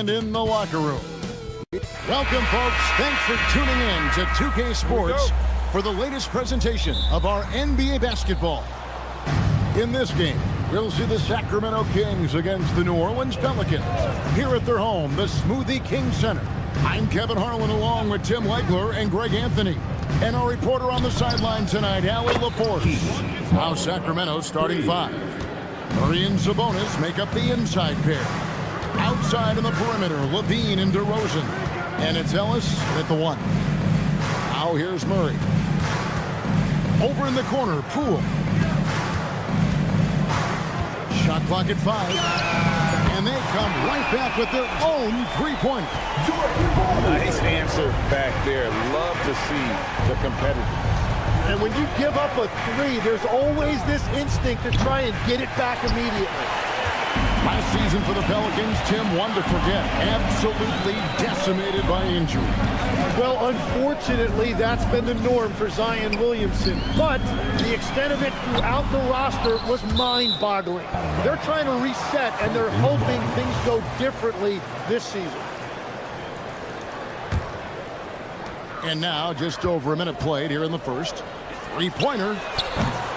and in the locker room. Welcome, folks. Thanks for tuning in to 2K Sports for the latest presentation of our NBA basketball. In this game, we'll see the Sacramento Kings against the New Orleans Pelicans here at their home, the Smoothie King Center. I'm Kevin Harlan along with Tim Legler and Greg Anthony. And our reporter on the sideline tonight, Allie LaForce. Now Sacramento starting five. Murray and Sabonis make up the inside pair. Outside on the perimeter, Levine and DeRozan. And it's Ellis at the one. Now here's Murray. Over in the corner, Poole. Shot clock at 5. And they come right back with their own three-pointer. Nice answer back there. Love to see the competitiveness. And when you give up a three, there's always this instinct to try and get it back immediately. Last season for the Pelicans, Tim, one to forget. Absolutely decimated by injury. Well, unfortunately, that's been the norm for Zion Williamson. But the extent of it throughout the roster was mind-boggling. They're trying to reset, and they're hoping things go differently this season. And now, just over a minute played here in the first. Three-pointer.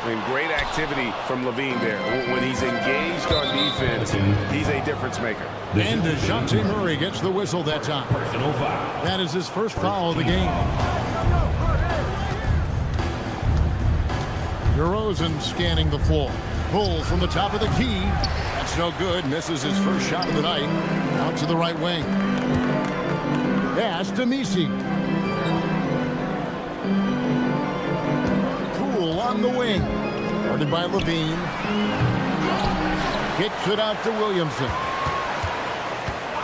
And great activity from Levine there. When he's engaged on defense, he's a difference maker. And DeJounte Murray gets the whistle that time. That is his first foul of the game. DeRozan scanning the floor. Pull from the top of the key. That's no good. Misses his first shot of the night. Out to the right wing. Pass to Messi. On the wing, guarded by Levine. Kicks it out to Williamson.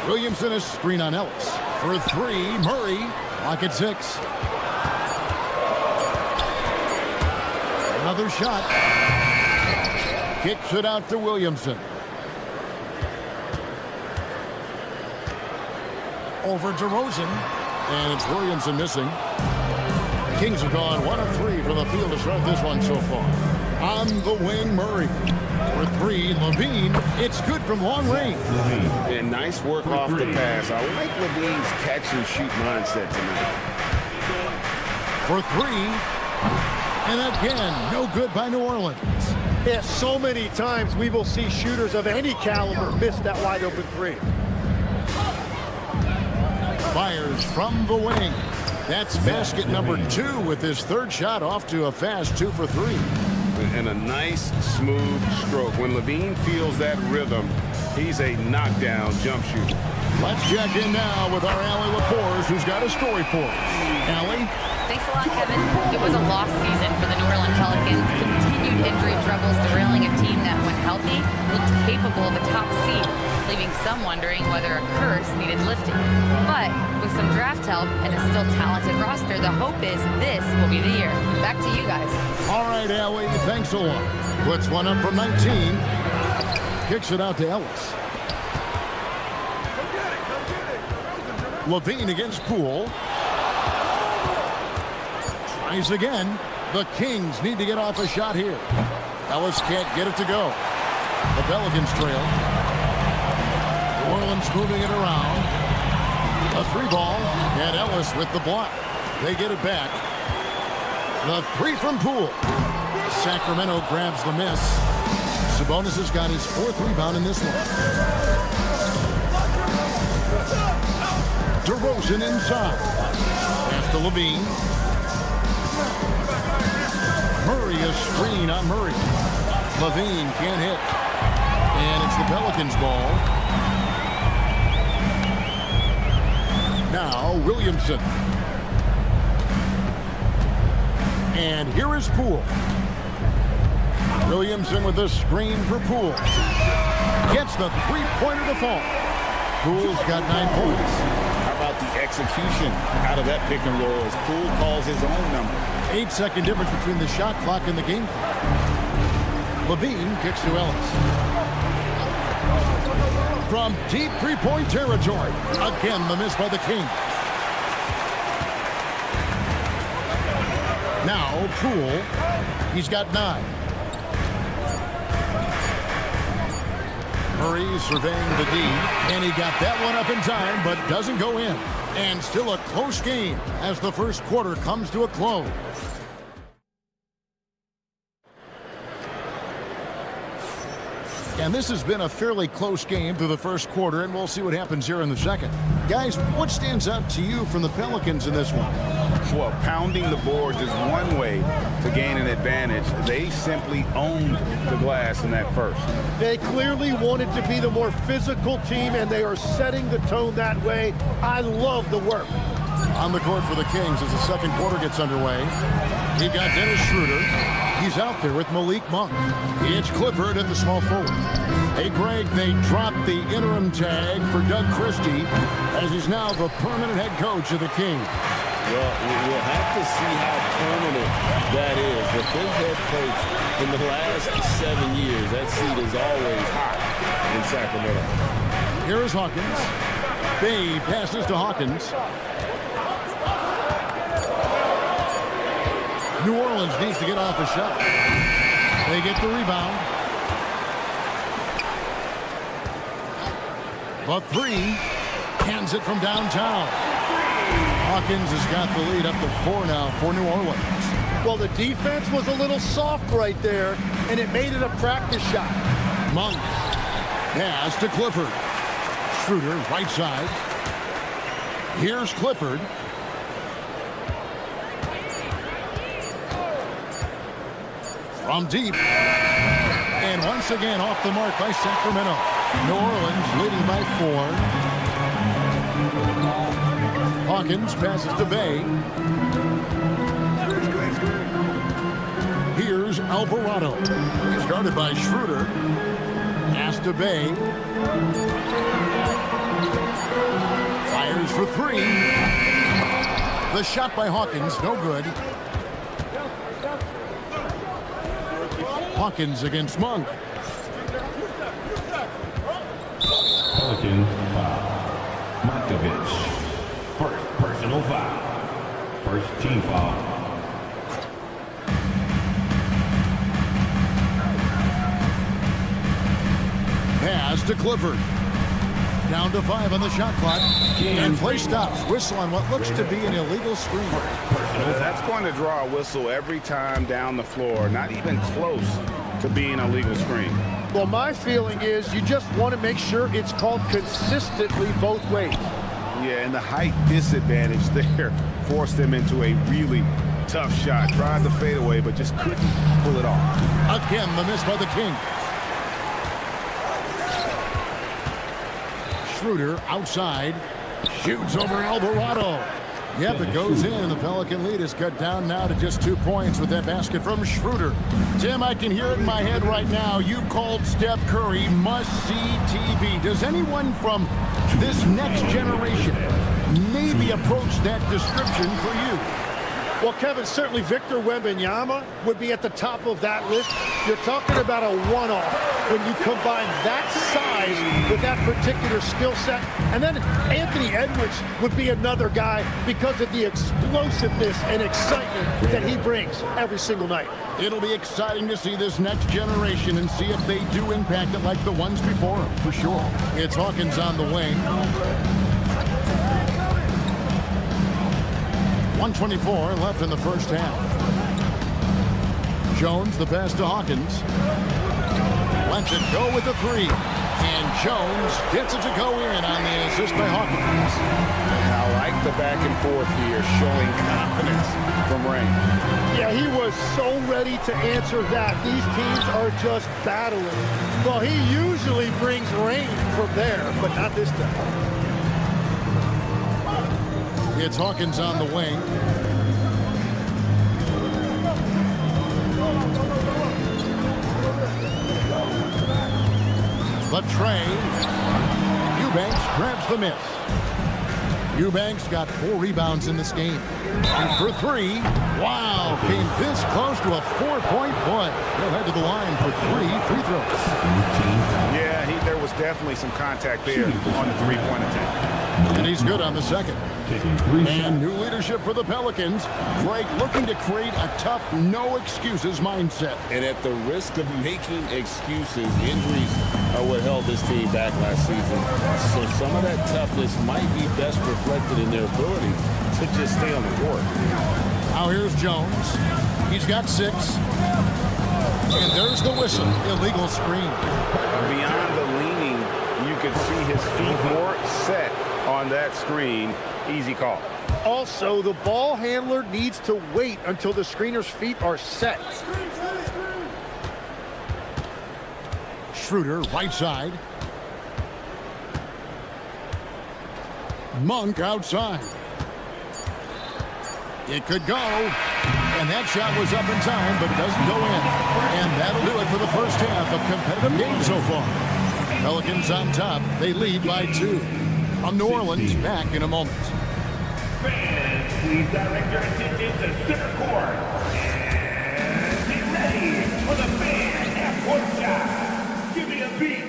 Williamson a screen on Ellis. For three, Murray, clock at 6. Another shot. Kicks it out to Williamson. Over DeRozan, and it's Williamson missing. Kings have gone 1 of 3 from the field to start this one so far. On the wing, Murray. For 3, Levine. It's good from long range. And nice work off the pass. I like Levine's catch-and-shoot mindset tonight. For 3. And again, no good by New Orleans. Yeah, so many times we will see shooters of any caliber miss that wide-open three. Fires from the wing. That's basket number 2 with his third shot off to a fast 2 for 3. And a nice, smooth stroke. When Levine feels that rhythm, he's a knockdown jump shooter. Let's check in now with our Allie LaForce, who's got a story for us. Allie? Thanks a lot, Kevin. It was a lost season for the New Orleans Pelicans. Continued injury troubles derailing a team that, when healthy, looked capable of a top seed, leaving some wondering whether a curse needed lifting. But with some draft help and a still talented roster, the hope is this will be the year. Back to you guys. All right, Allie, thanks a lot. Puts one up from 19. Kicks it out to Ellis. Levine against Poole. Tries again. The Kings need to get off a shot here. Ellis can't get it to go. The Pelicans trail. New Orleans moving it around. A 3-ball, and Ellis with the block. They get it back. The 3 from Poole. Sacramento grabs the miss. Sabonis has got his 4th rebound in this one. DeRozan inside. Pass to Levine. Murray a screen on Murray. Levine can't hit. And it's the Pelicans' ball. Now Williamson. And here is Poole. Williamson with a screen for Poole. Gets the three-pointer to fall. Poole's got 9 points. How about the execution out of that pick and roll as Poole calls his own number? 8-second difference between the shot clock and the game clock. Levine kicks to Ellis. From deep three-point territory. Again, the miss by the Kings. Now, Poole. He's got 9. Murray surveying the D, and he got that one up in time, but doesn't go in. And still a close game as the first quarter comes to a close. And this has been a fairly close game through the first quarter, and we'll see what happens here in the second. Guys, what stands out to you from the Pelicans in this one? Well, pounding the boards is one way to gain an advantage. They simply owned the glass in that first. They clearly wanted to be the more physical team, and they are setting the tone that way. I love the work. On the court for the Kings as the second quarter gets underway. He got Dennis Schroeder. He's out there with Malik Monk. It's Clifford at the small forward. Hey, Greg, they dropped the interim tag for Doug Christie as he's now the permanent head coach of the Kings. Well, we'll have to see how permanent that is. The fifth head coach in the last 7 years, that seat is always hot in Sacramento. Here is Hawkins. Bay passes to Hawkins. New Orleans needs to get off a shot. They get the rebound. The three. Hands it from downtown. Hawkins has got the lead up to 4 now for New Orleans. Well, the defense was a little soft right there, and it made it a practice shot. Monk. Pass to Clifford. Schroeder, right side. Here's Clifford. From deep. And once again off the mark by Sacramento. New Orleans leading by 4. Hawkins passes to Bay. Here's Alvarado. He's guarded by Schroeder. Pass to Bay. Fires for 3. The shot by Hawkins, no good. Hawkins against Monk. Pelicans foul. Markovic. First personal foul. First team foul. Pass to Clifford. Down to 5 on the shot clock. And play stops. Whistle on what looks to be an illegal screen. That's going to draw a whistle every time down the floor. Not even close to being a legal screen. Well, my feeling is you just want to make sure it's called consistently both ways. Yeah, and the height disadvantage there forced them into a really tough shot. Tried to fade away, but just couldn't pull it off. Again, the miss by the King. Schroeder outside. Shoots over Alvarado. Yep, it goes in, and the Pelican lead is cut down now to just 2 points with that basket from Schroeder. Tim, I can hear it in my head right now. You called Steph Curry must-see TV. Does anyone from this next generation maybe approach that description for you? Well, Kevin, certainly Victor Wembanyama would be at the top of that list. You're talking about a one-off when you combine that size with that particular skill set. And then Anthony Edwards would be another guy because of the explosiveness and excitement that he brings every single night. It'll be exciting to see this next generation and see if they do impact it like the ones before them, for sure. It's Hawkins on the wing. 1:24 left in the first half. Jones, the pass to Hawkins. Lets it go with the 3. And Jones gets it to go in on the assist by Hawkins. I like the back and forth here, showing confidence from Rain. Yeah, he was so ready to answer that. These teams are just battling. Well, he usually brings rain from there, but not this time. It's Hawkins on the wing. The tray. Eubanks grabs the miss. Eubanks got 4 rebounds in this game. And for 3, wow, came this close to a 4-point play. He'll head to the line for 3 free throws. Yeah, there was was definitely some contact there on the three-point attempt. And he's good on the second. Taking 3 shots. And new leadership for the Pelicans. Greg looking to create a tough, no-excuses mindset. And at the risk of making excuses, injuries are what held this team back last season. So some of that toughness might be best reflected in their ability to just stay on the court. Now here's Jones. He's got 6. And there's the whistle. Illegal screen. Beyond the leaning, you could see his feet more set on that screen. Easy call. Also, the ball handler needs to wait until the screener's feet are set. Schroeder, right side. Monk outside. It could go. And that shot was up in time, but it doesn't go in. And that'll do it for the first half of competitive game so far. Pelicans on top. They lead by 2. On New Orleans, back in a moment. Fans, please direct your attention to center court. And get ready for the fan half-court shot. Give me a beat.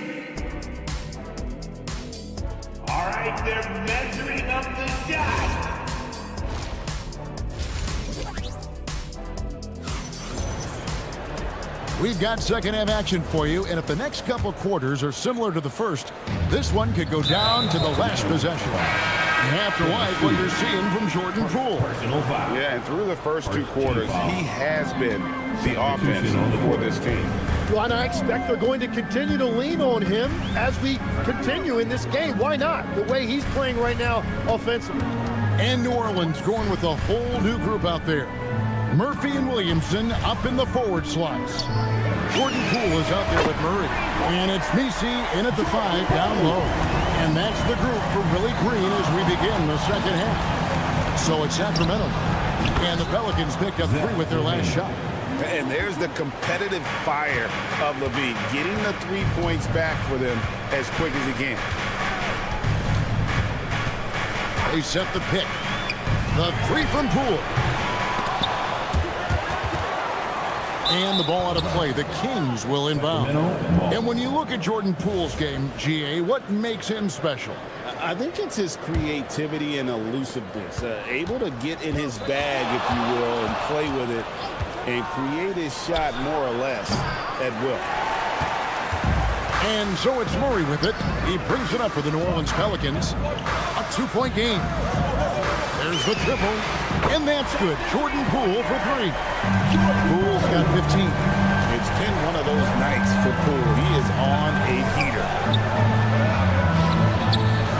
All right, they're measuring up the shot. We've got second half action for you, and if the next couple quarters are similar to the first, this one could go down to the last possession. You have to like what you're seeing from Jordan Poole. Yeah, and through the first 2 quarters, he has been the offense for this team. Well, and I expect they're going to continue to lean on him as we continue in this game. Why not? The way he's playing right now offensively. And New Orleans going with a whole new group out there. Murphy and Williamson up in the forward slots. Jordan Poole is out there with Murray. And it's Messi in at the 5 down low. And that's the group for Willie Green as we begin the second half. So it's Sacramento. And the Pelicans picked up 3 with their last shot. And there's the competitive fire of Levine, getting the 3 points back for them as quick as he can. They set the pick. The 3 from Poole. And the ball out of play. The Kings will inbound. And when you look at Jordan Poole's game, GA, what makes him special? I think it's his creativity and elusiveness. Able to get in his bag, if you will, and play with it and create his shot more or less at will. And so it's Murray with it. He brings it up for the New Orleans Pelicans. A 2-point game. There's the triple. And that's good. Jordan Poole for 3. Poole's got 15. It's been one of those nights for Poole. He is on a heater.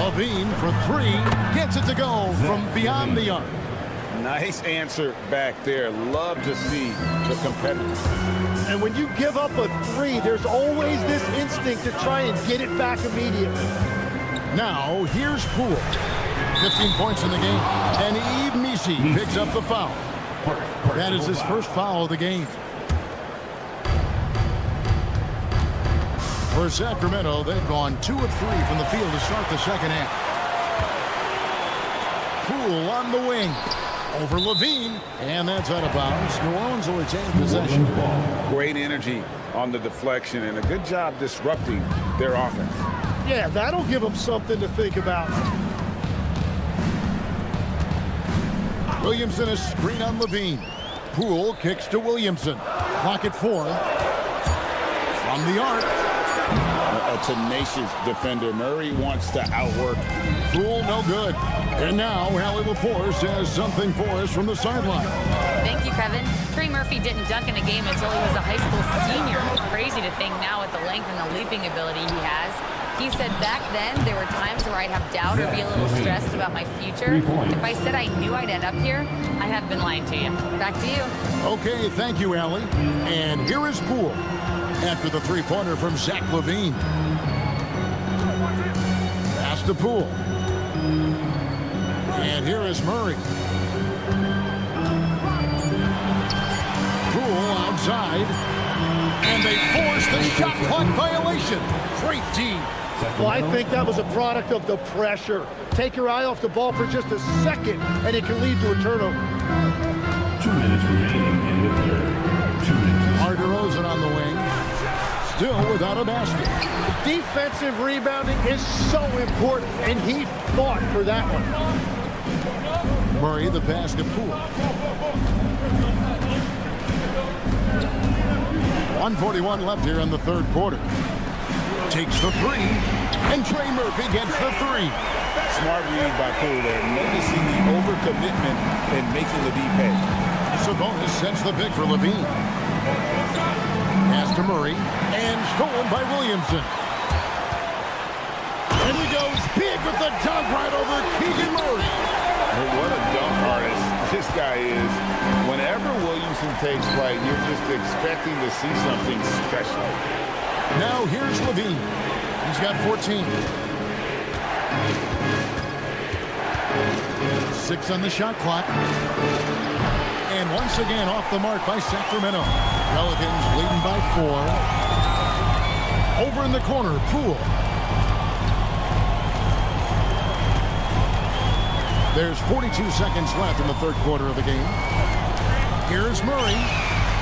Levine for 3. Gets it to go from beyond the arc. Nice answer back there. Love to see the competitors. And when you give up a 3, there's always this instinct to try and get it back immediately. Now, here's Poole. 15 points in the game. And Yves Messi picks up the foul. That is his first foul of the game. For Sacramento, they've gone 2 of 3 from the field to start the second half. Poole on the wing. Over Levine. And that's out of bounds. New Orleans will retain possession. Great energy on the deflection and a good job disrupting their offense. Yeah, that'll give them something to think about. Williamson is screen on Levine. Poole kicks to Williamson. Clock at 4. From the arc. A tenacious defender. Murray wants to outwork. Poole no good. And now Allie LaForce has something for us from the sideline. Thank you, Kevin. Trey Murphy didn't dunk in a game until he was a high school senior. Crazy to think now with the length and the leaping ability he has. He said back then there were times where I'd have doubt or be a little stressed about my future. If I said I knew I'd end up here, I have been lying to you. Back to you. Okay, thank you, Allie. And here is Poole after the 3-pointer from Zach LaVine. Pass to Poole. And here is Murray. Poole outside. And they force the shot clock violation. Great D. Well, I think that was a product of the pressure. Take your eye off the ball for just a second, and it can lead to a turnover. 2 minutes remaining in the third. 2 minutes. DeRozan on the wing. Still with without a basket. Defensive rebounding is so important, and he fought for that one. Murray, the pass to Poole. 1:41 left here in the third quarter. Takes the three, and Trey Murphy gets the three. Smart read by Poole there, noticing the overcommitment and making the D pay. Sabonis sets the pick for Levine. Pass to Murray, and stolen by Williamson. And he goes big with the dunk right over Keegan Murray. Well, what a dunk artist this guy is. Whenever Williamson takes flight, you're just expecting to see something special. Now here's Levine. He's got 14. 6 on the shot clock. And once again off the mark by Sacramento. Pelicans leading by 4. Over in the corner, Poole. There's 42 seconds left in the third quarter of the game. Here's Murray.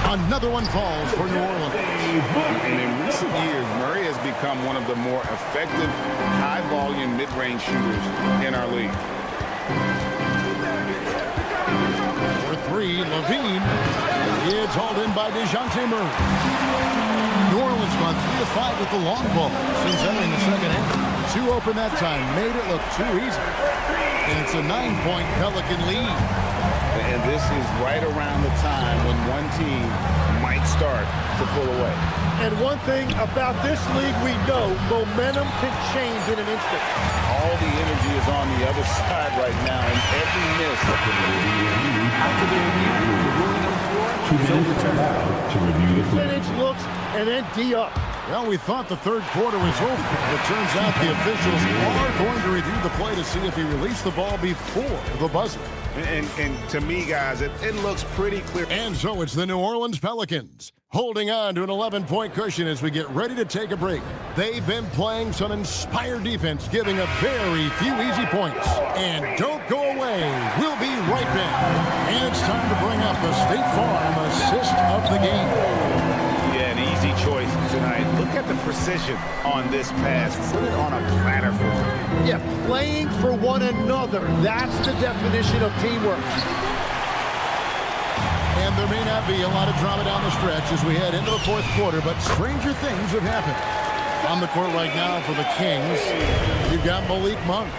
Another one falls for New Orleans. And in recent years, Murray has become one of the more effective, high-volume, mid-range shooters in our league. For 3, Levine. It's hauled in by DeJounte Murray. New Orleans gone 3-5 with the long ball since entering the second half. 2 open that time. Made it look too easy. And it's a 9-point Pelican lead. And this is right around the time when one team might start to pull away. And one thing about this league we know, momentum can change in an instant. All the energy is on the other side right now, and every miss. After the review, the ruling on the floor is overturned. To review the play. Finish looks, and then D up. Well, we thought the third quarter was over. It turns out the officials are going to review the play to see if he released the ball before the buzzer. And to me, guys, it looks pretty clear. And so it's the New Orleans Pelicans holding on to an 11-point cushion as we get ready to take a break. They've been playing some inspired defense, giving up very few easy points. And don't go away. We'll be right back. And it's time to bring up the State Farm assist of the game. Yeah, an easy choice tonight. Look at the precision on this pass. Put it on a platter for him. Yeah, playing for one another. That's the definition of teamwork. And there may not be a lot of drama down the stretch as we head into the fourth quarter, but stranger things have happened. On the court right now for the Kings, you've got Malik Monk.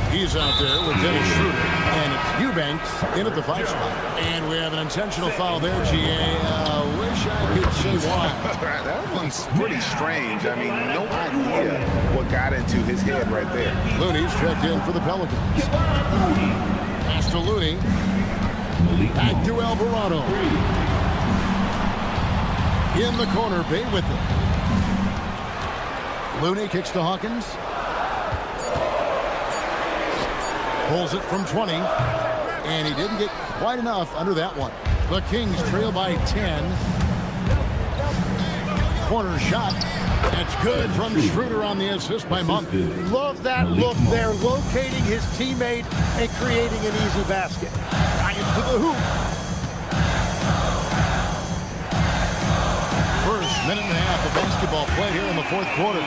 He's out there with Dennis Schroeder, and it's Eubanks in at the 5 spot. And we have an intentional foul there, GA. Wish I could say why. That one's pretty strange. I mean, no idea what got into his head right there. Looney's checked in for the Pelicans. Pass to Looney. Back to Alvarado. In the corner, Bay with it. Looney kicks to Hawkins. Pulls it from 20. And he didn't get quite enough under that one. The Kings trail by 10. Corner shot. That's good from Schroeder on the assist by Monk. Love that look there, locating his teammate and creating an easy basket. Giants to the hoop. First minute and a half of basketball played here in the fourth quarter.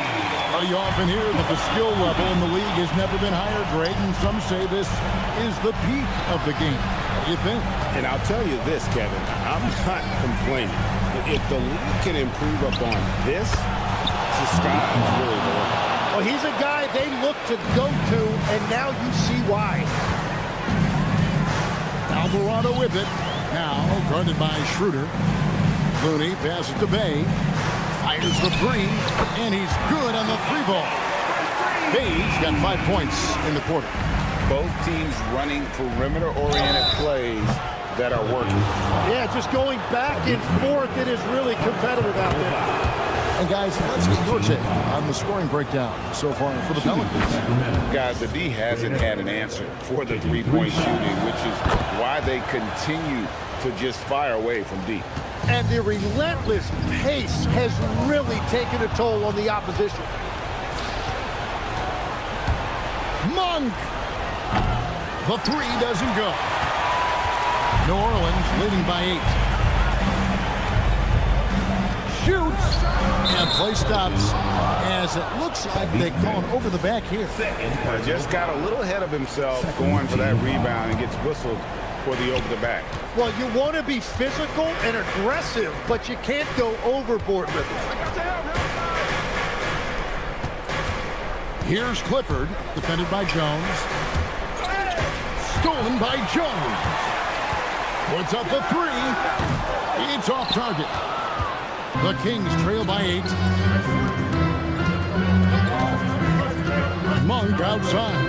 You often hear that the skill level in the league has never been higher, Greg, and some say this is the peak of the game. What do you think? And I'll tell you this, Kevin, I'm not complaining. If the league can improve upon this, the sky is really the limit. Well, he's a guy they look to go to, and now you see why. Alvarado with it. Now guarded by Schroeder. Looney passes to Bay. Fires the 3, and he's good on the 3 ball. Bay's got 5 points in the quarter. Both teams running perimeter-oriented plays that are working. Yeah, just going back and forth, it is really competitive out there. And guys, let's get your take on the scoring breakdown so far for the Pelicans. Guys, the D hasn't had an answer for the three-point shooting, which is why they continue to just fire away from deep. And the relentless pace has really taken a toll on the opposition. Monk! The 3 doesn't go. New Orleans leading by 8. Shoots! And Play stops as it looks like they call it over the back here. Just got a little ahead of himself going for that rebound and gets whistled for the over the back. Well, you want to be physical and aggressive, but you can't go overboard with it. Here's Clifford, defended by Jones. Stolen by Jones. Puts up the three. It's off target. The Kings trail by 8. Monk outside.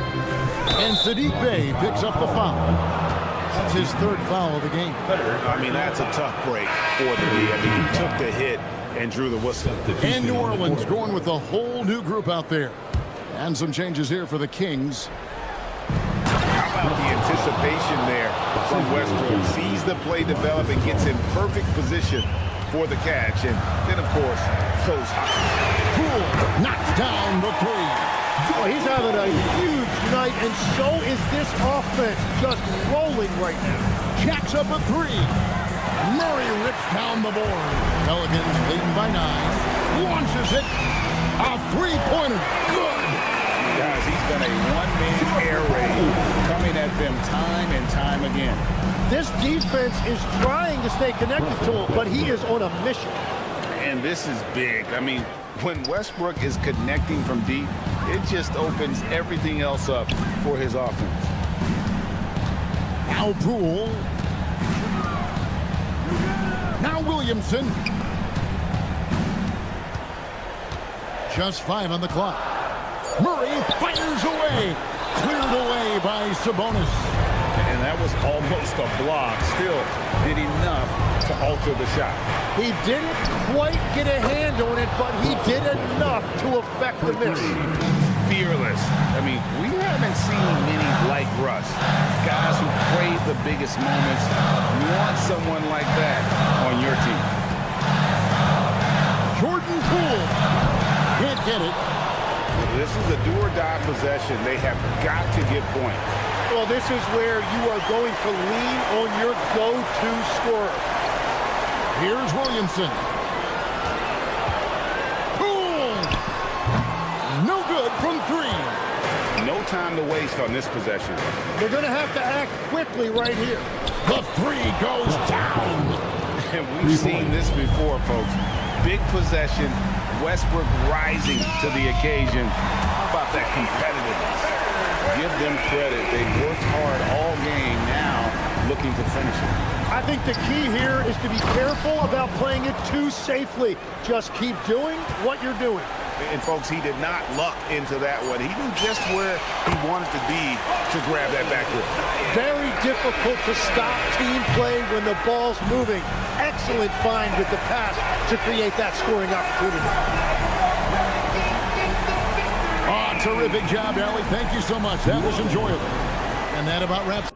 And Sadiq Bey picks up the foul. That's his 3rd foul of the game. I mean, that's a tough break for the lead. I mean, he took the hit and drew the whistle. And New Orleans going with a whole new group out there. And some changes here for the Kings. How about the anticipation there from Westbrook? Sees the play develop and gets in perfect position for the catch. And then, of course, throws high. Poole knocks down the 3. Oh, he's having a huge night, and so is this offense, just rolling right now. Jacks up a 3. Murray rips down the board. Pelicans leading by 9. Launches it. A 3-pointer. Good. Guys, he's been a one-man air raid coming at them time and time again. This defense is trying to stay connected to him, but he is on a mission. And this is big. I mean, when Westbrook is connecting from deep, it just opens everything else up for his offense. Now Poole. Now Williamson. Just 5 on the clock. Murray fires away. Cleared away by Sabonis. And that was almost a block. Still did enough to alter the shot. He didn't quite get a hand on it, but he did enough to affect the miss. Fearless. I mean, we haven't seen many like Russ. Guys who crave the biggest moments. You want someone like that on your team. Jordan Poole. Can't get it. This is a do-or-die possession. They have got to get points. Well, this is where you are going to lean on your go-to scorer. Here's Williamson. Poole. No good from 3. No time to waste on this possession. They're going to have to act quickly right here. The 3 goes down. And we've seen this before, folks. Big possession. Westbrook rising to the occasion. How about that competitiveness? Give them credit. They've worked hard all game, now looking to finish it. I think the key here is to be careful about playing it too safely. Just keep doing what you're doing. And, folks, he did not luck into that one. He knew just where he wanted to be to grab that backward. Very difficult to stop team play when the ball's moving. Excellent find with the pass to create that scoring opportunity. Oh, terrific job, Ellie. Thank you so much. That was enjoyable. And that about wraps.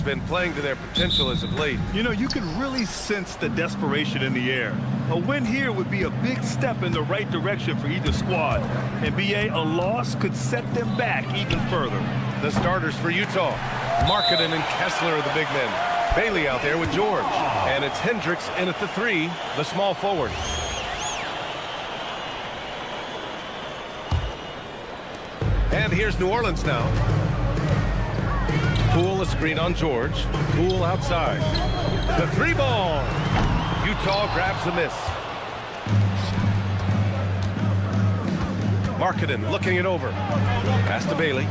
has been playing to their potential as of late. You know, you can really sense the desperation in the air. A win here would be a big step in the right direction for either squad. And BA, a loss could set them back even further. The starters for Utah. Markkanen and Kessler are the big men. Bailey out there with George. And it's Hendricks in at the 3, the small forward. And here's New Orleans now. Poole a screen on George. Poole outside. The 3 ball. Utah grabs the miss. Markkanen looking it over. Pass to Bailey.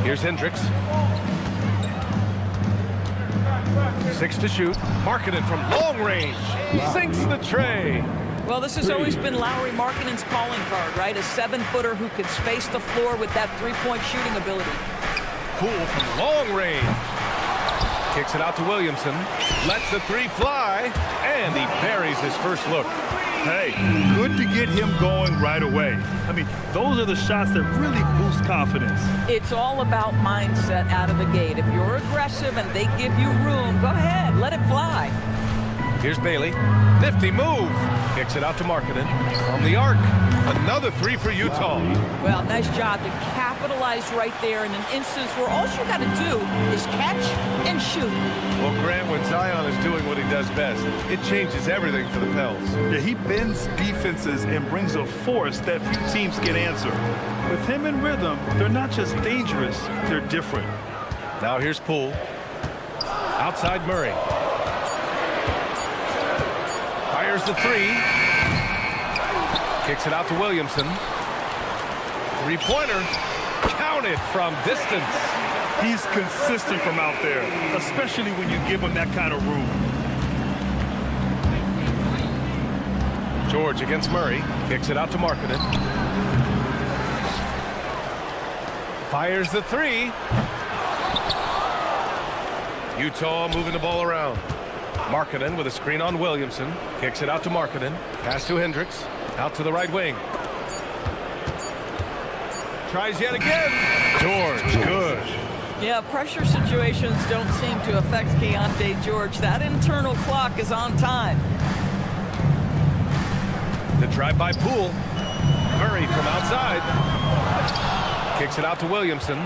Here's Hendricks. 6 to shoot. Markkanen from long range. Sinks the tray. Well, this has always been Lauri Markkanen's calling card, right? A 7-footer who can space the floor with that 3-point shooting ability. Poole from long range. Kicks it out to Williamson. Lets the 3 fly. And he buries his first look. Hey, good to get him going right away. I mean, those are the shots that really boost confidence. It's all about mindset out of the gate. If you're aggressive and they give you room, go ahead, let it fly. Here's Bailey. Nifty move. Kicks it out to Markkanen. From the arc. Another 3 for Utah. Well, nice job to capitalize right there in an instance where all you got to do is catch and shoot. Well, Grant, when Zion is doing what he does best, it changes everything for the Pels. Yeah, he bends defenses and brings a force that few teams can answer. With him in rhythm, they're not just dangerous, they're different. Now here's Poole. Outside Murray. Fires the 3. Kicks it out to Williamson. 3-pointer. Counted from distance. He's consistent from out there, especially when you give him that kind of room. George against Murray. Kicks it out to Markkanen. Fires the 3. Utah moving the ball around. Markkanen with a screen on Williamson. Kicks it out to Markkanen. Pass to Hendricks. Out to the right wing. Tries yet again. George, good. Yeah, pressure situations don't seem to affect Keontae George. That internal clock is on time. The drive by Poole. Murray from outside. Kicks it out to Williamson.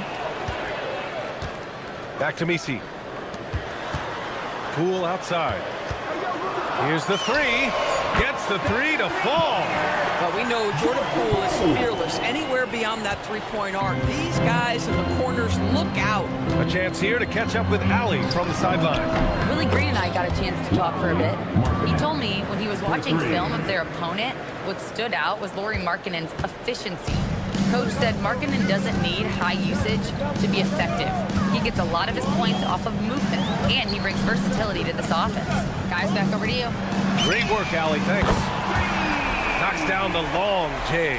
Back to Misi. Poole outside. Here's the 3. Gets the 3 to fall. Well, we know Jordan Poole is fearless anywhere beyond that 3-point arc. These guys in the corners look out. A chance here to catch up with Allie from the sideline. Willie Green and I got a chance to talk for a bit. He told me when he was watching film of their opponent, what stood out was Lauri Markkanen's efficiency. Coach said Markkanen doesn't need high usage to be effective. He gets a lot of his points off of movement, and he brings versatility to this offense. Guys, back over to you. Great work, Allie. Thanks. Knocks down the long J.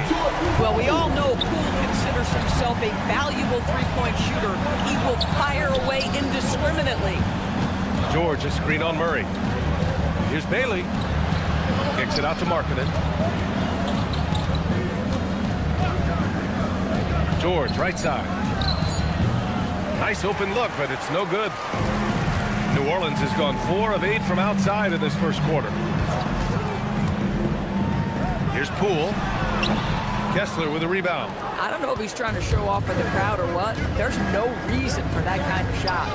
Well, we all know Poole considers himself a valuable 3-point shooter. He will fire away indiscriminately. George, a screen on Murray. Here's Bailey. Kicks it out to Markkanen. George, right side. Nice open look, but it's no good. New Orleans has gone 4 of 8 from outside in this first quarter. Here's Poole. Kessler with a rebound. I don't know if he's trying to show off for the crowd or what. There's no reason for that kind of shot.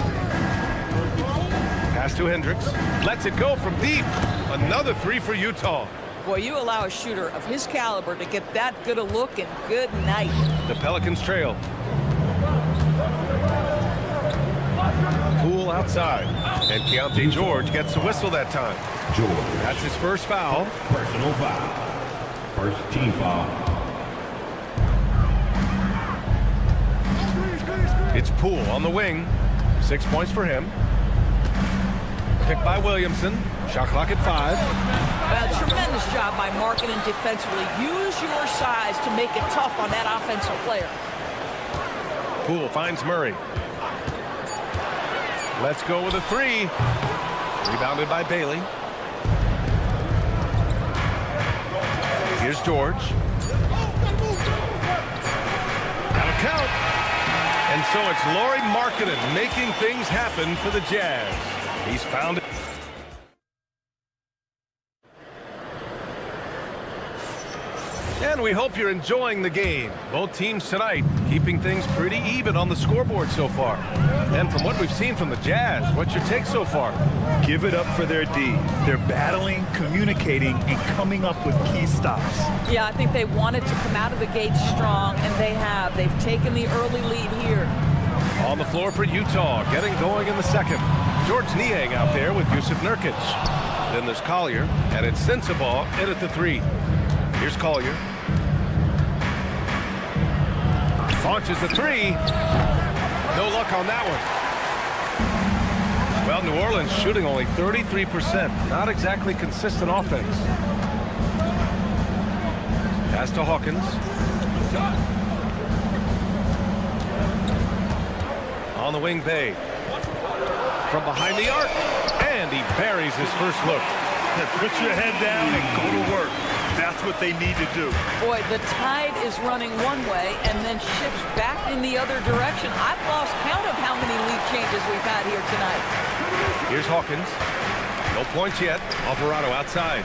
Pass to Hendricks. Lets it go from deep. Another 3 for Utah. Boy, you allow a shooter of his caliber to get that good a look, and good night. The Pelicans trail. Poole outside. And Keontae George gets the whistle that time. George. That's his first foul. Personal foul. First team foul. It's Poole on the wing. 6 points for him. Picked by Williamson. Shot clock at 5. Well, tremendous job by Markkanen defensively. Use your size to make it tough on that offensive player. Poole finds Murray. Let's go with a 3. Rebounded by Bailey. Here's George. Out of count. And so it's Lauri Markkanen making things happen for the Jazz. He's found it. And we hope you're enjoying the game. Both teams tonight keeping things pretty even on the scoreboard so far. And from what we've seen from the Jazz, what's your take so far? Give it up for their D. They're battling, communicating, and coming up with key stops. Yeah, I think they wanted to come out of the gate strong, and they have. They've taken the early lead here. On the floor for Utah, getting going in the second. George Niang out there with Jusuf Nurkic. Then there's Collier, and it's Sensabaugh in at the 3. Here's Collier. Launches the 3. No luck on that one. Well, New Orleans shooting only 33%. Not exactly consistent offense. Pass to Hawkins. On the wing, Bay. From behind the arc. And he buries his first look. Put your head down and go to work. That's what they need to do. Boy, the tide is running one way and then shifts back in the other direction. I've lost count of how many lead changes we've had here tonight. Here's Hawkins. No points yet. Alvarado outside.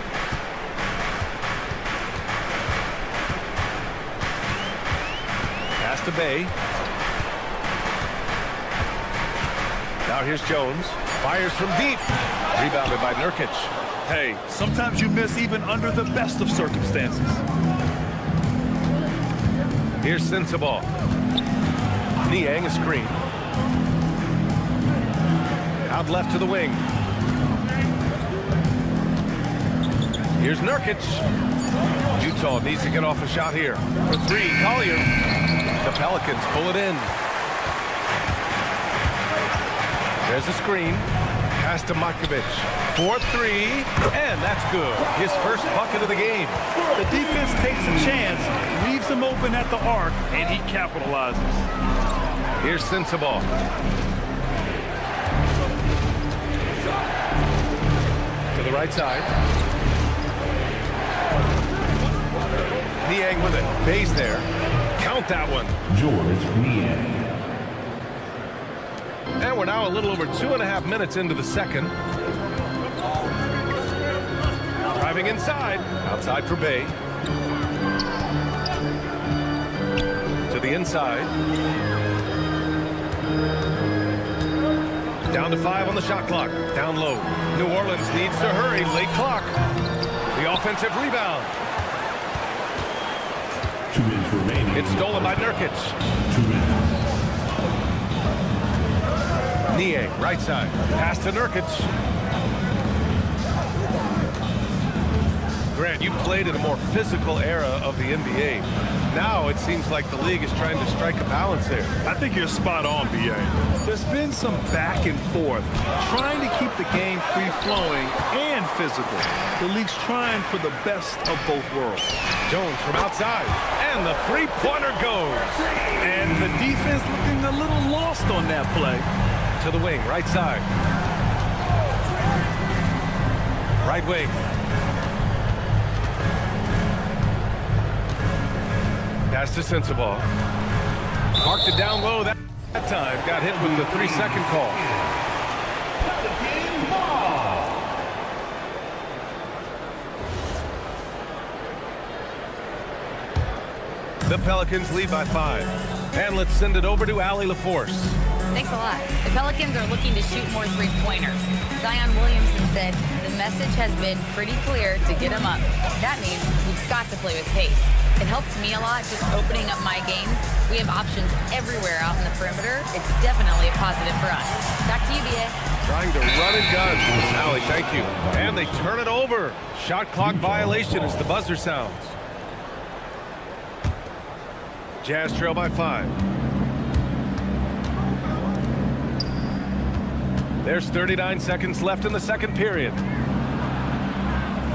Pass to Bay. Now here's Jones. Fires from deep. Rebounded by Nurkic. Hey, sometimes you miss even under the best of circumstances. Here's Sensabaugh. Niang a screen. Out left to the wing. Here's Nurkic. Utah needs to get off a shot here. For 3, Collier. The Pelicans pull it in. There's a screen. Pass to Markovic. 4-3, and that's good. His first bucket of the game. The defense takes a chance, leaves him open at the arc, and he capitalizes. Here's Sensabaugh. To the right side. Niang with it. Bay's there. Count that one. George Niang. And we're now a little over 2.5 minutes into the second. Driving inside. Outside for Bay. To the inside. Down to 5 on the shot clock. Down low. New Orleans needs to hurry. Late clock. The offensive rebound. 2 minutes remaining. It's stolen by Nurkic. 2 minutes. Niang, right side. Pass to Nurkic. Grant, you played in a more physical era of the NBA. Now it seems like the league is trying to strike a balance there. I think you're spot on, B.A. There's been some back and forth, trying to keep the game free-flowing and physical. The league's trying for the best of both worlds. Jones from outside, and the three-pointer goes. And the defense looking a little lost on that play. To the wing, right side. Right wing. Pass to Sensabaugh. Marked it down low that time. Got hit with the 3-second call. The Pelicans lead by 5. And let's send it over to Allie LaForce. Thanks a lot. The Pelicans are looking to shoot more three-pointers. Zion Williamson said the message has been pretty clear to get him up. That means we've got to play with pace. It helps me a lot just opening up my game. We have options everywhere out in the perimeter. It's definitely a positive for us. Back to you, B.A. Trying to run and gun. Allie, thank you. And they turn it over. Shot clock violation as the buzzer sounds. Jazz trail by 5. There's 39 seconds left in the second period.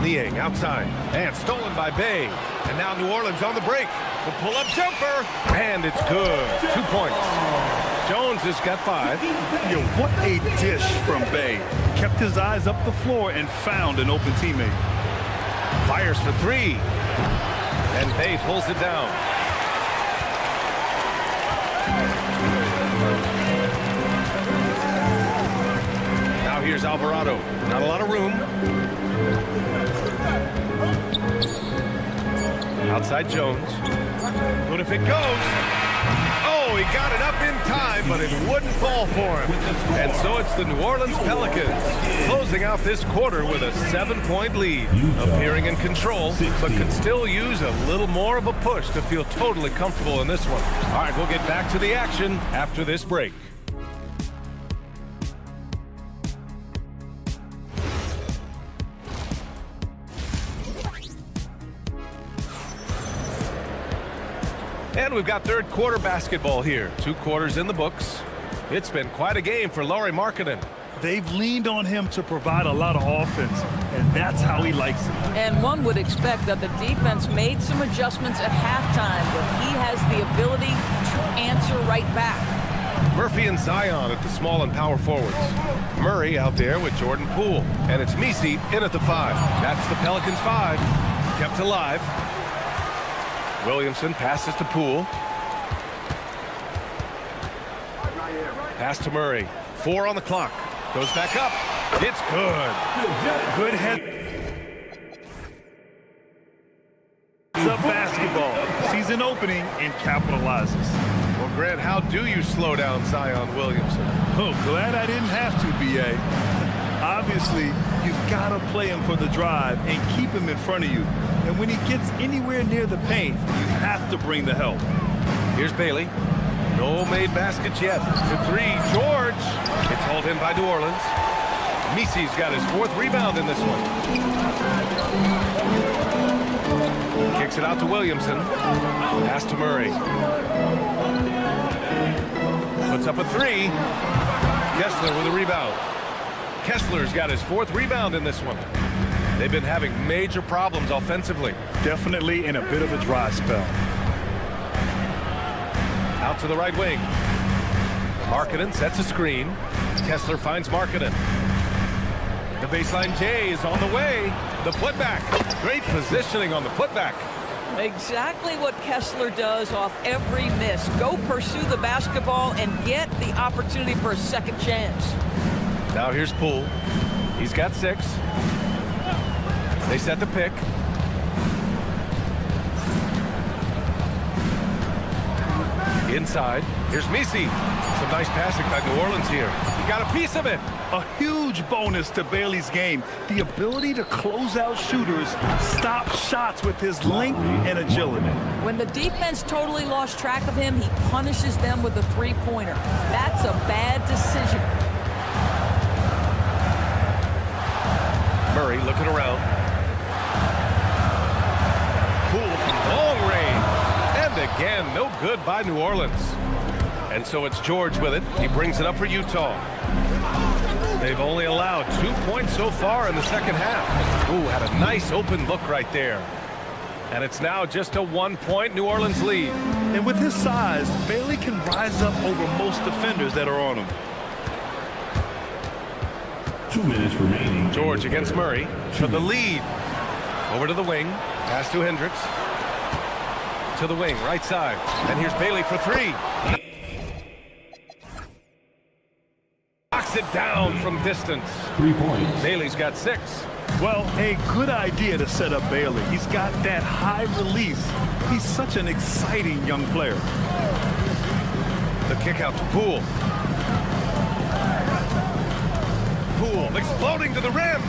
Niang outside. And stolen by Bay. And now New Orleans on the break. The pull-up jumper. And it's good. 2 points. Jones has got 5. Yo, what a dish from Bay. Kept his eyes up the floor and found an open teammate. Fires for 3. And Bay pulls it down. Now here's Alvarado. Not a lot of room. Outside Jones. What if it goes? Oh, he got it up in time, but it wouldn't fall for him. And so it's the New Orleans Pelicans closing out this quarter with a 7-point lead, appearing in control, but could still use a little more of a push to feel totally comfortable in this one. All right, we'll get back to the action after this break. And we've got third quarter basketball here. 2 quarters in the books. It's been quite a game for Lauri Markkanen. They've leaned on him to provide a lot of offense, and that's how he likes it. And one would expect that the defense made some adjustments at halftime, but he has the ability to answer right back. Murphy and Zion at the small and power forwards. Murray out there with Jordan Poole. And it's Messi in at the 5. That's the Pelicans 5. Kept alive. Williamson passes to Poole. Pass to Murray. 4 on the clock. Goes back up. It's good. Good head. It's up basketball. Sees an opening and capitalizes. Well, Grant, how do you slow down Zion Williamson? Oh, glad I didn't have to, B.A. Obviously, you've got to play him for the drive and keep him in front of you. And when he gets anywhere near the paint, you have to bring the help. Here's Bailey. No made baskets yet. To 3, George. It's hauled in by New Orleans. Messi's got his 4th rebound in this one. Kicks it out to Williamson. Pass to Murray. Puts up a 3. Kessler with a rebound. Kessler's got his 4th rebound in this one. They've been having major problems offensively. Definitely in a bit of a dry spell. Out to the right wing. Markkanen sets a screen. Kessler finds Markkanen. The baseline J is on the way. The putback. Great positioning on the putback. Exactly what Kessler does off every miss. Go pursue the basketball and get the opportunity for a second chance. Now here's Poole. He's got 6. They set the pick. Inside. Here's Messi. Some nice passing by New Orleans here. He got a piece of it. A huge bonus to Bailey's game. The ability to close out shooters, stop shots with his length and agility. When the defense totally lost track of him, he punishes them with a 3-pointer. That's a bad decision. Murray looking around. Poole from long range. And again, no good by New Orleans. And so it's George with it. He brings it up for Utah. They've only allowed 2 points so far in the second half. Ooh, had a nice open look right there. And it's now just a 1-point New Orleans lead. And with his size, Bailey can rise up over most defenders that are on him. 2 minutes remaining. George against Murray for the lead. Over to the wing. Pass to Hendricks. To the wing, right side. And here's Bailey for 3. Knocks it down from distance. 3 points. Bailey's got 6. Well, a good idea to set up Bailey. He's got that high release. He's such an exciting young player. The kick out to Poole. Poole exploding to the rim.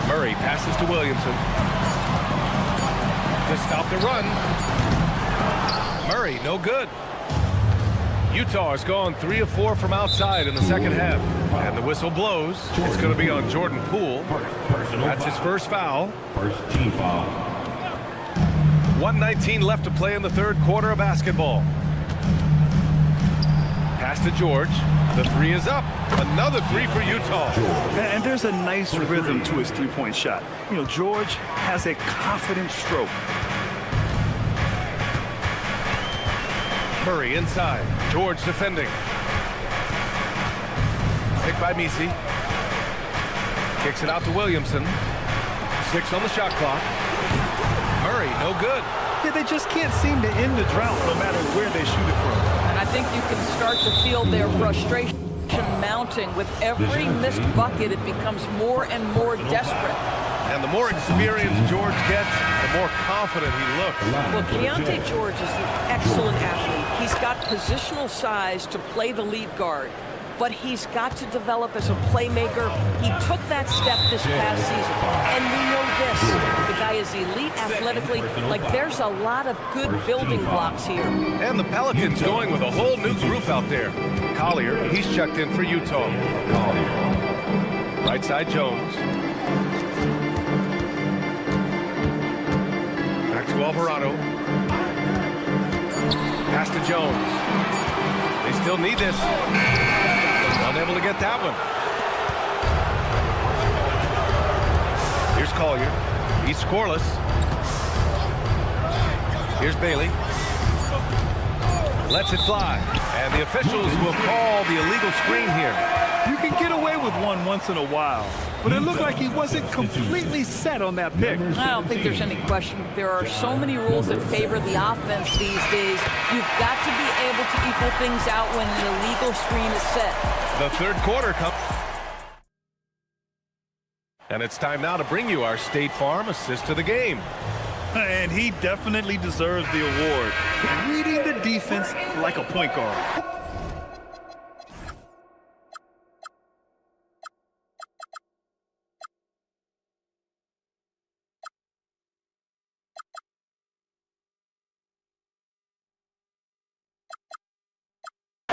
Murray passes to Williamson. To stop the run. Murray, no good. Utah has gone 3 of 4 from outside in the second half. And the whistle blows. It's going to be on Jordan Poole. That's his first foul. First team foul. 1:19 left to play in the third quarter of basketball. Pass to George. The 3 is up. Another 3 for Utah. And there's a nice rhythm to his 3-point shot. You know, George has a confident stroke. Murray inside. George defending. Picked by Messi. Kicks it out to Williamson. 6 on the shot clock. Murray, no good. Yeah, they just can't seem to end the drought no matter where they shoot it from. And I think you can start to feel their frustration mounting. With every missed bucket, it becomes more and more desperate. And the more experience George gets, the more confident he looks. Well, Keontae George is an excellent athlete. He's got positional size to play the lead guard, but he's got to develop as a playmaker. He took that step this past season. And we know this. The guy is elite athletically. Like, there's a lot of good building blocks here. And the Pelicans going with a whole new group out there. Collier, he's checked in for Utah. Right side, Jones. Back to Alvarado. Pass to Jones. They still need this. Unable to get that one. Here's Collier. He's scoreless. Here's Bailey. Lets it fly. And the officials will call the illegal screen here. You can get away with one once in a while, but it looked like he wasn't completely set on that pick. I don't think there's any question. There are so many rules that favor the offense these days. You've got to be able to equal things out when an illegal screen is set. The third quarter comes. And it's time now to bring you our State Farm assist of the game. And he definitely deserves the award. Reading the defense like a point guard.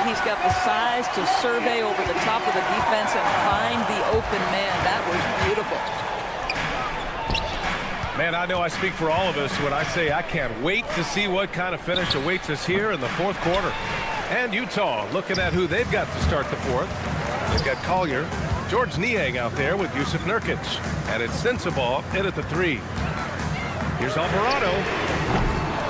He's got the size to survey over the top of the defense and find the open man. That was beautiful. Man, I know I speak for all of us when I say I can't wait to see what kind of finish awaits us here in the fourth quarter. And Utah looking at who they've got to start the fourth. They've got Collier, George Niang out there with Yusuf Nurkic. And it's Sensabaugh in at the three. Here's Alvarado.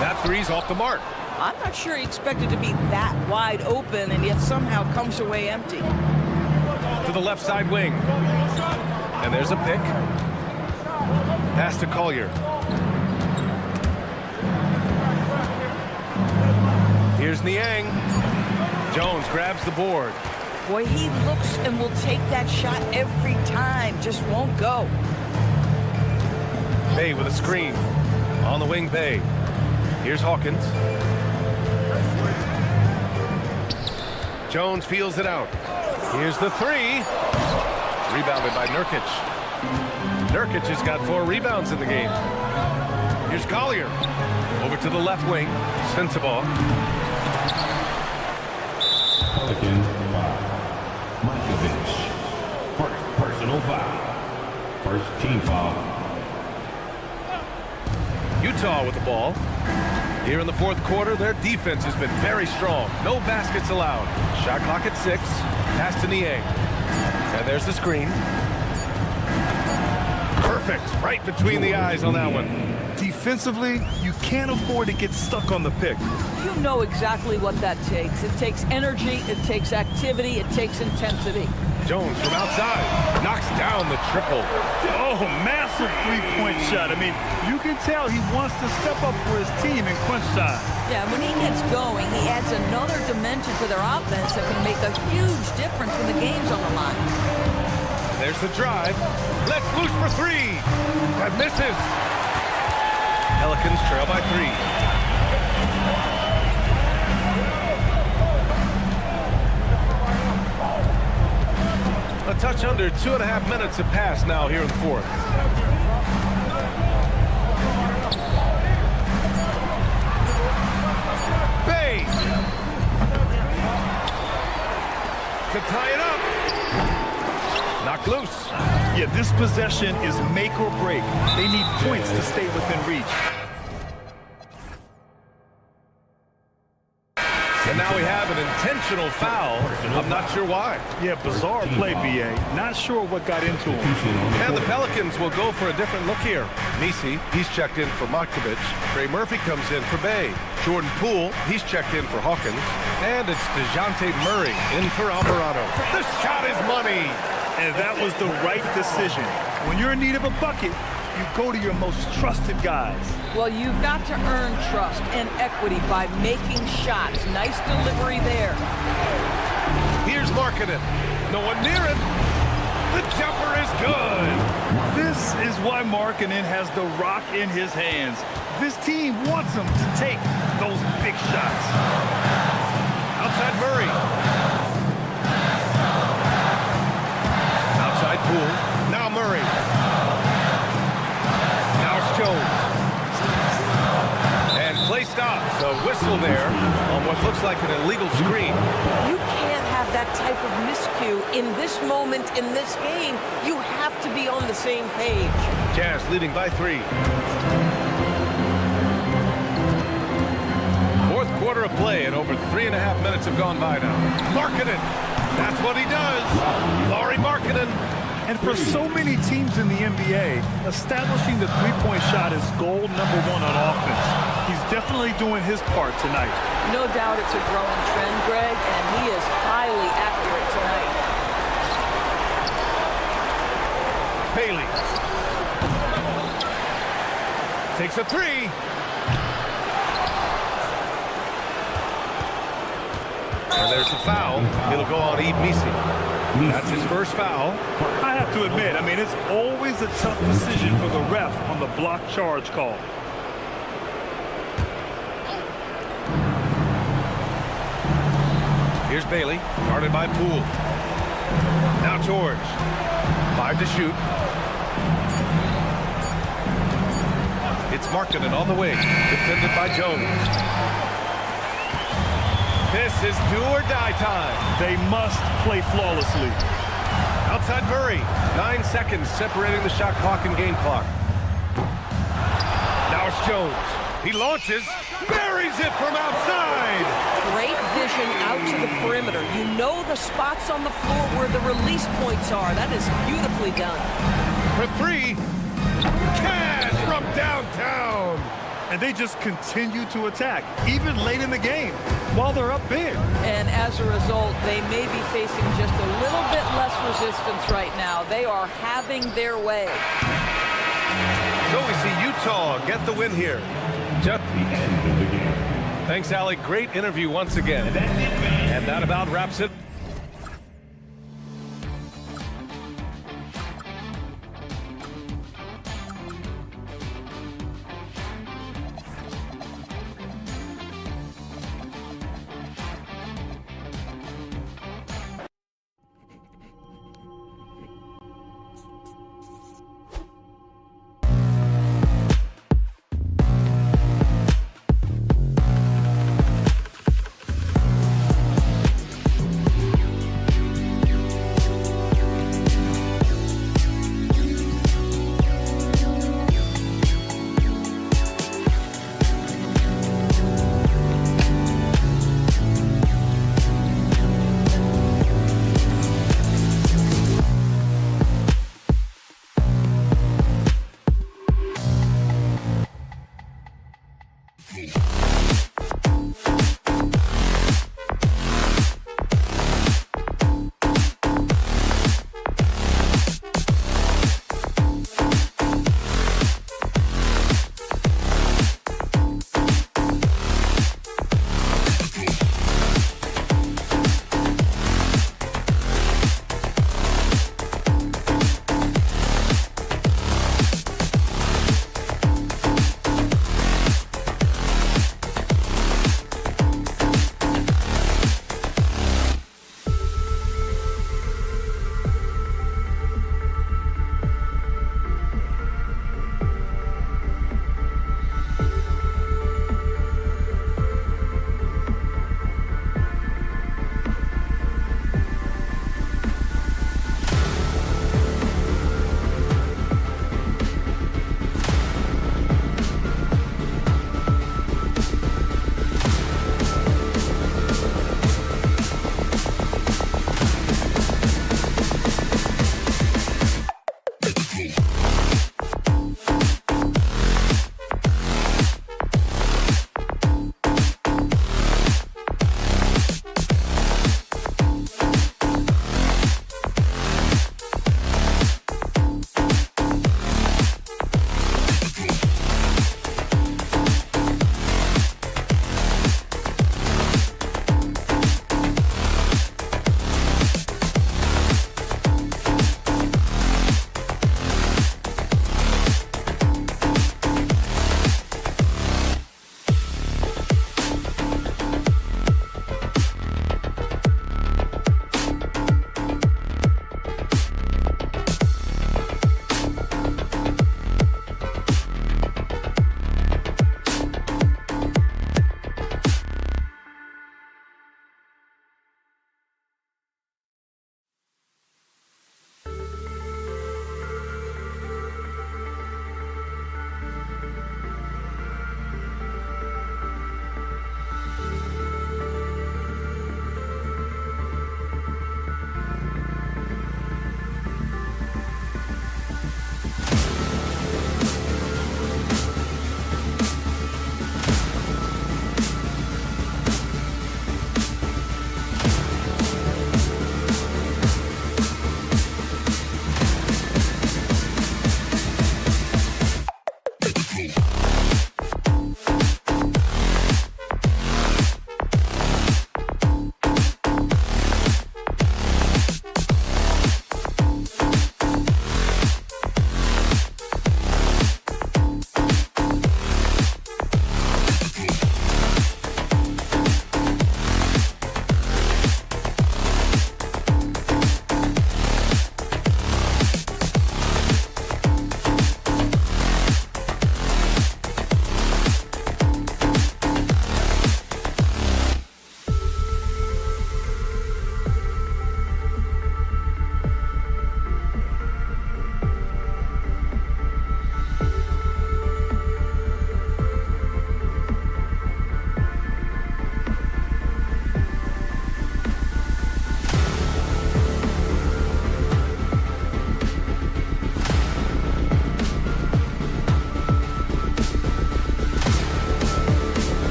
That three's off the mark. I'm not sure he expected to be that wide open and yet somehow comes away empty. To the left side wing. And there's a pick. Pass to Collier. Here's Niang. Jones grabs the board. Boy, he looks and will take that shot every time. Just won't go. Bay with a screen. On the wing, Bay. Here's Hawkins. Jones feels it out. Here's the three. Rebounded by Nurkic. Nurkic has got 4 rebounds in the game. Here's Collier. Over to the left wing. Sensabaugh. Pelicans foul. Markovic. First personal foul. First team foul. Utah with the ball. Here in the fourth quarter, their defense has been very strong. No baskets allowed. Shot clock at 6. Pass to Niang. And there's the screen. Perfect. Right between the eyes on that one. Defensively, you can't afford to get stuck on the pick. You know exactly what that takes. It takes energy, it takes activity, it takes intensity. Jones from outside knocks down the triple. Oh, massive three-point shot. I mean, you can tell he wants to step up for his team in crunch time. Yeah, when he gets going, he adds another dimension to their offense that can make a huge difference when the game's on the line. There's the drive. Let's loose for 3. That misses. Pelicans trail by 3. A touch under 2.5 minutes have passed now here in the fourth. Bay to tie it up. Knocked loose. Yeah, this possession is make or break. They need points to stay within reach. And now we have an intentional foul. I'm not sure why. Yeah, bizarre play, BA. Not sure what got into him. And the Pelicans will go for a different look here. Nisi, he's checked in for Markovic. Trey Murphy comes in for Bay. Jordan Poole, he's checked in for Hawkins. And it's DeJounte Murray in for Alvarado. The shot is money. And that was the right decision. When you're in need of a bucket, you go to your most trusted guys. Well, you've got to earn trust and equity by making shots. Nice delivery there. Here's Markkanen. No one near him. The jumper is good. This is why Markkanen has the rock in his hands. This team wants him to take those big shots. Outside Murray. Outside Poole. Now Murray. Now it's Jones. And play stops. A whistle there on what looks like an illegal screen. You can't have that type of miscue in this moment in this game. You have to be on the same page. Jazz leading by 3. Fourth quarter of play, and over 3.5 minutes have gone by now. Markkanen. That's what he does. Lauri Markkanen. And for so many teams in the NBA, establishing the three-point shot is goal number 1 on offense. He's definitely doing his part tonight. No doubt it's a growing trend, Greg, and he is highly accurate tonight. Bailey. Takes a 3. And there's a foul. It'll go on Yves Missi. That's his first foul. I have to admit, it's always a tough decision for the ref on the block charge call. Here's Bailey, guarded by Poole. Now George. 5 to shoot. It's Markkanen on the wing, defended by Jones. This is do or die time. They must play flawlessly. Outside Murray. 9 seconds separating the shot clock and game clock. Now it's Jones. He launches, buries it from outside. Great vision out to the perimeter. You know the spots on the floor where the release points are. That is beautifully done. For 3. Cash from downtown. And they just continue to attack, even late in the game, while they're up big. And as a result, they may be facing just a little bit less resistance right now. They are having their way. So we see Utah get the win here. Just the end of the game. Thanks, Allie. Great interview once again. And that about wraps it.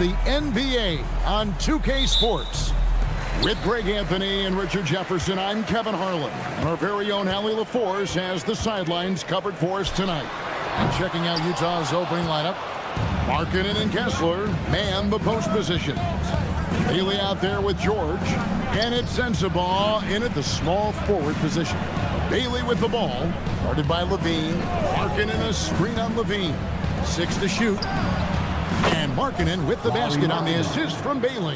the NBA on 2K Sports. With Greg Anthony and Richard Jefferson, I'm Kevin Harlan. And our very own Allie LaForce has the sidelines covered for us tonight. And checking out Utah's opening lineup, Markkanen and Kessler man the post position. Bailey out there with George. And it's Sensabaugh in at the small forward position. Bailey with the ball, guarded by Levine. Markkanen a screen on Levine. 6 to shoot. And Markkanen with the basket on the assist from Bailey.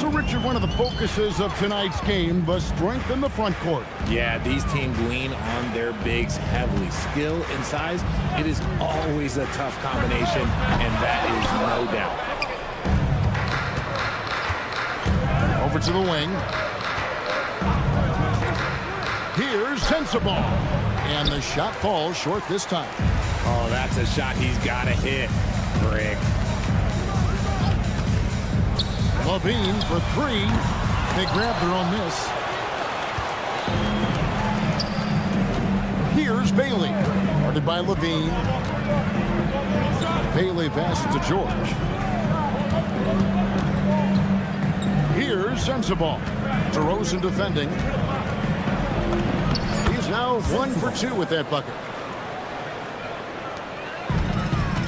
So, Richard, one of the focuses of tonight's game was strength in the front court. Yeah, these teams lean on their bigs heavily. Skill and size, it is always a tough combination, and that is no doubt. Over to the wing. Here's Sensabaugh. And the shot falls short this time. Oh, that's a shot he's got to hit. Brick. Levine for 3. They grab their own miss. Here's Bailey. Guarded by Levine. Bailey passes to George. Here's Sensabaugh. DeRozan defending. He's now 1 for 2 with that bucket.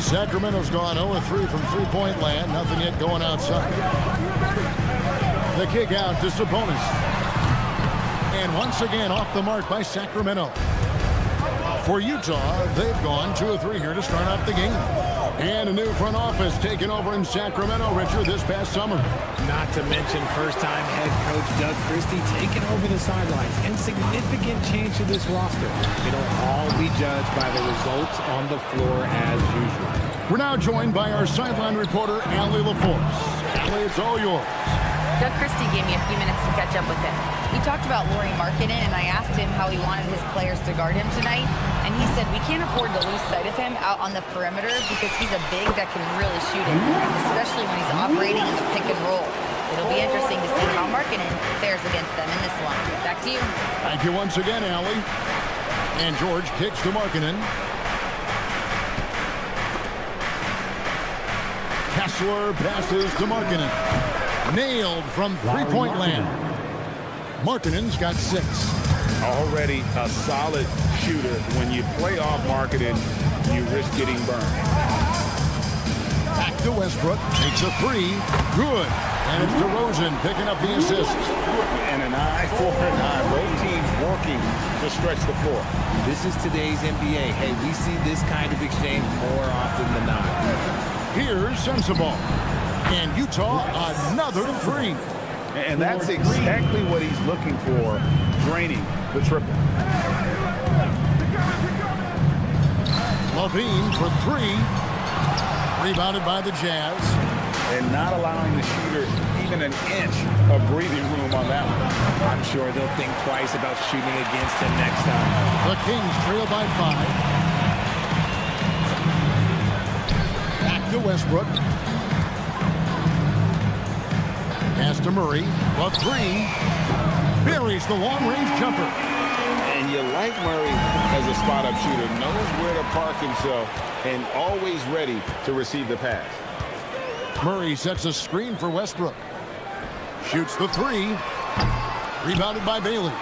Sacramento's gone 0-3 from three-point land. Nothing yet going outside. The kick out to Sabonis. And once again off the mark by Sacramento. For Utah, they've gone 2 of 3 here to start out the game. And a new front office taken over in Sacramento, Richard, this past summer. Not to mention first-time head coach Doug Christie taking over the sidelines. And significant change to this roster. It'll all be judged by the results on the floor as usual. We're now joined by our sideline reporter, Allie LaForce. Allie, it's all yours. Doug Christie gave me a few minutes to catch up with him. We talked about Lauri Markkanen, and I asked him how he wanted his players to guard him tonight. And he said, we can't afford to lose sight of him out on the perimeter because he's a big that can really shoot it, especially when he's operating in the pick and roll. It'll be interesting to see how Markkanen fares against them in this one. Back to you. Thank you once again, Allie. And George kicks to Markkanen. Kessler passes to Markkanen. Nailed from three-point land. Markkanen's got 6. Already a solid shooter. When you play off Markkanen, you risk getting burned. Back to Westbrook. Takes a 3. Good. And it's DeRozan picking up the assist. And an eye for an eye. Both teams working to stretch the floor. This is today's NBA. Hey, we see this kind of exchange more often than not. Here's Sensabaugh. And Utah, another 3. And that's exactly what he's looking for, draining the triple. Levine for 3. Rebounded by the Jazz. And not allowing the shooter even an inch of breathing room on that one. I'm sure they'll think twice about shooting against him next time. The Kings trail by 5. Back to Westbrook. Pass to Murray. The 3. Buries the long-range jumper. And you like Murray as a spot-up shooter. Knows where to park himself and always ready to receive the pass. Murray sets a screen for Westbrook. Shoots the 3. Rebounded by Bailey.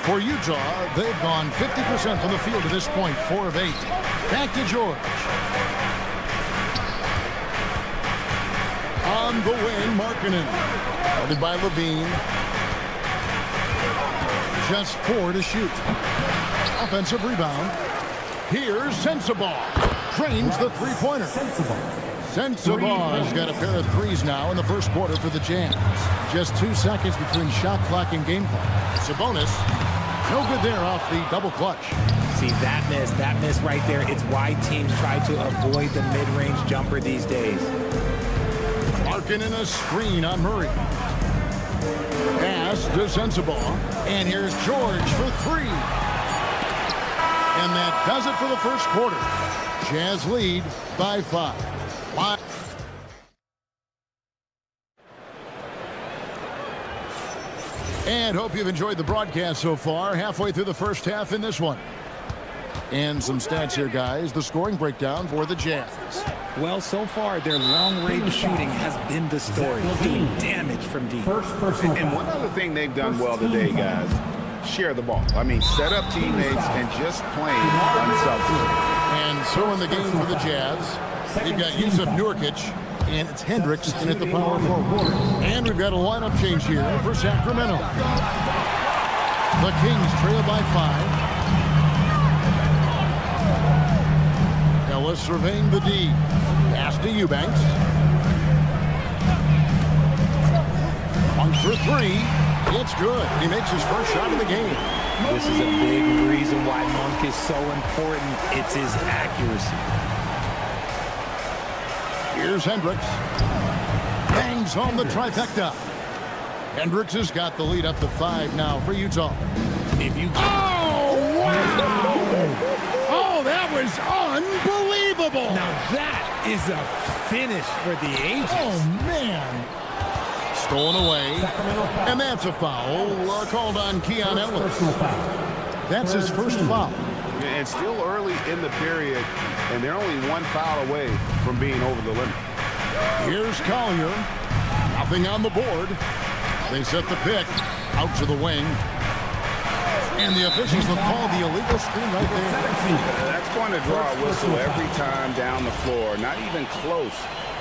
For Utah, they've gone 50% from the field to this point, 4 of 8. Back to George. On the wing, Markkanen. Guarded by Levine. Just 4 to shoot. Offensive rebound. Here's Sensabaugh. Trains the three-pointer. Sensabaugh's got a pair of 3s now in the first quarter for the Jazz. Just 2 seconds between shot clock and game clock. Sabonis, no good there off the double clutch. See, that miss right there, it's why teams try to avoid the mid-range jumper these days. Markkanen a screen on Murray. Pass to Sensabaugh. And here's George for 3. And that does it for the first quarter. Jazz lead by 5. And hope you've enjoyed the broadcast so far. Halfway through the first half in this one. And some stats here, guys. The scoring breakdown for the Jazz. Well, so far, their long-range shooting has been the story, doing damage from deep. And one other thing they've done well today, guys, share the ball. I mean, set up teammates and just plain unselfish. And so in the game for the Jazz, they've got Yusuf Nurkic, and it's Hendricks in at the power forward. And we've got a lineup change here for Sacramento. The Kings trail by 5. Ellis surveying the D. Pass to Eubanks. One for 3. It's good. He makes his first shot of the game. This is a big reason why Monk is so important. It's his accuracy. Here's Hendricks. Bangs home the trifecta. Hendricks has got the lead up to 5 now for Utah. If you... Oh, wow! Oh, that was unbelievable! Now that is a finish for the ages. Oh, man. Stolen away. And that's a foul called on Keon Ellis. That's his first foul. And still early in the period, and they're only 1 foul away from being over the limit. Here's Collier. Nothing on the board. They set the pick out to the wing. And the officials will call the illegal screen right there. That's going to draw a whistle every time down the floor. Not even close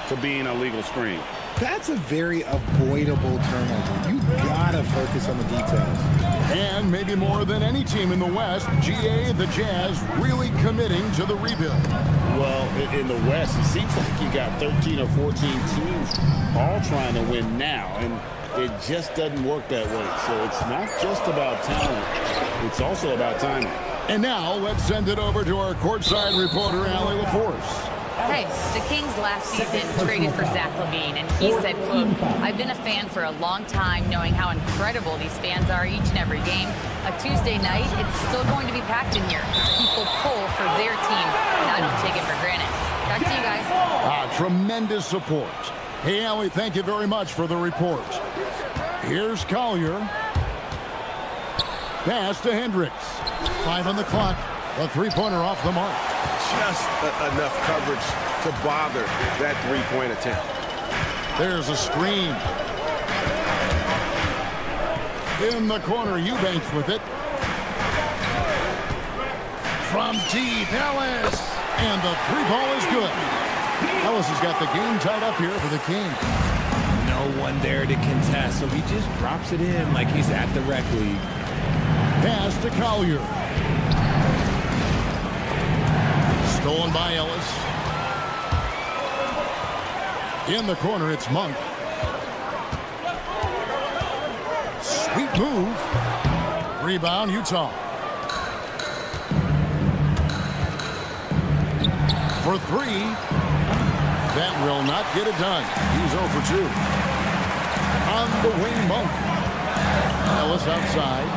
to being a legal screen. That's a very avoidable turnover. You gotta focus on the details. And maybe more than any team in the West, GA, the Jazz, really committing to the rebuild. Well, in the West, it seems like you got 13 or 14 teams all trying to win now, and it just doesn't work that way. So it's not just about talent, it's also about timing. And now let's send it over to our courtside reporter, Allie LaForce. Hey, the Kings last season traded for Zach LaVine, and he said, quote, "I've been a fan for a long time, knowing how incredible these fans are each and every game. A Tuesday night, it's still going to be packed in here. People pull for their team, and I don't take it for granted." Back to you guys. Tremendous support. Hey, Allie, thank you very much for the report. Here's Collier. Pass to Hendricks. 5 on the clock. A three-pointer off the mark. Just enough coverage to bother that three-point attempt. There's a screen. In the corner, Eubanks with it. From deep, Ellis. And the three ball is good. Ellis has got the game tied up here for the Kings. No one there to contest, so he just drops it in like he's at the rec league. Pass to Collier. Stolen by Ellis. In the corner, it's Monk. Sweet move. Rebound, Utah. For 3. That will not get it done. He's 0 for 2. On the wing, Monk. Ellis outside.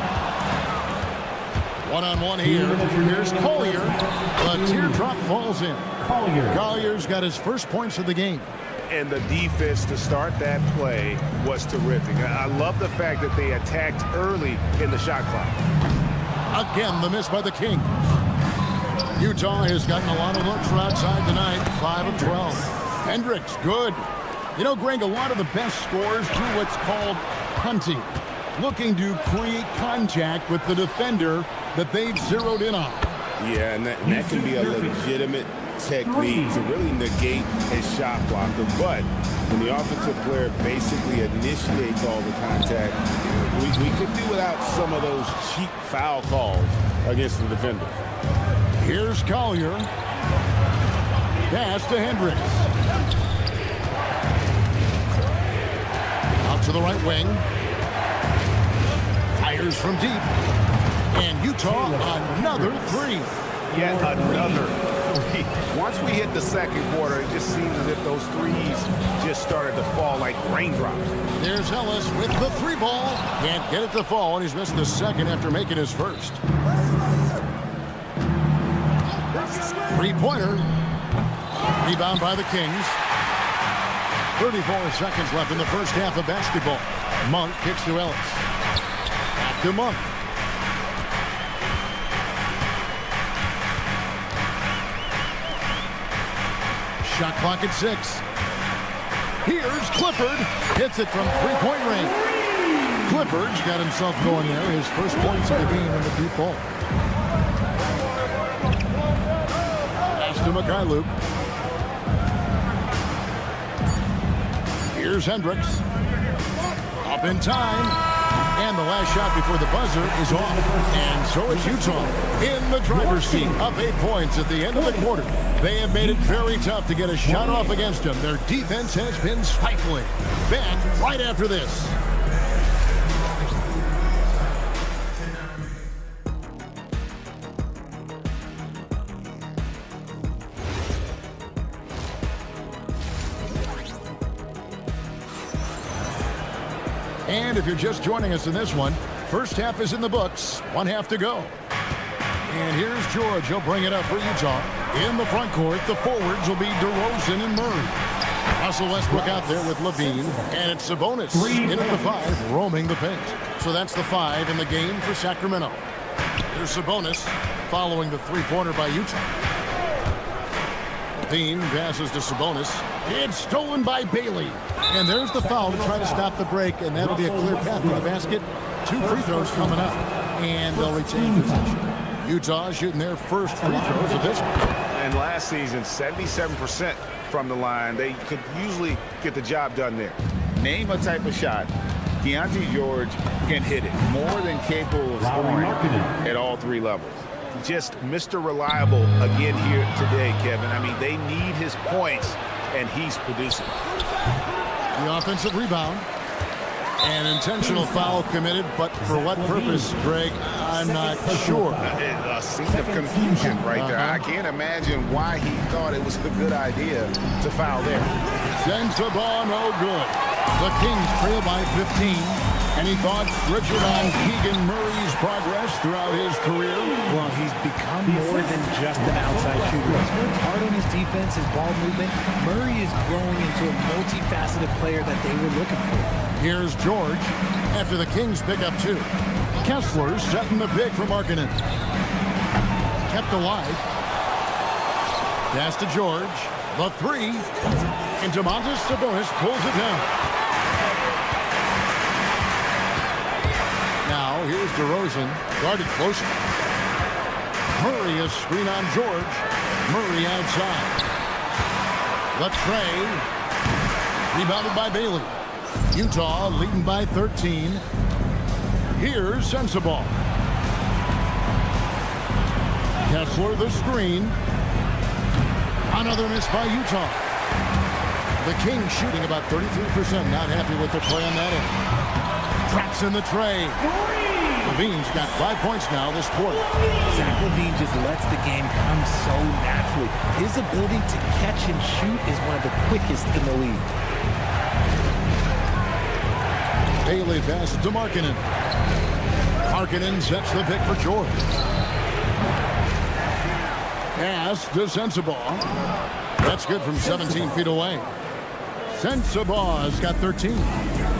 One-on-one here. Here's Collier. The teardrop falls in. Collier's got his first points of the game. And the defense to start that play was terrific. I love the fact that they attacked early in the shot clock. Again, the miss by the Kings. Utah has gotten a lot of looks from outside tonight. 5 of 12. Hendricks, good. You know, Greg, a lot of the best scorers do what's called punting. Looking to create contact with the defender that they've zeroed in on. Yeah, and that can be a legitimate technique to really negate a shot blocker. But when the offensive player basically initiates all the contact, we could do without some of those cheap foul calls against the defender. Here's Collier. Pass to Hendricks. Out to the right wing. Fires from deep. And Utah, another 3. Yet another 3. Once we hit the second quarter, it just seems as if those threes just started to fall like raindrops. There's Ellis with the 3 ball. Can't get it to fall, and he's missed the second after making his first. 3-pointer. Rebound by the Kings. 34 seconds left in the first half of basketball. Monk kicks to Ellis. Back to Monk. Shot clock at 6. Here's Clifford. Hits it from three-point range. Clifford's got himself going there. His first points of the game in the deep ball. Pass to Mikhailuk. Here's Hendricks. Up in time. And the last shot before the buzzer is off. And so it's Utah in the driver's seat. Up 8 points at the end of the quarter. They have made it very tough to get a shot off against them. Their defense has been stifling. Back right after this. And if you're just joining us in this one, first half is in the books. 1 half to go. And here's George. He'll bring it up for Utah. In the front court, the forwards will be DeRozan and Murray. Russell Westbrook out there with Levine. And it's Sabonis in at the 5, roaming the paint. So that's the 5 in the game for Sacramento. Here's Sabonis following the three-pointer by Utah. Levine passes to Sabonis. It's stolen by Bailey. And there's the foul to try to stop the break, and that'll be a clear path to the basket. 2 free throws coming up, and they'll retain possession. Utah shooting their first free throws of this one. And last season, 77% from the line. They could usually get the job done there. Name a type of shot Keontae George can hit it. More than capable of scoring at all 3 levels. Just Mr. Reliable again here today, Kevin. I mean, they need his points, and he's producing. The offensive rebound. An intentional foul committed, but for what purpose, Greg? I'm not sure. A scene of confusion right there. I can't imagine why he thought it was a good idea to foul there. Sends the ball, no good. The Kings trail by 15. Any thoughts, Richard, on Keegan Murray's progress throughout his career? Well, he's become more than just an outside shooter. He's worked hard on his defense, his ball movement. Murray is growing into a multifaceted player that they were looking for. Here's George after the Kings pick up 2. Kessler setting the pick for Markkanen. Kept alive. Pass to George. The 3. And Domantas Sabonis pulls it down. Now here's DeRozan, guarded closer. Murray is screen on George. Murray outside. The tray. Rebounded by Bailey. Utah leading by 13. Here's Sensabaugh. Kessler the screen. Another miss by Utah. The Kings shooting about 33%. Not happy with their play on that end. Traps in the tray. Levine's got 5 points now this quarter. Zach LaVine just lets the game come so naturally. His ability to catch and shoot is one of the quickest in the league. Bailey passes to Markkanen. Markkanen sets the pick for George. Pass to Sensabaugh. That's good from 17 feet away. Sensabaugh's got 13.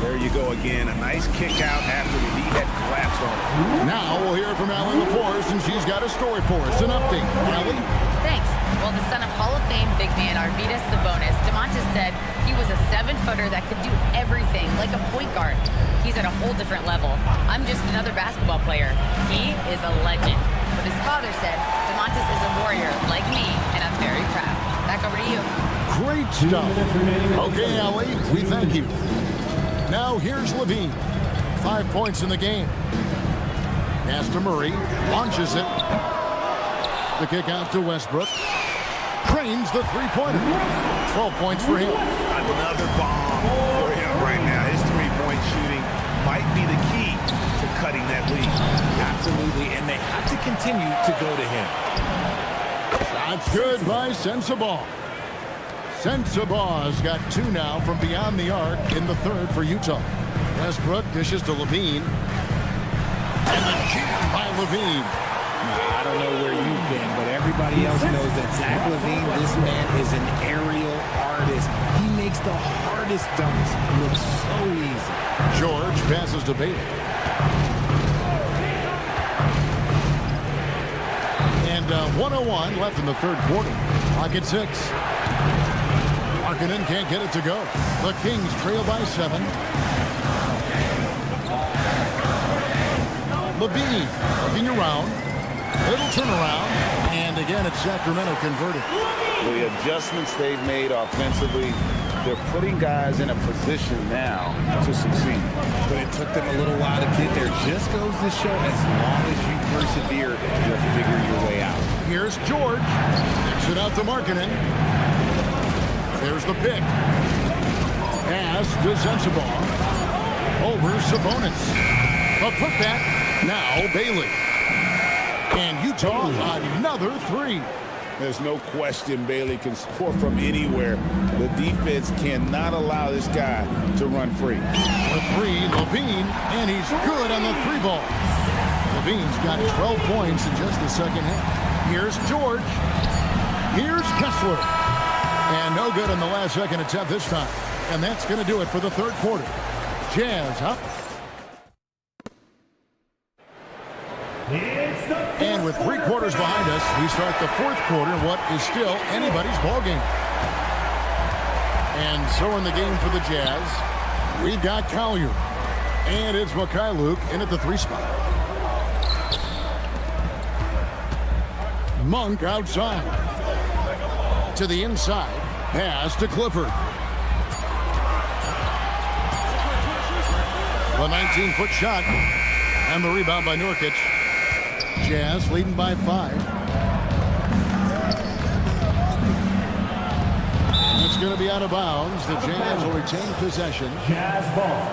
There you go again. A nice kick out after the knee had collapsed on him. Now we'll hear from Allie LaForce, and she's got a story for us. An update. Allie? Thanks. Well, the son of Hall of Fame big man Arvydas Sabonis, Domantas said he was a 7-footer that could do everything, like a point guard. He's at a whole different level. I'm just another basketball player. He is a legend. But his father said, Domantas is a warrior like me, and I'm very proud. Back over to you. Great stuff. Okay, Allie, we thank you. Now here's Levine. 5 points in the game. Pass to Murray. Launches it. The kick out to Westbrook. Cranes the three-pointer. 12 points for him. Another bomb for him right now. His three-point shooting might be the key to cutting that lead. Absolutely, and they have to continue to go to him. That's good by Sensabaugh. Sensabaugh's got 2 now from beyond the arc in the third for Utah. Westbrook dishes to Levine. And the jam by Levine. I don't know where you've been, but everybody else knows that Zach LaVine, this man is an aerial artist. He makes the hardest dunks look so easy. George passes to Bailey. And 1:01 left in the third quarter. Clock at 6. Markkanen can't get it to go. The Kings trail by 7. Levine looking around. Little turnaround. And again, it's Sacramento converted. The adjustments they've made offensively, they're putting guys in a position now to succeed. But it took them a little while to get there. Just goes to show as long as you persevere, you'll figure your way out. Here's George. Kicks it out to Markkanen. There's the pick. Pass to Sensabaugh. Over Sabonis. A putback. Now Bailey. And Utah another 3. There's no question Bailey can score from anywhere. The defense cannot allow this guy to run free. The 3, Levine, and he's good on the 3-ball. Levine's got 12 points in just the second half. Here's George. Here's Kessler. And no good on the last second attempt this time. And that's going to do it for the third quarter. Jazz up. And with 3 quarters behind us, we start the fourth quarter, what is still anybody's ball game. And so in the game for the Jazz, we've got Collier. And it's Mikhailuk in at the 3 spot. Monk outside. To the inside. Pass to Clifford. The 19-foot shot. And the rebound by Nurkic. Jazz leading by 5. It's going to be out of bounds. The Jazz will retain possession. Jazz ball.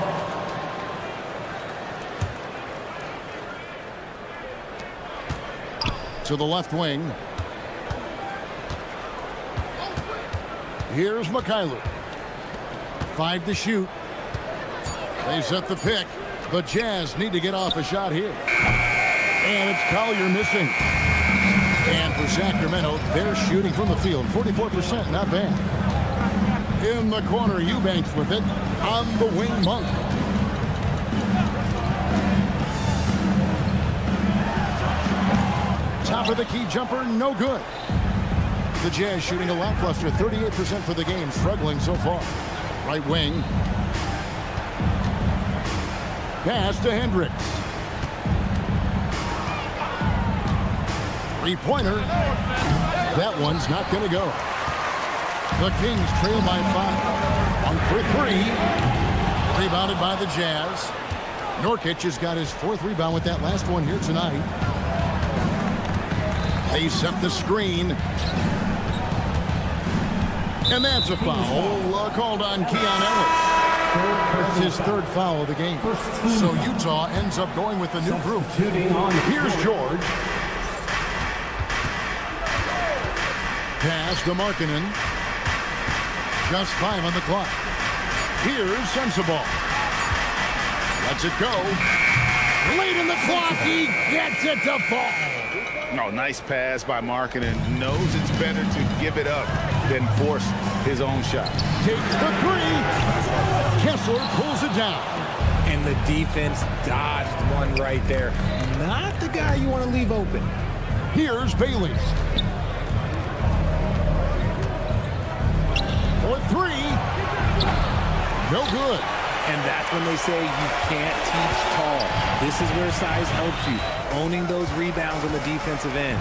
To the left wing. Here's Mikhailuk. 5 to shoot. They set the pick. The Jazz need to get off a shot here. And it's Collier missing. And for Sacramento, they're shooting from the field. 44%, not bad. In the corner, Eubanks with it. On the wing, Monk. Top of the key jumper, no good. The Jazz shooting a lackluster 38% for the game, struggling so far. Right wing. Pass to Hendricks. 3-pointer. That one's not going to go. The Kings trail by 5. On for 3. Rebounded by the Jazz. Nurkic has got his 4th rebound with that last one here tonight. They set the screen. And that's a foul called on Keon Ellis. That's his 3rd foul of the game. So Utah ends up going with the new group. Here's George. Pass to Markkanen. Just 5 on the clock. Here's Sensabaugh. Lets it go. Late in the clock, he gets it to fall. No, nice pass by Markkanen. Knows it's better to give it up than force his own shot. Takes the 3. Kessler pulls it down. And the defense dodged one right there. Not the guy you want to leave open. Here's Bailey. For 3. No good. And that's when they say you can't teach tall. This is where size helps you. Owning those rebounds on the defensive end.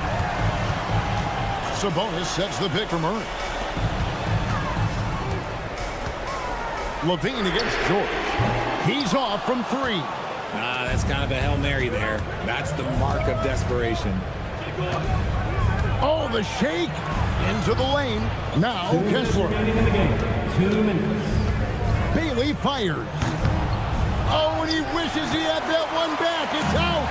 Sabonis sets the pick for Murray. Levine against George. He's off from 3. That's kind of a Hail Mary there. That's the mark of desperation. Oh, the shake into the lane. Now Kessler. 2 minutes. Bailey fires. Oh, and he wishes he had that one back. It's out.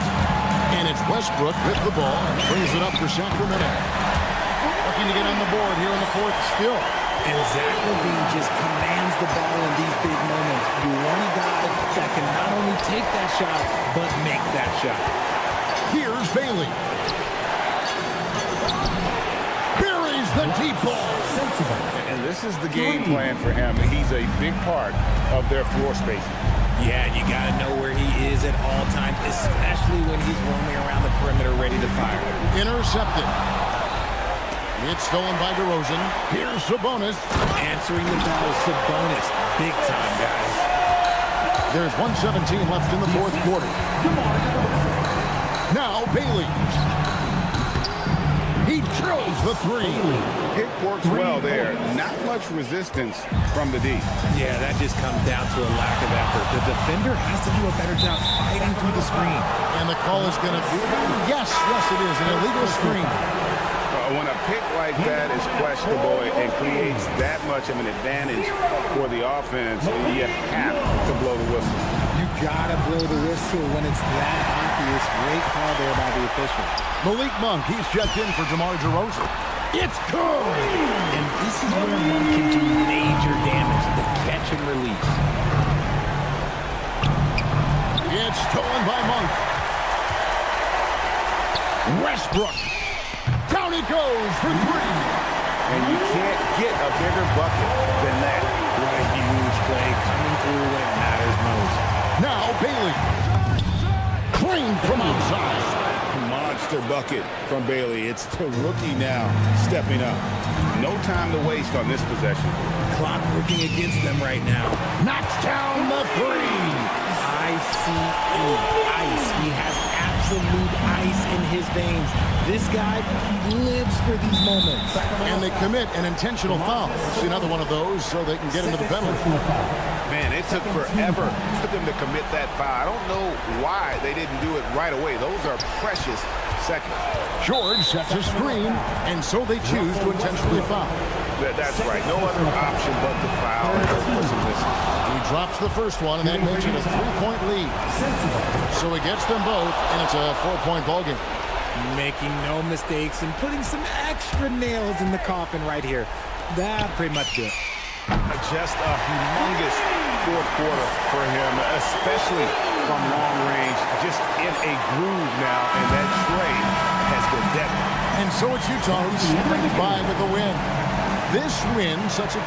And it's Westbrook with the ball. Brings it up for Sacramento. Looking to get on the board here in the 4th still. And Zach LaVine just commands the ball in these big moments. You want a guy that can not only take that shot, but make that shot. Here's Bailey. Buries the deep ball. And this is the game plan for him. He's a big part of their floor spacing. Yeah, you got to know where he is at all times, especially when he's roaming around the perimeter ready to fire. Intercepted. It's stolen by DeRozan. Here's Sabonis. Answering the bell, Sabonis. Big time, guys. There's 1:17 left in the fourth quarter. Now Bailey. He drills the three. Pick works well there. Not much resistance from the D. Yeah, that just comes down to a lack of effort. The defender has to do a better job fighting through the screen. And the call is going to be, yes, it is, an illegal screen. When a pick like that is questionable and creates that much of an advantage for the offense, you have to blow the whistle. You gotta blow the whistle when it's that obvious. Great call there by the official. Malik Monk, he's checked in for DeMar DeRozan. It's good! And this is where Monk can do major damage, the catch and release. It's stolen by Monk. Westbrook. Down he goes for three. And you can't get a bigger bucket than that. What a huge play coming through when it matters most. Now Bailey. Clean from outside. Monster bucket from Bailey. It's the rookie now stepping up. No time to waste on this possession. Clock working against them right now. Knocks down the three. ICE. He has absolute ice in his veins. This guy, he lives for these moments. And they commit an intentional foul. Let's see another one of those so they can get into the penalty. Man, it took forever for them to commit that foul. I don't know why they didn't do it right away. Those are precious seconds. George sets a screen, and so they choose to intentionally foul. That's right. No other option but to foul. He drops the first one, and that makes it a 3-point lead. So he gets them both, and it's a 4-point ballgame. Making no mistakes and putting some extra nails in the coffin right here. That pretty much did. Just a humongous fourth quarter for him, especially from long range. Just in a groove now, and that trade has been deadly. And so it's Utah who's scraped by with the win. This win, such a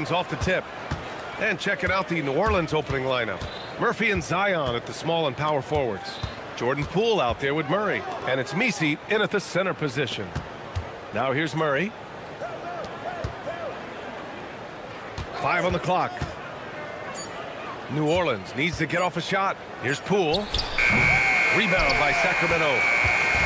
Pelicans off the tip. And checking out the New Orleans opening lineup. Murphy and Zion at the small and power forwards. Jordan Poole out there with Murray. And it's Messi in at the center position. Now here's Murray. 5 on the clock. New Orleans needs to get off a shot. Here's Poole. Rebound by Sacramento.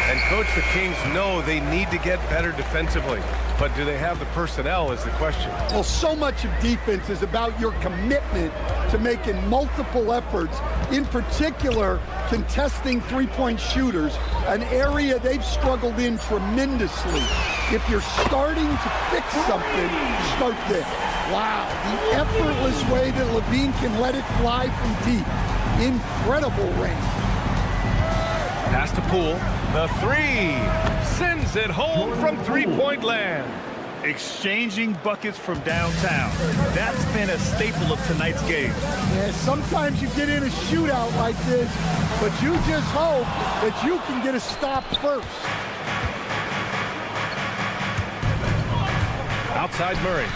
And coach, the Kings know they need to get better defensively. But do they have the personnel is the question. Well, so much of defense is about your commitment to making multiple efforts, in particular contesting three-point shooters, an area they've struggled in tremendously. If you're starting to fix something, start there. Wow, the effortless way that Levine can let it fly from deep. Incredible range. Pass to Poole. The three. Sends it home from three-point land. Exchanging buckets from downtown. That's been a staple of tonight's game. Yeah, sometimes you get in a shootout like this, but you just hope that you can get a stop first. Outside Murray.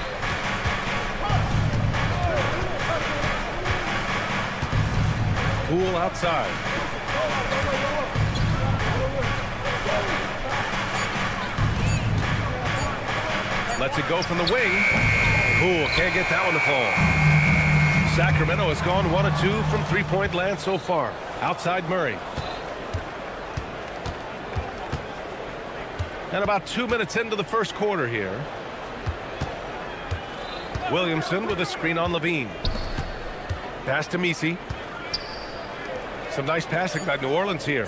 Poole outside. Lets it go from the wing. Poole can't get that one to fall. Sacramento has gone 1 of 2 from three-point land so far. Outside Murray. And about 2 minutes into the first quarter here. Williamson with a screen on Levine. Pass to Messi. Some nice passing by New Orleans here.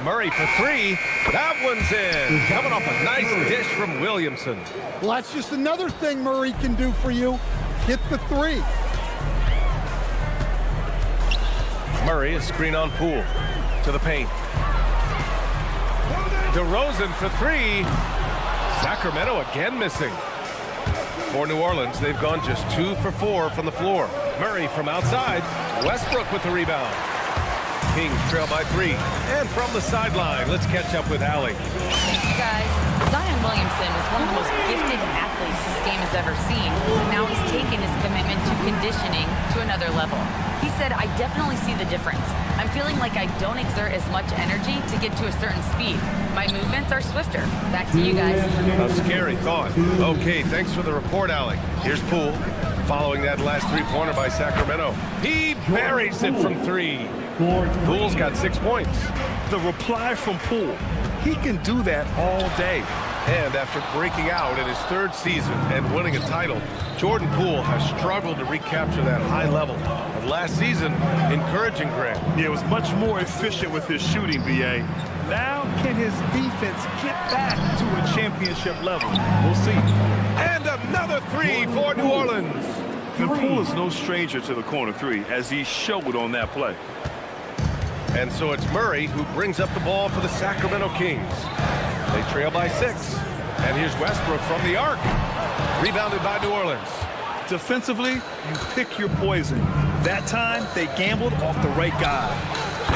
Murray for three. That one's in. Coming off a nice dish from Williamson. Well, that's just another thing Murray can do for you. Hit the three. Murray, a screen on Poole. To the paint. DeRozan for three. Sacramento again missing. For New Orleans, they've gone just 2 for 4 from the floor. Murray from outside. Westbrook with the rebound. Kings trail by 3. And from the sideline, let's catch up with Allie. Thank you, guys. Zion Williamson is one of the most gifted athletes this game has ever seen. And now he's taken his commitment to conditioning to another level. He said, I definitely see the difference. I'm feeling like I don't exert as much energy to get to a certain speed. My movements are swifter. Back to you guys. A scary thought. Okay, thanks for the report, Allie. Here's Poole. Following that last three-pointer by Sacramento. He buries it from 3. Poole's got 6 points. The reply from Poole. He can do that all day. And after breaking out in his 3rd season and winning a title, Jordan Poole has struggled to recapture that high level. But last season, encouraging Grant. He was much more efficient with his shooting, B.A. Now, can his defense get back to a championship level? We'll see. And another 3 for New Orleans. And Poole is no stranger to the corner 3, as he showed on that play. And so it's Murray who brings up the ball for the Sacramento Kings. They trail by 6. And here's Westbrook from the arc. Rebounded by New Orleans. Defensively, you pick your poison. That time, they gambled off the right guy.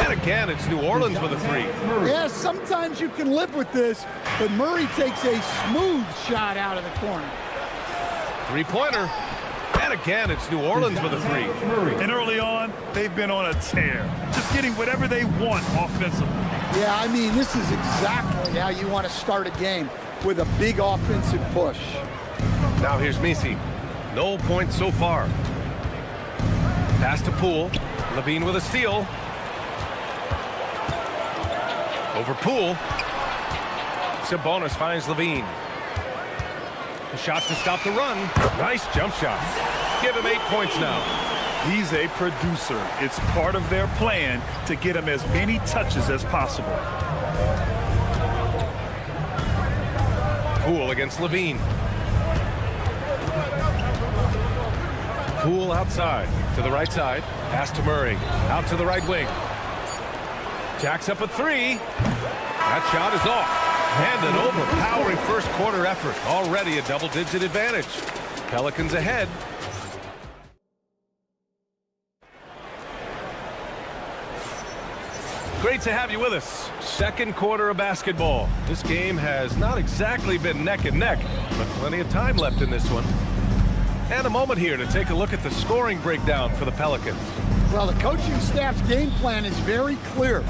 And again, it's New Orleans with a 3. Yeah, sometimes you can live with this, but Murray takes a smooth shot out of the corner. Three-pointer. And again, it's New Orleans with a 3. And early on, they've been on a tear. Just getting whatever they want offensively. Yeah, I mean, this is exactly how you want to start a game, with a big offensive push. Now here's Messi. No points so far. Pass to Poole. Levine with a steal. Over Poole. Sabonis finds Levine. A shot to stop the run. Nice jump shot. Give him 8 points now. He's a producer. It's part of their plan to get him as many touches as possible. Poole against Levine. Poole outside to the right side. Pass to Murray. Out to the right wing. Jacks up a 3. That shot is off. And an overpowering first quarter effort. Already a double-digit advantage. Pelicans ahead. Great to have you with us. Second quarter of basketball. This game has not exactly been neck and neck, but plenty of time left in this one. And a moment here to take a look at the scoring breakdown for the Pelicans. Well, the coaching staff's game plan is very clear.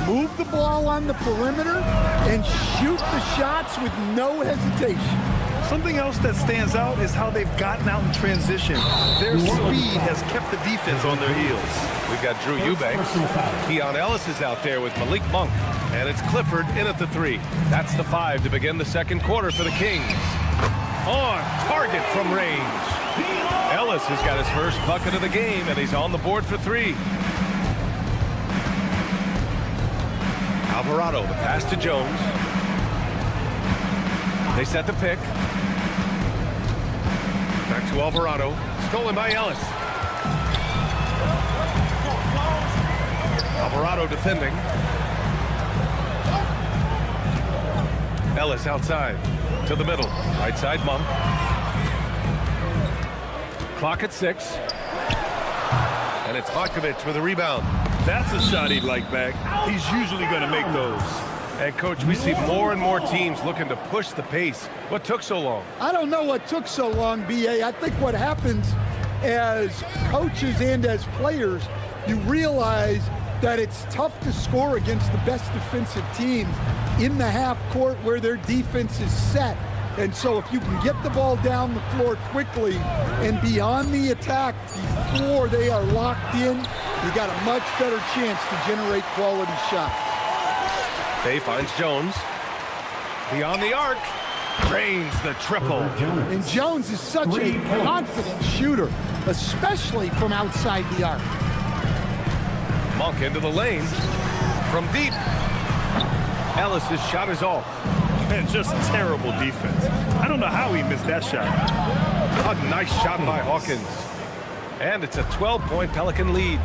Move the ball on the perimeter and shoot the shots with no hesitation. Something else that stands out is how they've gotten out in transition. Their speed has kept the defense on their heels. We've got Drew Eubanks. Keon Ellis is out there with Malik Monk. And it's Clifford in at the 3. That's the 5 to begin the second quarter for the Kings. On target from range. Ellis has got his first bucket of the game, and he's on the board for 3. Alvarado, the pass to Jones. They set the pick. Back to Alvarado. Stolen by Ellis. Alvarado defending. Ellis outside. To the middle. Right side, Monk. Clock at 6. And it's Markovic with a rebound. That's a shot he'd like back. He's usually going to make those. And, Coach, we see more and more teams looking to push the pace. What took so long? I don't know what took so long, B.A. I think what happens as coaches and as players, you realize that it's tough to score against the best defensive teams in the half court where their defense is set. And so if you can get the ball down the floor quickly and be on the attack before they are locked in, you got a much better chance to generate quality shots. Bay finds Jones. Beyond the arc. Drains the triple. And Jones is such a confident shooter, especially from outside the arc. Monk into the lane. From deep. Ellis' shot is off. And just terrible defense. I don't know how he missed that shot. A nice shot by Hawkins. And it's a 12-point Pelican lead.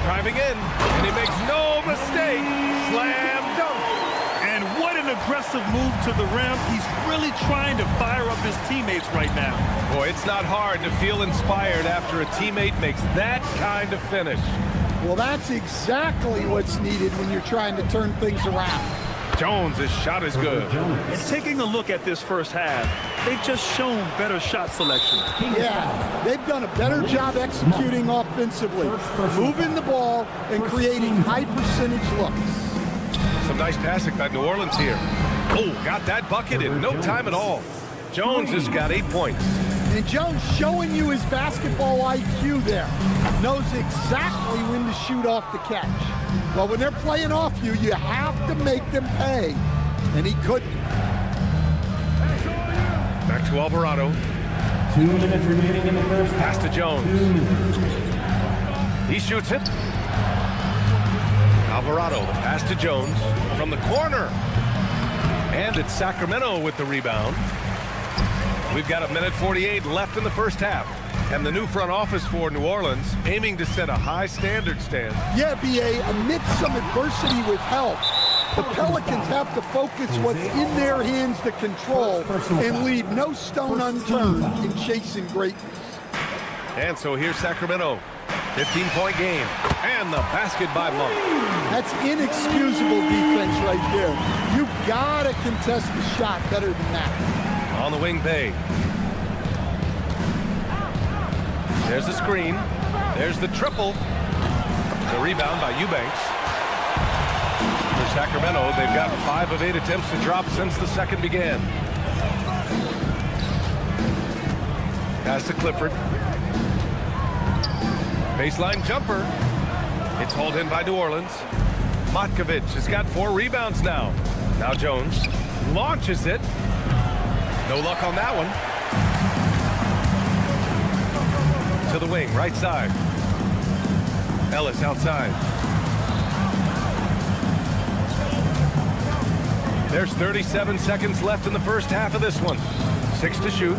Driving in, and he makes no mistake. Slam dunk. And what an aggressive move to the rim. He's really trying to fire up his teammates right now. Boy, it's not hard to feel inspired after a teammate makes that kind of finish. Well, that's exactly what's needed when you're trying to turn things around. Jones' shot is good. And taking a look at this first half, they've just shown better shot selection. Yeah, they've done a better job executing offensively, moving the ball and creating high percentage looks. Some nice passing by New Orleans here. Oh, got that bucket in no time at all. Jones has got 8 points. And Jones showing you his basketball IQ there. Knows exactly when to shoot off the catch. Well, when they're playing off you, you have to make them pay. And he couldn't. Back to Alvarado. 2 minutes remaining in the first. Pass to Jones. He shoots it. Alvarado, the pass to Jones from the corner. And it's Sacramento with the rebound. We've got 1:48 left in the first half. And the new front office for New Orleans aiming to set a high standard, Stan. Yeah, B.A., amidst some adversity with help, the Pelicans have to focus what's in their hands to control and leave no stone unturned in chasing greatness. And so here's Sacramento. 15-point game. And the basket by Monk. That's inexcusable defense right there. You gotta contest the shot better than that. On the wing, Bay. There's the screen. There's the triple. The rebound by Eubanks. For Sacramento, they've got 5 of 8 attempts to drop since the second began. Pass to Clifford. Baseline jumper. It's hauled in by New Orleans. Matkovic has got 4 rebounds now. Now Jones launches it. No luck on that one. To the wing, right side. Ellis outside. There's 37 seconds left in the first half of this one. 6 to shoot.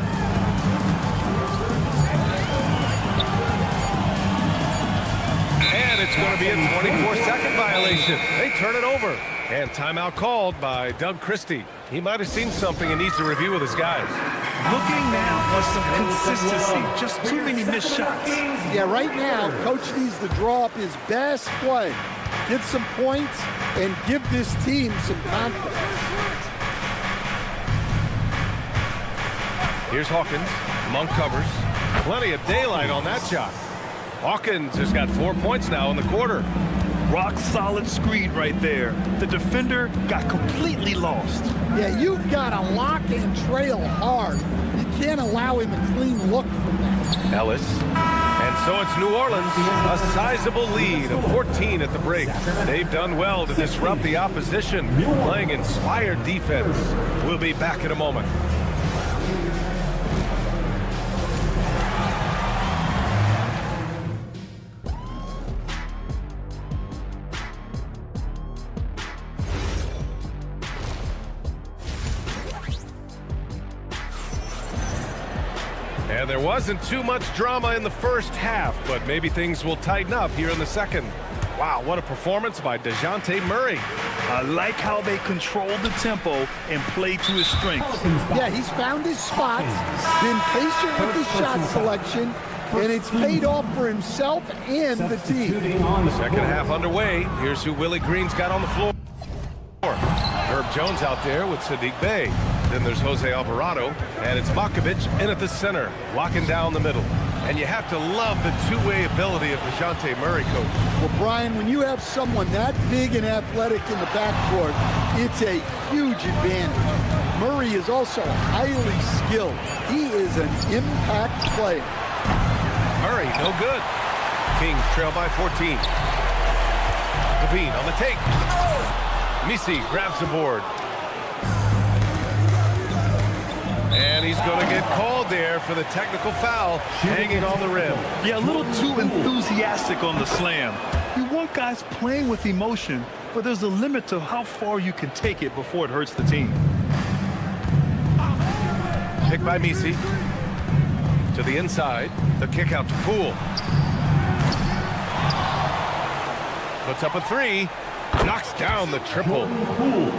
And it's going to be a 24-second violation. They turn it over. And timeout called by Doug Christie. He might have seen something and needs to review with his guys. Looking now for some consistency. Just too many missed shots. Yeah, right now, Coach needs to draw up his best play. get some points, and give this team some confidence. Here's Hawkins. Monk covers. Plenty of daylight on that shot. Hawkins has got 4 points now in the quarter. Rock solid screen right there. The defender got completely lost. Yeah, you've got to lock and trail hard. You can't allow him a clean look from that. Ellis. And so it's New Orleans, a sizable lead of 14 at the break. They've done well to disrupt the opposition, playing inspired defense. We'll be back in a moment. And there wasn't too much drama in the first half, but maybe things will tighten up here in the second. Wow, what a performance by DeJounte Murray. I like how they controlled the tempo and played to his strengths. Yeah, he's found his spots, been patient with his shot selection, and it's paid off for himself and the team. Second half underway. Here's who Willie Green's got on the floor. Herb Jones out there with Sadiq Bey. Then there's Jose Alvarado, and it's Makovic in at the center, locking down the middle. And you have to love the two-way ability of DeJounte Murray, Coach. Well, Brian, when you have someone that big and athletic in the backcourt, it's a huge advantage. Murray is also highly skilled. He is an impact player. Murray, no good. Kings trail by 14. Levine on the take. Misi grabs the board. And he's going to get called there for the technical foul, hanging on the rim. Yeah, a little too enthusiastic on the slam. You want guys playing with emotion, but there's a limit to how far you can take it before it hurts the team. Pick by Misi. To the inside, the kick out to Poole. Puts up a three, knocks down the triple.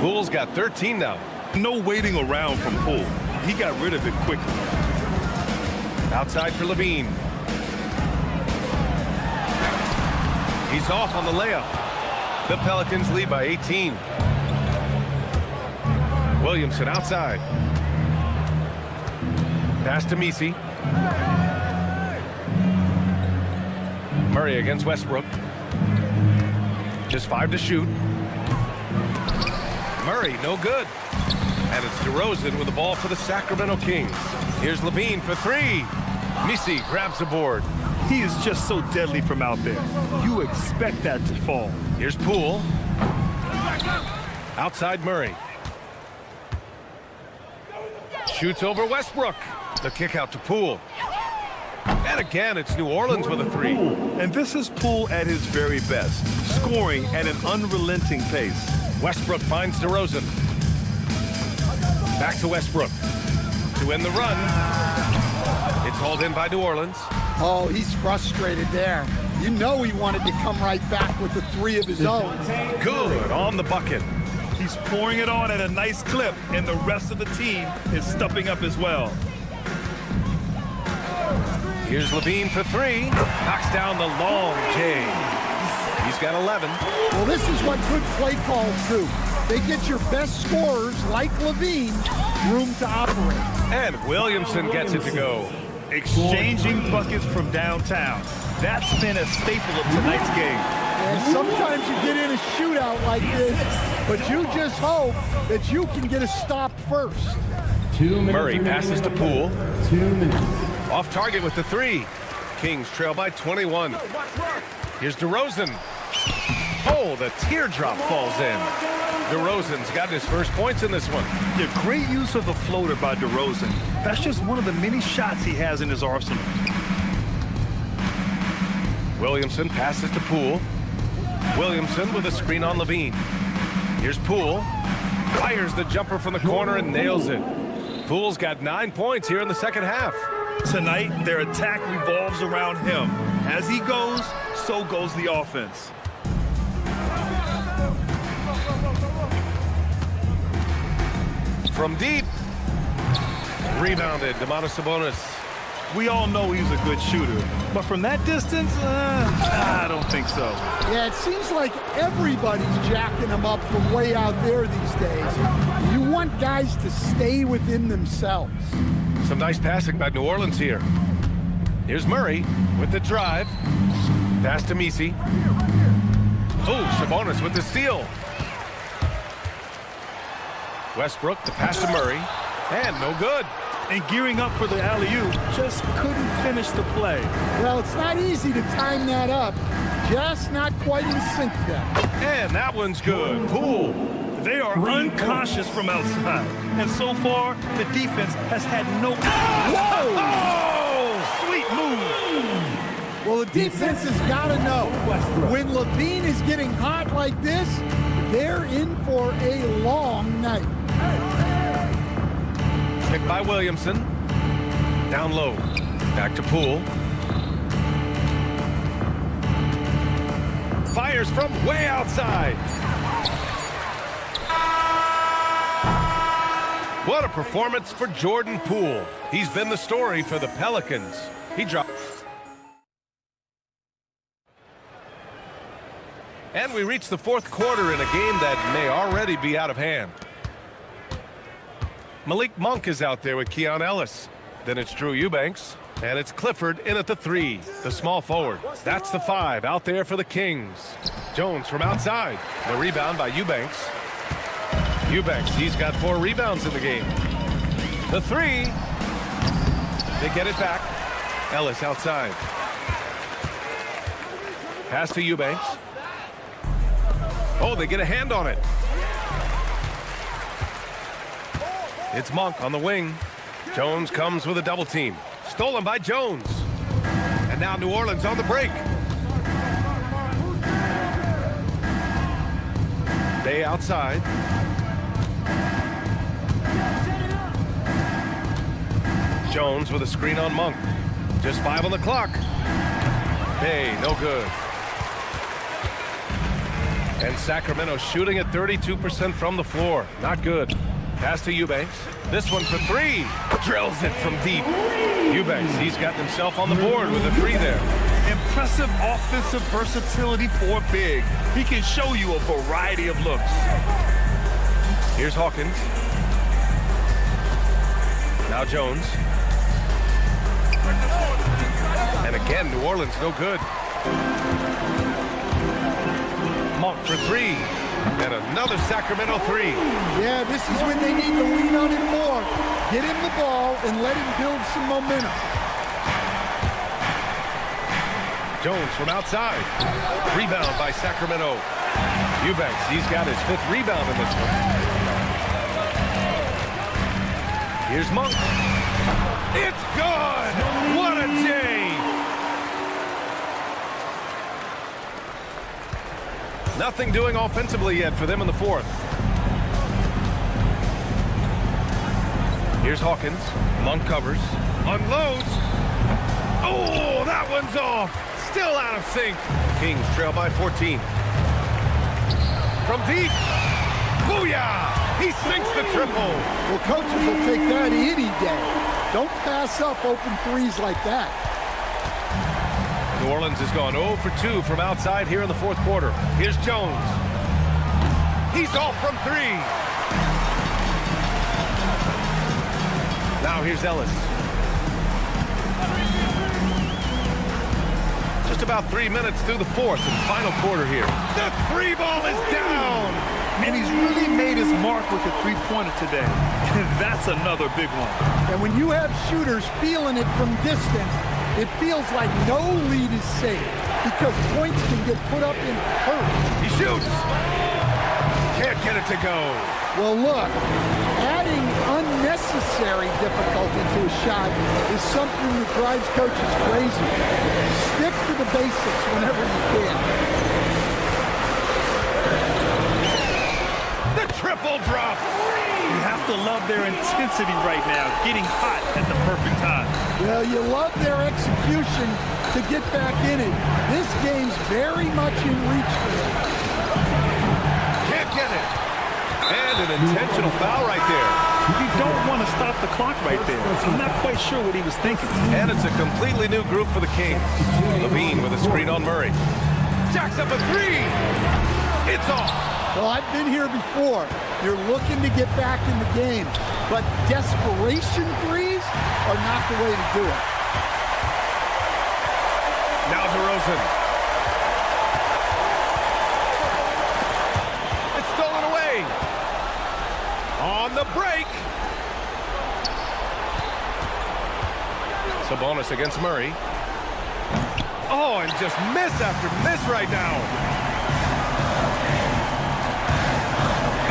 Poole's got 13 now. No waiting around from Poole. He got rid of it quickly. Outside for Levine. He's off on the layup. The Pelicans lead by 18. Williamson outside. Pass to Misi. Murray against Westbrook. Just 5 to shoot. Murray, no good. And it's DeRozan with the ball for the Sacramento Kings. Here's Levine for three. Misi grabs the board. He is just so deadly from out there. You expect that to fall. Here's Poole. Outside Murray. Shoots over Westbrook. The kick out to Poole. And again, it's New Orleans with a three. And this is Poole at his very best, scoring at an unrelenting pace. Westbrook finds DeRozan. Back to Westbrook to end the run. It's hauled in by New Orleans. Oh, he's frustrated there. You know he wanted to come right back with the three of his own. Good on the bucket. He's pouring it on at a nice clip, and the rest of the team is stepping up as well. Here's Levine for three. Knocks down the long J. He's got 11. Well, this is what good play calls do. They get your best scorers, like Levine, room to operate. And Williamson gets it to go. Exchanging buckets from downtown. That's been a staple of tonight's game. And sometimes you get in a shootout like this, but you just hope that you can get a stop first. Murray passes to Poole. 2 minutes. Off target with the three. Kings trail by 21. Here's DeRozan. Oh, the teardrop falls in. DeRozan's got his first points in this one. Yeah, great use of the floater by DeRozan. That's just one of the many shots he has in his arsenal. Williamson passes to Poole. Williamson with a screen on Levine. Here's Poole. Fires the jumper from the corner and nails it. Poole's got 9 points here in the second half. Tonight, their attack revolves around him. As he goes, so goes the offense. From deep. Rebounded, Domantas Sabonis. We all know he's a good shooter. But from that distance, I don't think so. Yeah, it seems like everybody's jacking him up from way out there these days. You want guys to stay within themselves. Some nice passing by New Orleans here. Here's Murray with the drive. Pass to Messi. Oh, Sabonis with the steal. Westbrook, the pass to Murray. And no good. And gearing up for the alley-oop, just couldn't finish the play. Well, it's not easy to time that up. Just not quite in sync there. And that one's good. Poole. They are unconscious from outside. And so far, the defense has had no... Whoa! Sweet move. Well, the defense has got to know, when Levine is getting hot like this, they're in for a long night. Picked by Williamson. Down low. Back to Poole. Fires from way outside. What a performance for Jordan Poole. He's been the story for the Pelicans. He dropped. And we reach the fourth quarter in a game that may already be out of hand. Malik Monk is out there with Keon Ellis. Then it's Drew Eubanks. And it's Clifford in at the 3, the small forward. That's the 5 out there for the Kings. Jones from outside. The rebound by Eubanks. Eubanks, he's got 4 rebounds in the game. The 3. They get it back. Ellis outside. Pass to Eubanks. Oh, they get a hand on it. It's Monk on the wing. Jones comes with a double team. Stolen by Jones. And now New Orleans on the break. Bay outside. Jones with a screen on Monk. Just 5 on the clock. Bay, no good. And Sacramento shooting at 32% from the floor. Not good. Pass to Eubanks. This one for 3. Drills it from deep. Eubanks, he's got himself on the board with a 3 there. Impressive offensive versatility for big. He can show you a variety of looks. Here's Hawkins. Now Jones. And again, New Orleans no good. Monk for 3. And another Sacramento 3. Yeah, this is when they need to lean on him more. Get him the ball and let him build some momentum. Jones from outside. Rebound by Sacramento. Eubanks, he's got his 5th rebound in this one. Here's Monk. It's good! What a day! Nothing doing offensively yet for them in the 4th. Here's Hawkins. Monk covers. Unloads. Oh, that one's off. Still out of sync. Kings trail by 14. From deep. Booyah! He sinks the triple. Well, coaches will take that any day. Don't pass up open 3s like that. New Orleans has gone 0 for 2 from outside here in the 4th quarter. Here's Jones. He's off from 3. Now here's Ellis. Just about 3 minutes through the 4th and final quarter here. The 3 ball is down. And he's really made his mark with the 3-pointer today. That's another big one. And when you have shooters feeling it from distance, it feels like no lead is safe because points can get put up in a hurry. He shoots. Can't get it to go. Well, look, adding unnecessary difficulty to a shot is something that drives coaches crazy. Stick to the basics whenever you can. The triple drop. You have to love their intensity right now, getting hot at the perfect time. Well, you love their execution to get back in it. This game's very much in reach for them. Can't get it. And an intentional foul right there. You don't want to stop the clock right there. I'm not quite sure what he was thinking. And it's a completely new group for the Kings. Levine with a screen on Murray. Jacks up a three. It's off. Well, I've been here before. You're looking to get back in the game, but desperation threes are not the way to do it. Now DeRozan. It's stolen away. On the break. Sabonis against Murray. Oh, and just miss after miss right now.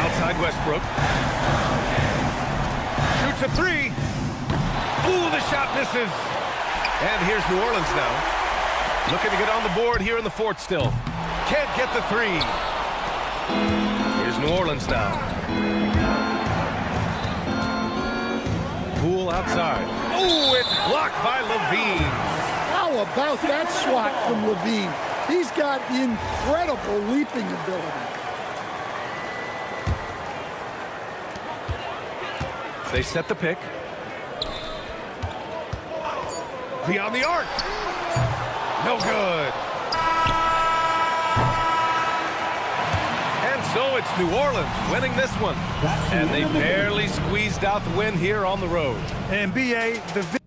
Outside Westbrook. Shoots a three. Ooh, the shot misses. And here's New Orleans now. Looking to get on the board here in the fourth still. Can't get the three. Here's New Orleans now. Poole outside. Oh, it's blocked by Levine. How about that swat from Levine? He's got incredible leaping ability. They set the pick. Beyond the arc. No good. And so it's New Orleans winning this one. And they barely squeezed out the win here on the road. And B.A., the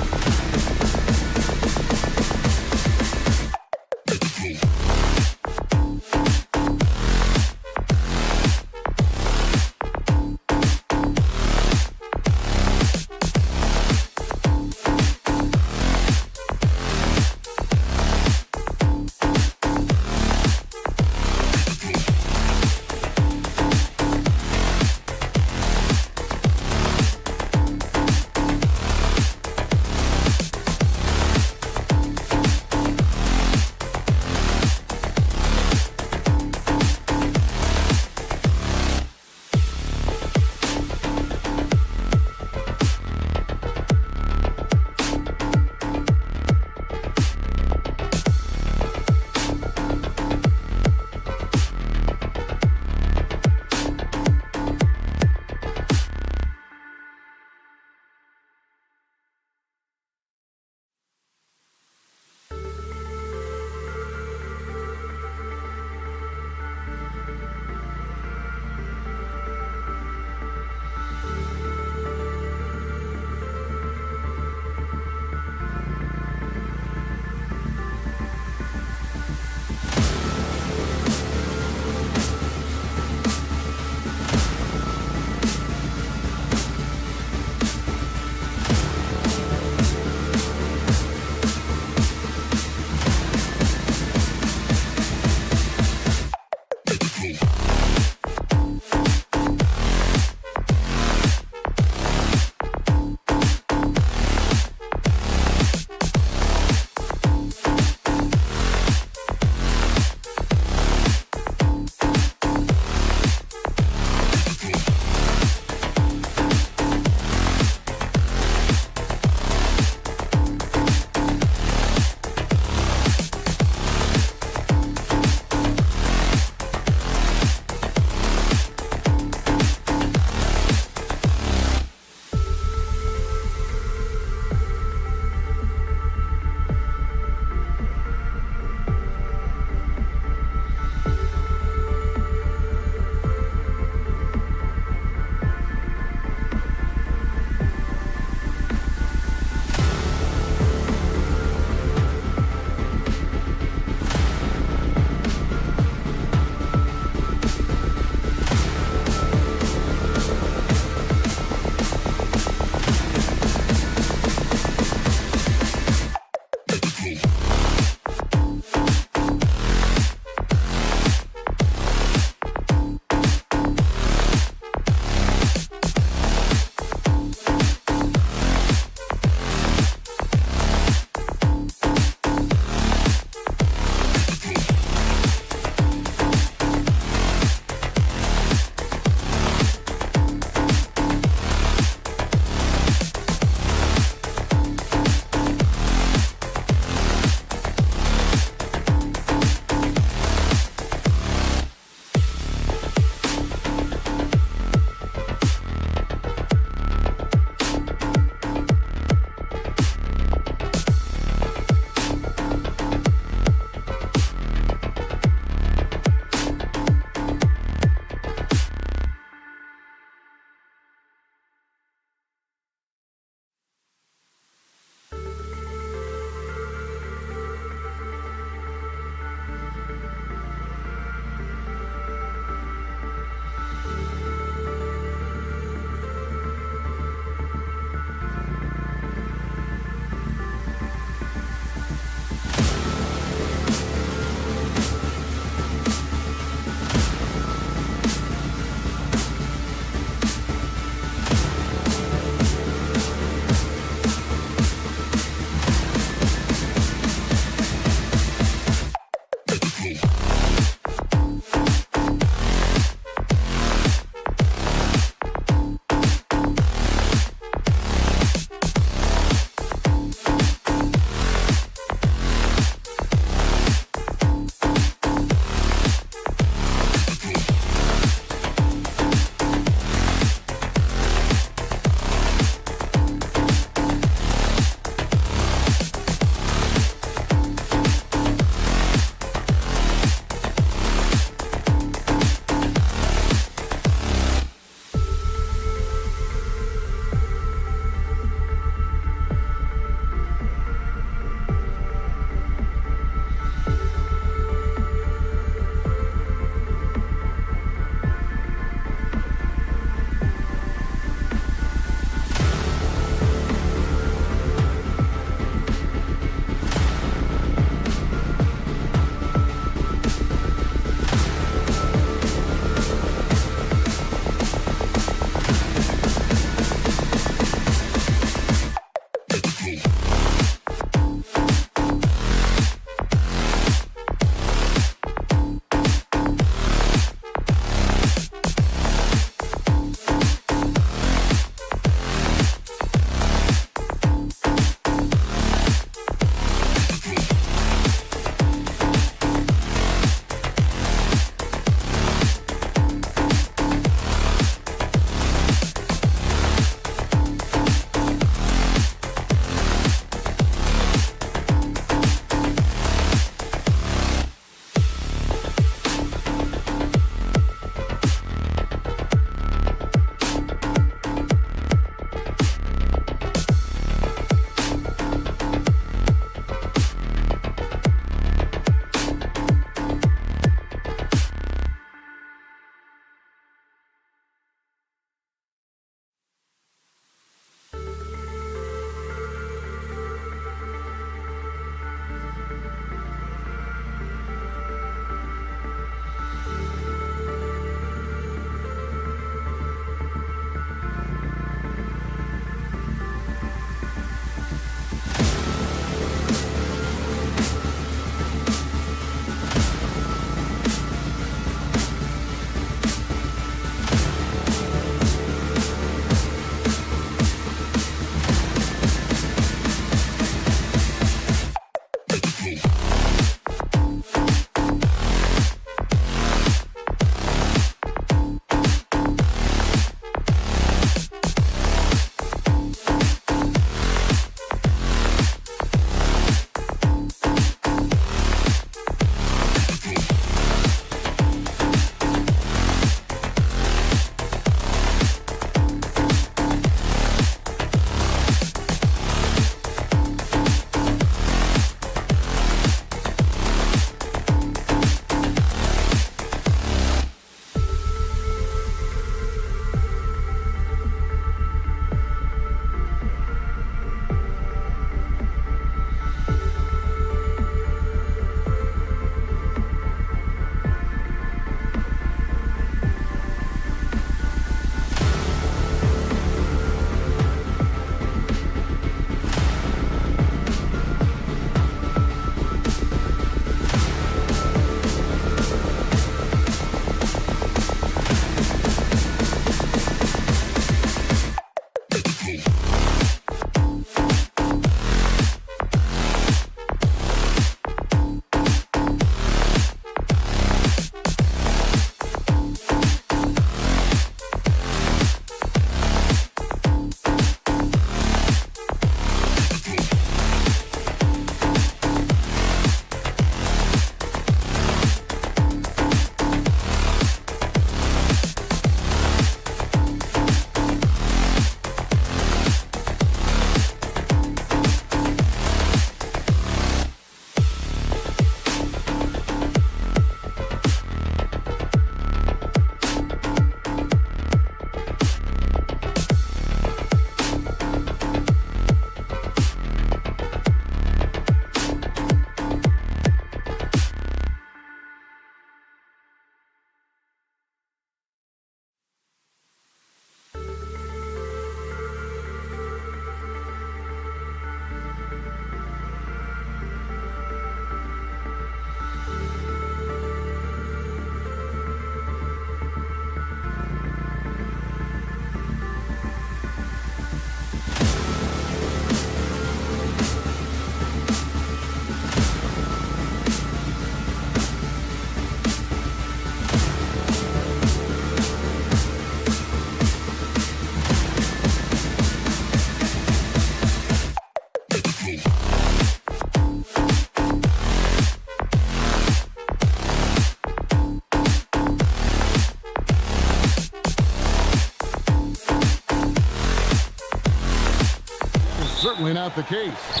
certainly not the case.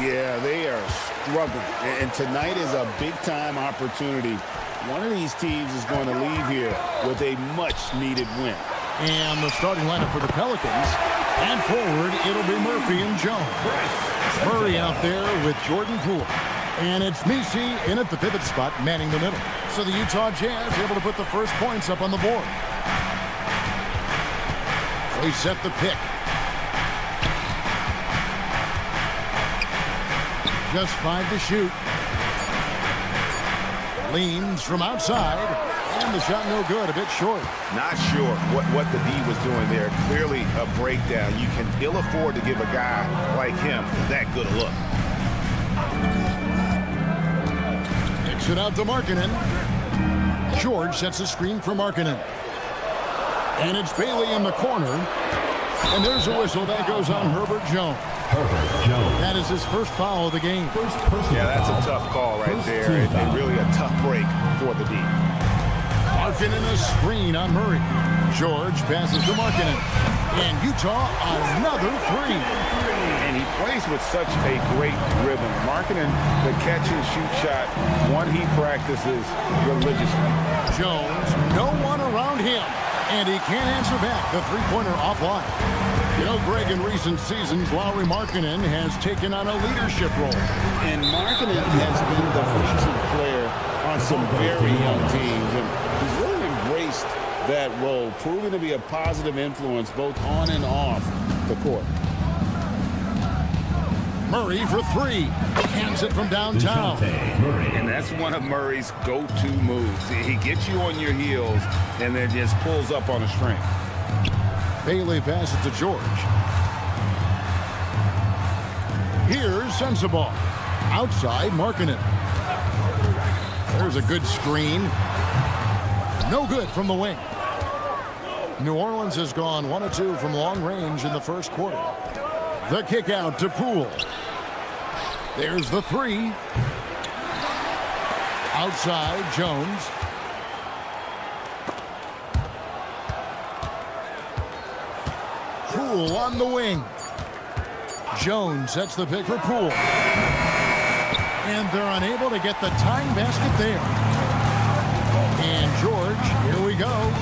Yeah, they are struggling. And tonight is a big-time opportunity. One of these teams is going to leave here with a much-needed win. And the starting lineup for the Pelicans. And forward, it'll be Murphy and Jones. Murray out there with Jordan Poole. And it's Messi in at the pivot spot, manning the middle. So the Utah Jazz able to put the first points up on the board. They set the pick. Just 5 to shoot. Leans from outside. And the shot no good, a bit short. Not sure what the D was doing there. Clearly a breakdown. You can ill afford to give a guy like him that good a look. Kicks it out to Markkanen. George sets a screen for Markkanen. And it's Bailey in the corner. And there's a whistle that goes on Herbert Jones. That is his first foul of the game. Yeah, that's a tough call right there. And really a tough break for the D. Markkanen a screen on Murray. George passes to Markkanen. And Utah another three. And he plays with such a great rhythm. Markkanen, the catch and shoot shot, one he practices religiously. Jones, no one around him. And he can't answer back. The three-pointer offline. You know, Greg, in recent seasons, Lauri Markkanen has taken on a leadership role. And Markkanen has been the featured player on some very young teams. And he's really embraced that role, proving to be a positive influence both on and off the court. Murray for three. Hands it from downtown. And that's one of Murray's go-to moves. He gets you on your heels and then just pulls up on a string. Bailey passes to George. Here's Sensabaugh. Outside, Markkanen. There's a good screen. No good from the wing. New Orleans has gone 1 of 2 from long range in the first quarter. The kick out to Poole. There's the three. Outside, Jones. Poole on the wing. Jones sets the pick for Poole. And they're unable to get the tying basket there. And George, here we go.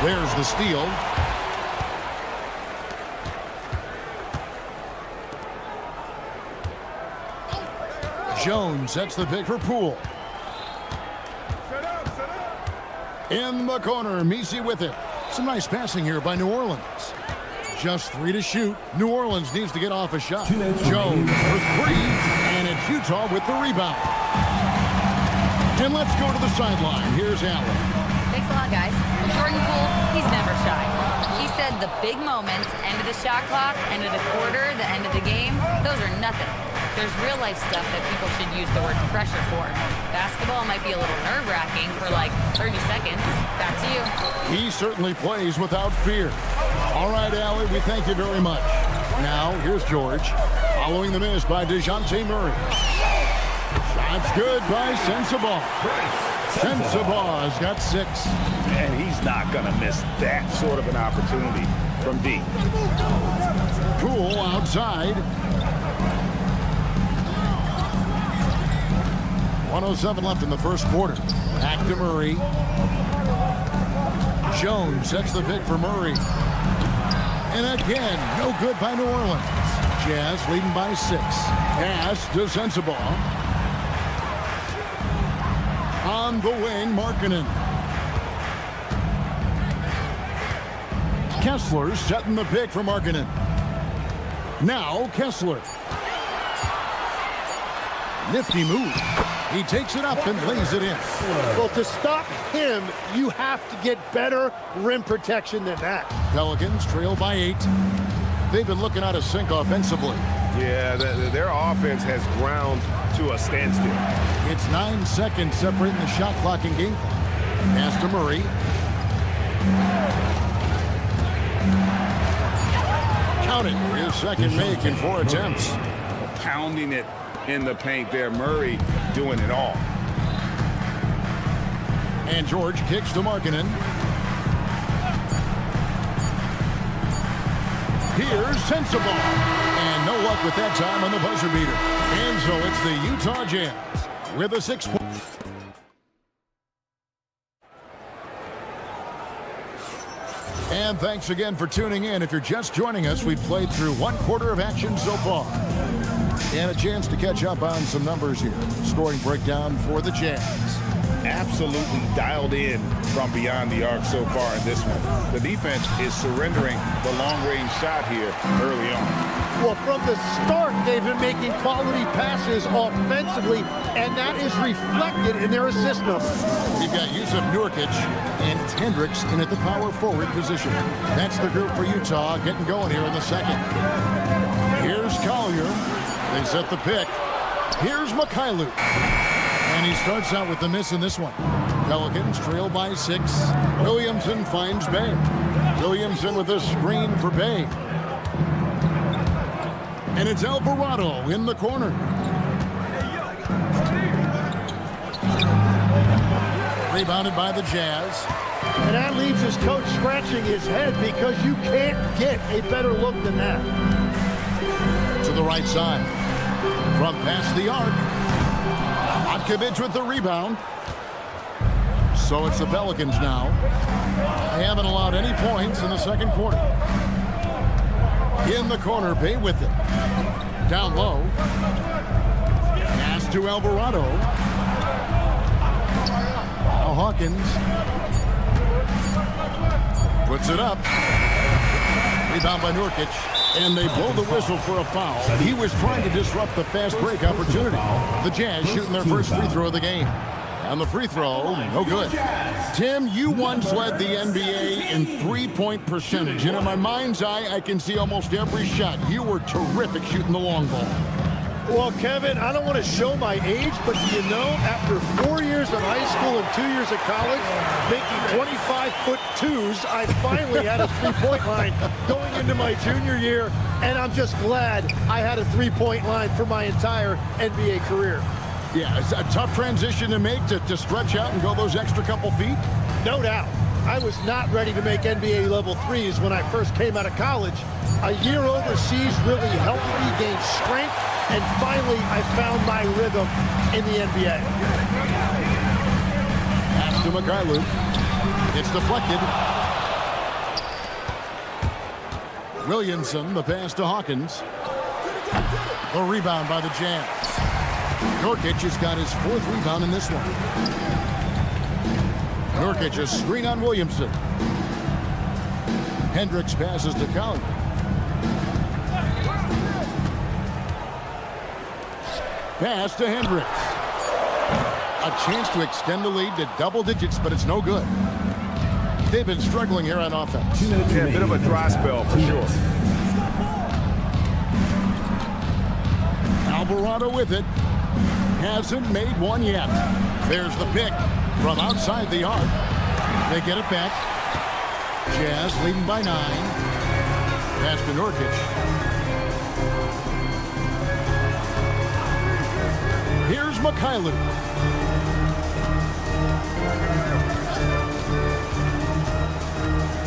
There's the steal. Jones sets the pick for Poole. In the corner, Messi with it. Some nice passing here by New Orleans. Just 3 to shoot. New Orleans needs to get off a shot. Jones for 3, and it's Utah with the rebound. And let's go to the sideline. Here's Allen. Thanks a lot, guys. Well, Jordan Poole, he's never shy. He said the big moments, end of the shot clock, end of the quarter, the end of the game, those are nothing. There's real-life stuff that people should use the word pressure for. Basketball might be a little nerve-wracking for like 30 seconds. Back to you. He certainly plays without fear. All right, Allie, we thank you very much. Now, here's George. Following the miss by DeJounte Murray. Shot's good by Sensabaugh. Sensabaugh's got 6. And he's not going to miss that sort of an opportunity from deep. Poole outside. 1:07 left in the first quarter. Back to Murray. Jones sets the pick for Murray. And again, no good by New Orleans. Jazz leading by 6. Pass to Sensabaugh. On the wing, Markkanen. Kessler setting the pick for Markkanen. Now Kessler. Nifty move. He takes it up and lays it in. Well, to stop him, you have to get better rim protection than that. Pelicans trail by 8. They've been looking out of sync offensively. Yeah, their offense has ground to a standstill. It's 9 seconds separating the shot clock and game clock. Pass to Murray. Count it. His second make in 4 attempts. Pounding it in the paint there. Murray doing it all. And George kicks to Markkanen. He Here's Sensible. And no luck with that time on the buzzer beater. And so it's the Utah Jazz with a 6-point. And thanks again for tuning in. If you're just joining us, we've played through 1/4 of action so far. And a chance to catch up on some numbers here. Scoring breakdown for the Jazz. Absolutely dialed in from beyond the arc so far in this one. The defense is surrendering the long-range shot here early on. Well, from the start, they've been making quality passes offensively, and that is reflected in their assist number. We've got Yusuf Nurkic and Hendricks in at the power forward position. That's the group for Utah getting going here in the second. Here's Collier. They set the pick. Here's Mikhailuk. And he starts out with the miss in this one. Pelicans trail by 6. Williamson finds Bay. Williamson with a screen for Bay. And it's Alvarado in the corner. Rebounded by the Jazz. And that leaves his coach scratching his head because you can't get a better look than that. To the right side. From past the arc. Matkovic with the rebound. So it's the Pelicans now. They haven't allowed any points in the second quarter. In the corner, Bay with it. Down low. Pass to Alvarado. Now Hawkins. Puts it up. Rebound by Nurkic. And they blow the whistle for a foul. He was trying to disrupt the fast break opportunity. The Jazz shooting their first free throw of the game. And the free throw, no good. Tim, you once led the NBA in three-point percentage. And in my mind's eye, I can see almost every shot. You were terrific shooting the long ball. Well, Kevin, I don't want to show my age, but do you know, after 4 years of high school and 2 years of college, making 25-foot-2s, I finally had a three-point line going into my junior year, and I'm just glad I had a three-point line for my entire NBA career. Yeah, it's a tough transition to make to stretch out and go those extra couple feet. No doubt. I was not ready to make NBA level threes when I first came out of college. A year overseas really helped me gain strength, and finally I found my rhythm in the NBA. Pass to Mikhailuk. It's deflected. Williamson, the pass to Hawkins. The rebound by the Jazz. Nurkic has got his 4th rebound in this one. Nurkic, a screen on Williamson. Hendricks passes to Collier. Pass to Hendricks. A chance to extend the lead to double digits, but it's no good. They've been struggling here on offense. Yeah, a bit of a dry spell for sure. Alvarado with it. Hasn't made one yet. There's the pick from outside the arc. They get it back. Jazz leading by 9. Pass to Nurkic. Here's Mikhailuk.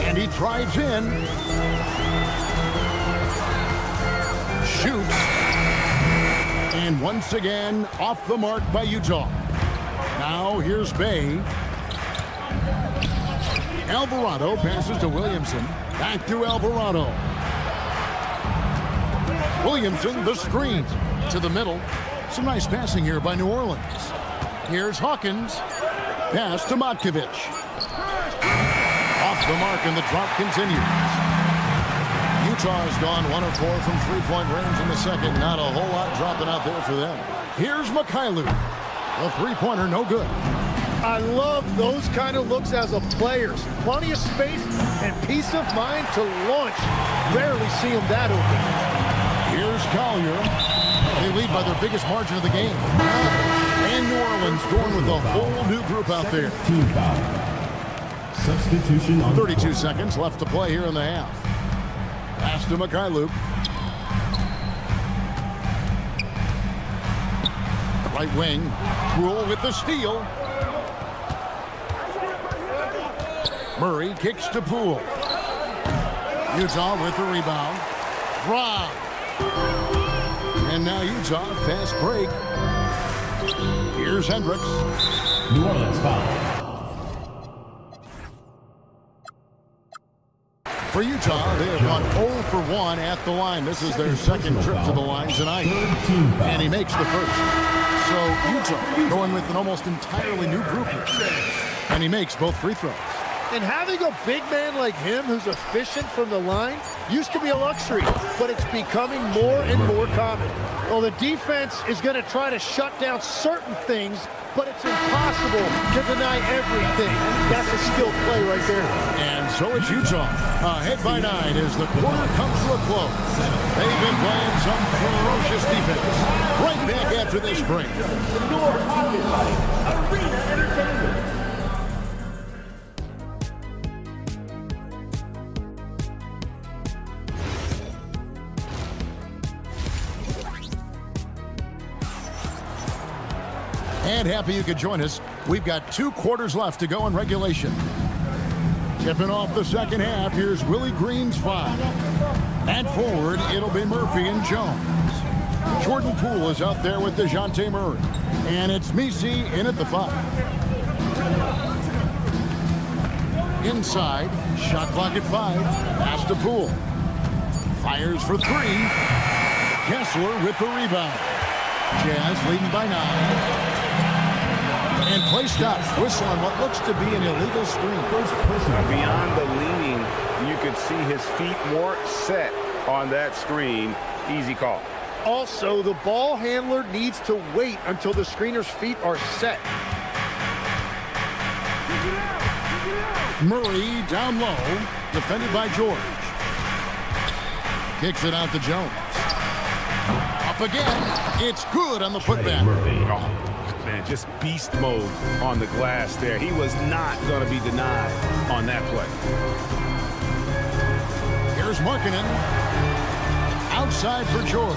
And he drives in. Shoots. And once again, off the mark by Utah. Now here's Bay. Alvarado passes to Williamson. Back to Alvarado. Williamson, the screen. To the middle. Some nice passing here by New Orleans. Here's Hawkins. Pass to Matkovic. Off the mark, and the drop continues. Utah's gone 1 of 4 from three-point range in the second. Not a whole lot dropping out there for them. Here's Mikhailuk. A three-pointer, no good. I love those kind of looks as a player. Plenty of space and peace of mind to launch. Rarely see him that open. Here's Collier. They lead by their biggest margin of the game. And New Orleans going with a whole new group out there. Team foul. Substitution on 32 seconds left to play here in the half. Pass to Mikhailuk. Right wing. Poole with the steal. Murray kicks to Poole. Utah with the rebound. Rob. And now Utah, fast break. Here's Hendricks. New Orleans foul. For Utah, they have gone 0 for 1 at the line. This is their second trip to the line tonight. And he makes the first. So Utah going with an almost entirely new group here. And he makes both free throws. And having a big man like him who's efficient from the line used to be a luxury, but it's becoming more and more common. Well, the defense is going to try to shut down certain things, but it's impossible to deny everything. That's a skilled play right there. And so it's Utah. Ahead by 9 as the quarter comes to a close. They've been playing some ferocious defense. Right back after this break. Arena Entertainment. And happy you could join us. We've got 2 quarters left to go in regulation. Tipping off the second half, here's Willie Green's 5. At forward, it'll be Murphy and Jones. Jordan Poole is out there with DeJounte Murray. And it's Messi in at the 5. Inside, shot clock at 5. Pass to Poole. Fires for 3. Kessler with the rebound. Jazz leading by 9. And play stops. Whistle on what looks to be an illegal screen. Beyond the leaning, you could see his feet weren't set on that screen. Easy call. Also, the ball handler needs to wait until the screener's feet are set. Murray down low, defended by George. Kicks it out to Jones. Up again. It's good on the putback. Oh. Man, just beast mode on the glass there. He was not going to be denied on that play. Here's Markkanen. Outside for George.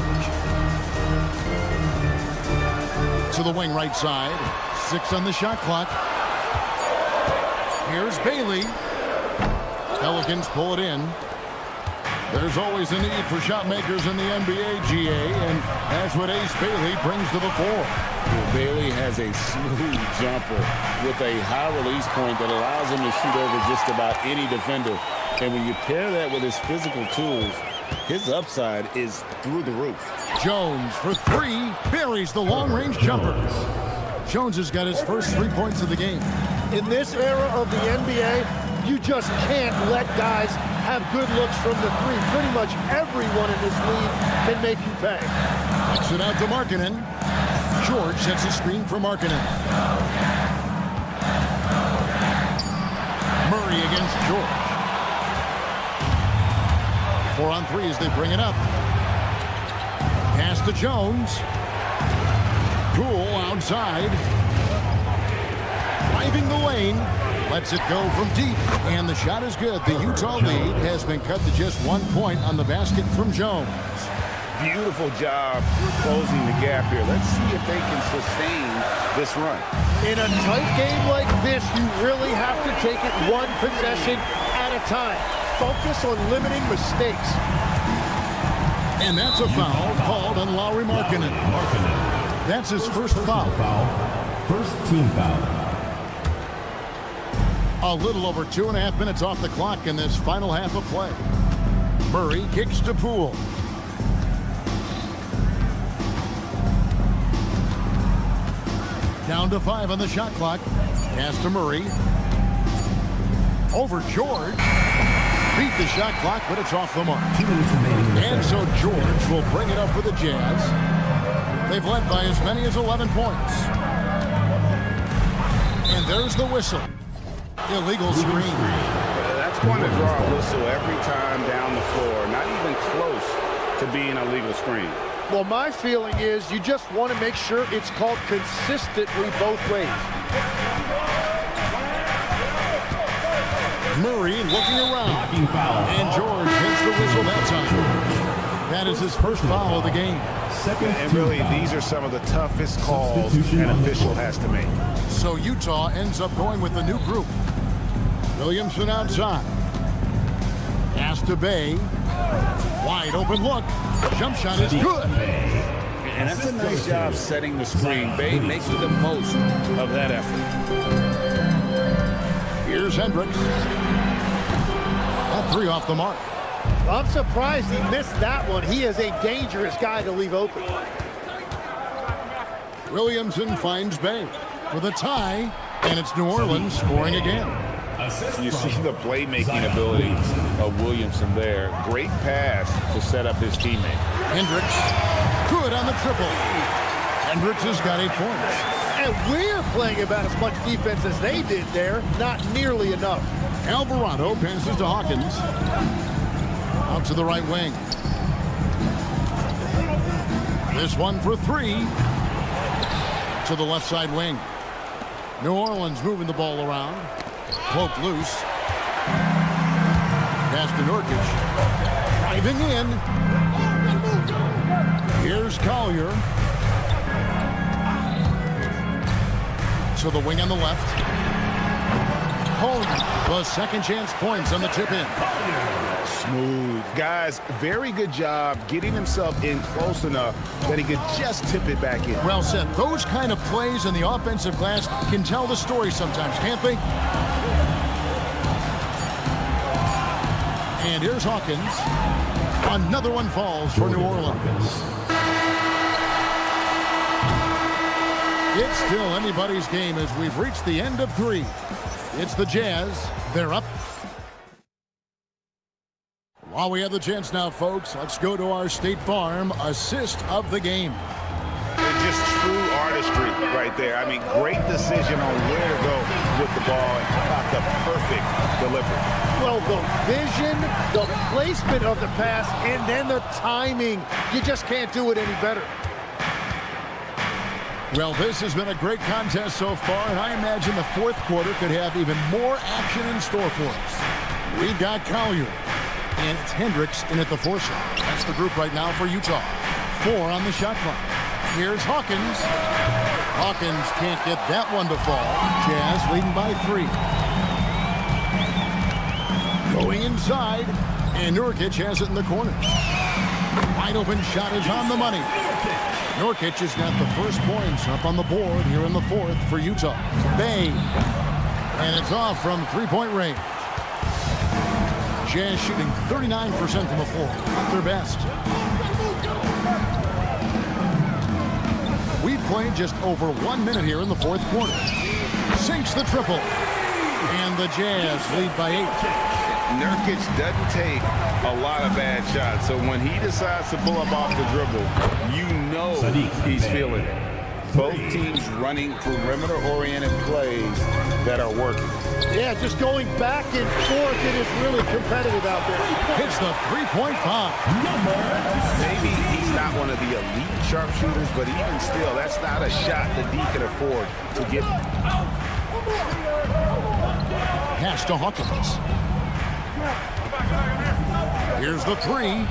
To the wing right side. 6 on the shot clock. Here's Bailey. Pelicans pull it in. There's always a need for shot makers in the NBA, GA, and that's what Ace Bailey brings to the fore. Well, Bailey has a smooth jumper with a high release point that allows him to shoot over just about any defender. And when you pair that with his physical tools, his upside is through the roof. Jones for 3, buries the long-range jumper. Jones has got his first 3 points of the game. In this era of the NBA, you just can't let guys have good looks from the 3. Pretty much everyone in this league can make you pay. Kicks it out to Markkanen. George sets a screen for Markkanen. Murray against George. 4 on 3 as they bring it up. Pass to Jones. Poole outside. Driving the lane. Lets it go from deep. And the shot is good. The Utah lead has been cut to just 1 point on the basket from Jones. Beautiful job closing the gap here. Let's see if they can sustain this run. In a tight game like this, you really have to take it 1 possession at a time. Focus on limiting mistakes. And that's a foul called on Lauri Markkanen. That's his first foul. First team foul. A little over 2.5 minutes off the clock in this final half of play. Murray kicks to Poole. Down to 5 on the shot clock. Pass to Murray. Over George. Beat the shot clock, but it's off the mark. And so George will bring it up for the Jazz. They've led by as many as 11 points. And there's the whistle. Illegal screen. That's going to draw a whistle every time down the floor. Not even close to being a legal screen. Well, my feeling is you just want to make sure it's called consistently both ways. Murray looking around. And George hits the whistle that time. That is his first foul of the game. And really, these are some of the toughest calls an official has to make. So Utah ends up going with the new group. Williamson outside. Pass to Bay. Wide open look. Jump shot is good. And that's a nice job setting the screen. Bay makes the most of that effort. Here's Hendricks. That three off the mark. I'm surprised he missed that one. He is a dangerous guy to leave open. Williamson finds Bay for the tie, and it's New Orleans scoring again. You see the playmaking abilities of Williamson there. Great pass to set up his teammate. Hendricks, good on the triple. Hendricks has got 8 points. And we're playing about as much defense as they did there. Not nearly enough. Alvarado passes to Hawkins. Out to the right wing. This one for 3. To the left side wing. New Orleans moving the ball around. Poke loose. Pass to Nurkic. Driving in. Here's Collier. To the wing on the left. Coleman, the second chance points on the tip in. Smooth. Guys, very good job getting himself in close enough that he could just tip it back in. Well said. Those kind of plays in the offensive glass can tell the story sometimes, can't they? And here's Hawkins. Another one falls for New Orleans. It's still anybody's game as we've reached the end of 3. It's the Jazz. They're up. While we have the chance now, folks, let's go to our State Farm assist of the game. It's just true artistry right there. I mean, great decision on where to go with the ball and how about the perfect delivery. Well, the vision, the placement of the pass, and then the timing. You just can't do it any better. Well, this has been a great contest so far, and I imagine the fourth quarter could have even more action in store for us. We've got Collier, and it's Hendricks in at the 4 shot. That's the group right now for Utah. 4 on the shot clock. Here's Hawkins. Hawkins can't get that one to fall. Jazz leading by 3. Going inside, and Nurkic has it in the corner. Wide open shot is on the money. Nurkic has got the first points up on the board here in the 4th for Utah. Bay. And it's off from 3-point range. Jazz shooting 39% from the floor. Not their best. We've played just over 1 minute here in the 4th quarter. Sinks the triple. And the Jazz lead by 8. Nurkic doesn't take a lot of bad shots, so when he decides to pull up off the dribble, you know he's feeling it. Both teams running perimeter-oriented plays that are working. Yeah, just going back and forth. It is really competitive out there. Hits the 3-point bomb. Maybe he's not one of the elite sharpshooters, but even still, that's not a shot that D can afford to give him. Pass to Hawkins. Here's the 3.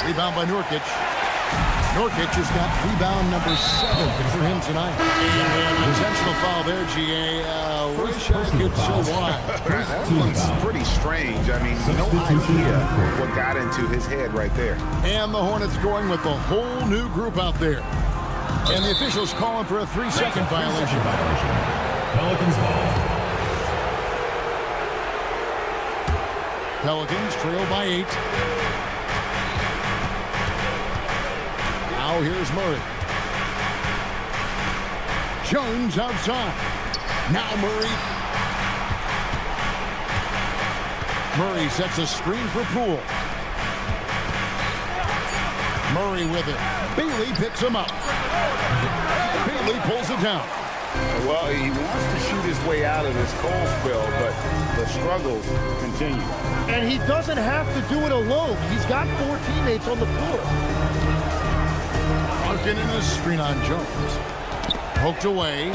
Rebound by Nurkic. Nurkic has got rebound number 7 for him tonight. Intentional foul there, GA. Wish I could say why. That one's pretty strange. I mean, no idea what got into his head right there. And the Hornets going with a whole new group out there. And the officials calling for a 3-second violation. Pelicans ball. Pelicans trail by 8. Now here's Murray. Jones outside. Now Murray. Murray sets a screen for Poole. Murray with it. Bailey picks him up. Bailey pulls it down. Well, he wants to shoot his way out of this cold spell, but the struggles continue. And he doesn't have to do it alone. He's got 4 teammates on the floor. Larkin in a screen on Jones. Poked away.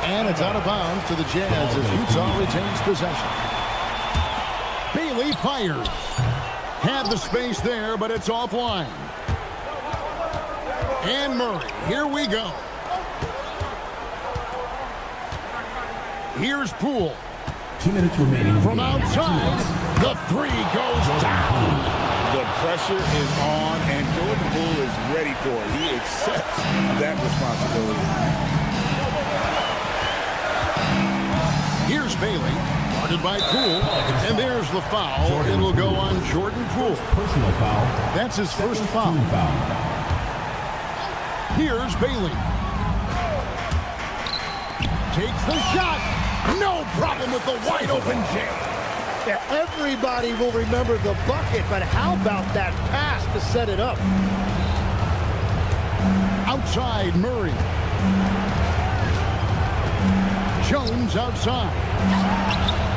And it's out of bounds to the Jazz as Utah retains possession. Bailey fires. Had the space there, but it's offline. And Murray, here we go. Here's Poole. 2 minutes remaining. From outside, The three goes down. The pressure is on, and Jordan Poole is ready for it. He accepts that responsibility. Here's Bailey, guarded by Poole, and there's the foul. It'll go on Jordan Poole. Personal foul. That's his first foul. Here's Bailey. Takes the shot. No problem with the wide open jam. Yeah, everybody will remember the bucket, but how about that pass to set it up? Outside Murray. Jones outside.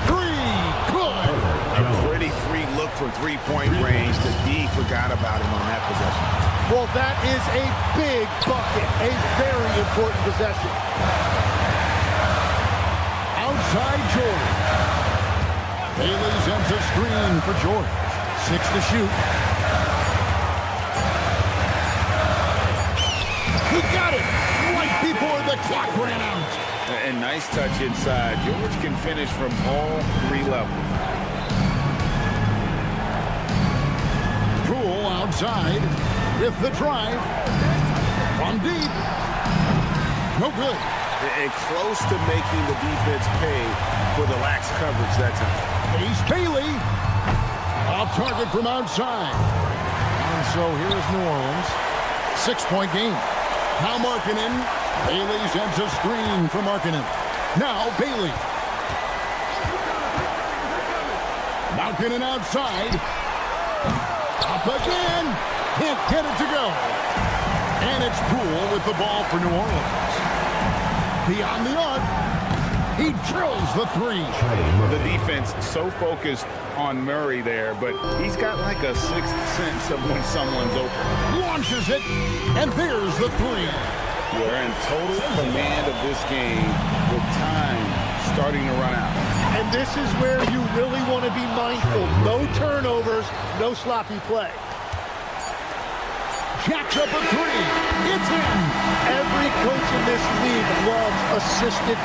Three, good. A pretty free look from three-point range. The D forgot about him on that possession. Well, that is a big bucket, a very important possession. Outside Jordan. Bailey sends a screen for Jordan. 6 to shoot. He got it right before the clock ran out. And nice touch inside. George can finish from all 3 levels. Poole outside with the drive. From deep. No good. And close to making the defense pay for the lax coverage that time. Ace Bailey. Off target from outside. And so here's New Orleans. 6-point game. Now Markkanen. Bailey sends a screen for Markkanen. Now Bailey. Markkanen outside. Up again. Can't get it to go. And it's Poole with the ball for New Orleans. Beyond the arc. He drills the three. The defense so focused on Murray there, but he's got like a sixth sense of when someone's open. Launches it, and there's the three. We're in total command of this game with time starting to run out. And this is where you really want to be mindful. No turnovers, no sloppy play. Jacks up a three. It's in. Every coach in this league loves assisted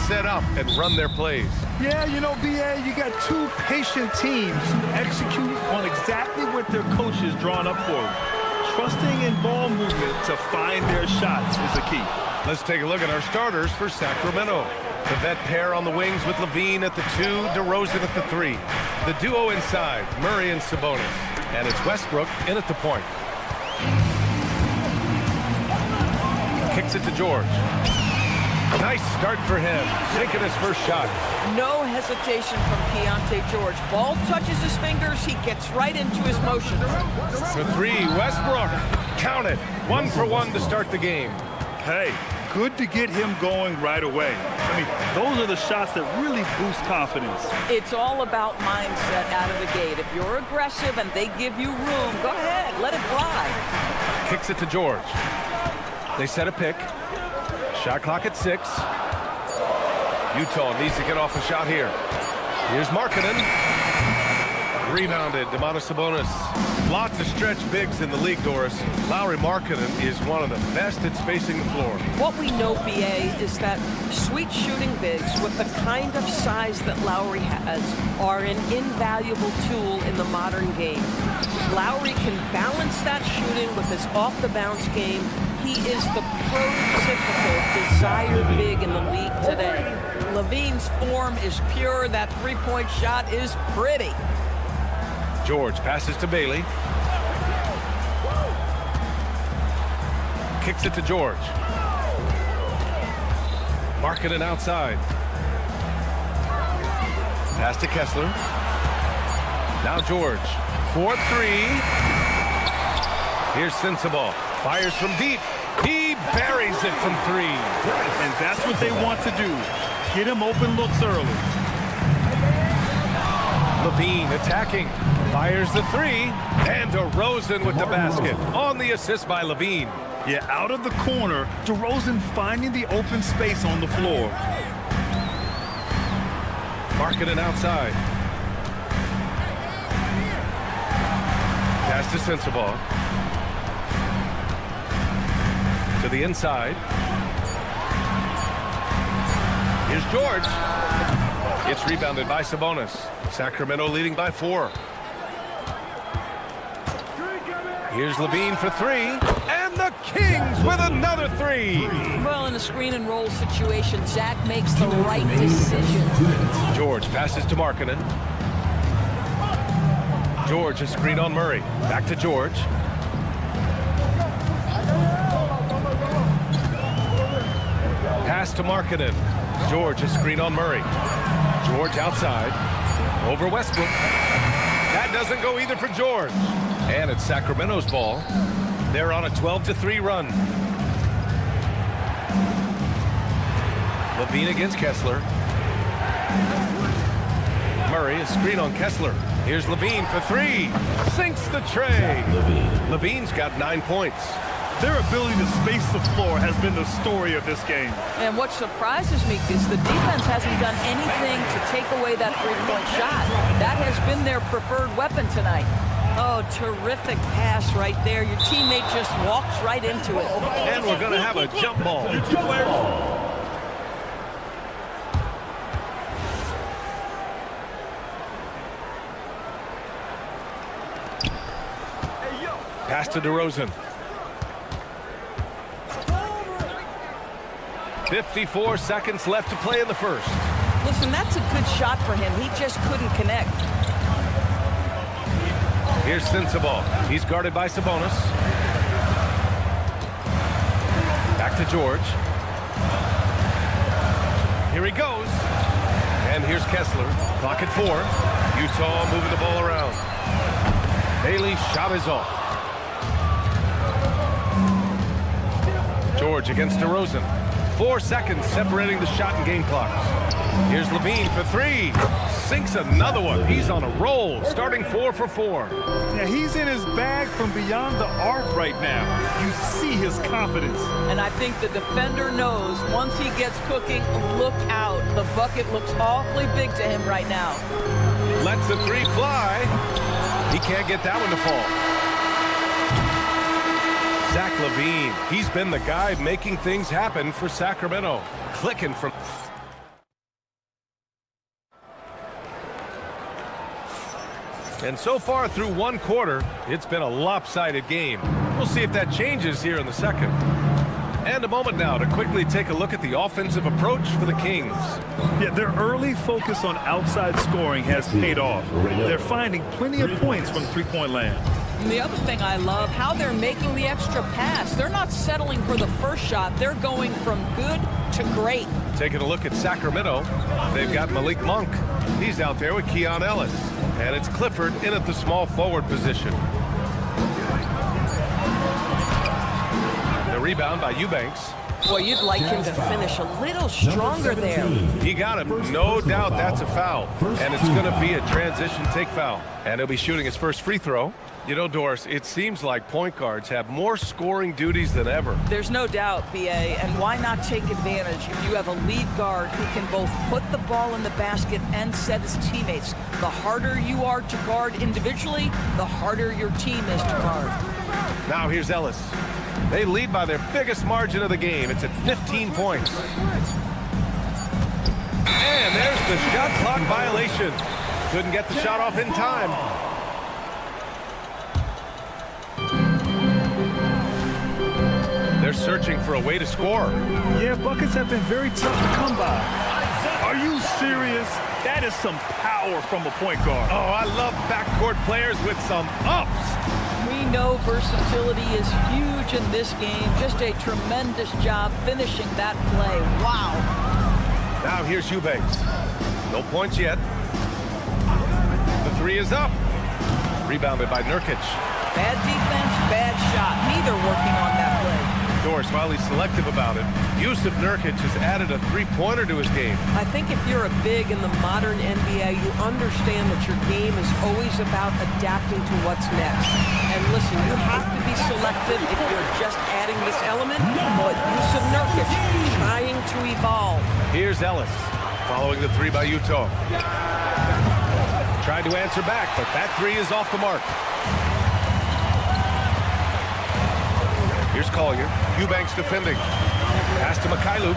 set up and run their plays. Yeah, you know, B.A., you got two patient teams who execute on exactly what their coach is drawn up for them. Trusting in ball movement to find their shots is the key. Let's take a look at our starters for Sacramento. The vet pair on the wings with Levine at the 2, DeRozan at the 3. The duo inside, Murray and Sabonis. And it's Westbrook in at the point. Kicks it to George. Nice start for him, sinking his first shot. No hesitation from Keontae George. Ball touches his fingers, he gets right into his motion. For 3, Westbrook. Count it. 1 for 1 to start the game. Hey, good to get him going right away. I mean, those are the shots that really boost confidence. It's all about mindset out of the gate. If you're aggressive and they give you room, go ahead, let it fly. Kicks it to George. They set a pick. Shot clock at 6. Utah needs to get off a shot here. Here's Markkanen. Rebounded, Domantas Sabonis. Lots of stretch bigs in the league, Doris. Lauri Markkanen is one of the best at spacing the floor. What we know, B.A., is that sweet shooting bigs with the kind of size that Lauri has are an invaluable tool in the modern game. Lauri can balance that shooting with his off-the-bounce game. He is the prototypical desired big in the league today. Levine's form is pure. That three-point shot is pretty. George passes to Bailey. Kicks it to George. Markkanen outside. Pass to Kessler. Now George. 4-3. Here's Sensabaugh. Fires from deep. He buries it from 3. And that's what they want to do. Get him open looks early. Levine attacking. Fires the 3. And DeRozan with the basket. On the assist by Levine. Yeah, out of the corner, DeRozan finding the open space on the floor. Markkanen outside. Pass to Sensabaugh. To the inside. Here's George. It's rebounded by Sabonis. Sacramento leading by 4. Here's Levine for 3. And the Kings with another 3. Well, in a screen and roll situation, Zach makes the right decision. George passes to Markkanen. George a screen on Murray. Back to George. Pass to Markkanen. George a screen on Murray. George outside. Over Westbrook. That doesn't go either for George. And it's Sacramento's ball. They're on a 12-3 run. Levine against Kessler. Murray a screen on Kessler. Here's Levine for 3. Sinks the tray. Levine's got 9 points. Their ability to space the floor has been the story of this game. And what surprises me is the defense hasn't done anything to take away that three-point shot. That has been their preferred weapon tonight. Oh, terrific pass right there. Your teammate just walks right into it. And we're going to have a jump ball. Pass to DeRozan. 54 seconds left to play in the first. Listen, that's a good shot for him. He just couldn't connect. Here's Sensabaugh. He's guarded by Sabonis. Back to George. Here he goes. And here's Kessler. Clock at 4. Utah moving the ball around. Bailey's shot is off. George against DeRozan. 4 seconds separating the shot and game clocks. Here's Levine for 3. Sinks another one. He's on a roll, starting 4 for 4. Yeah, he's in his bag from beyond the arc right now. You see his confidence. And I think the defender knows once he gets cooking, look out. The bucket looks awfully big to him right now. Lets the 3 fly. He can't get that one to fall. Zach LaVine, he's been the guy making things happen for Sacramento. Clicking from And so far through one quarter, it's been a lopsided game. We'll see if that changes here in the second. And a moment now to quickly take a look at the offensive approach for the Kings. Yeah, their early focus on outside scoring has paid off. They're finding plenty of points from three-point land. And the other thing I love, how they're making the extra pass. They're not settling for the first shot. They're going from good to great. Taking a look at Sacramento, they've got Malik Monk. He's out there with Keon Ellis. And it's Clifford in at the small forward position. The rebound by Eubanks. Boy, you'd like him to finish a little stronger there. He got him. No doubt that's a foul. And it's going to be a transition take foul. And he'll be shooting his first free throw. You know, Doris, it seems like point guards have more scoring duties than ever. There's no doubt, B.A., and why not take advantage if you have a lead guard who can both put the ball in the basket and set his teammates. The harder you are to guard individually, the harder your team is to guard. Now here's Ellis. They lead by their biggest margin of the game. It's at 15 points. And there's the shot clock violation. Couldn't get the shot off in time. They're searching for a way to score. Yeah, buckets have been very tough to come by. Are you serious? That is some power from a point guard. Oh, I love backcourt players with some ups. We know versatility is huge in this game. Just a tremendous job finishing that play. Wow. Now here's Eubanks. No points yet. The three is up. Rebounded by Nurkic. Bad defense, bad shot. Neither working on that play. Doris, while he's selective about it, Yusuf Nurkic has added a three-pointer to his game. I think if you're a big in the modern NBA, you understand that your game is always about adapting to what's next. And listen, you have to be selective if you're just adding this element, but Yusuf Nurkic trying to evolve. Here's Ellis, following the three by Utah. Tried to answer back, but that three is off the mark. Here's Collier. Eubanks defending. Pass to Mikhailuk.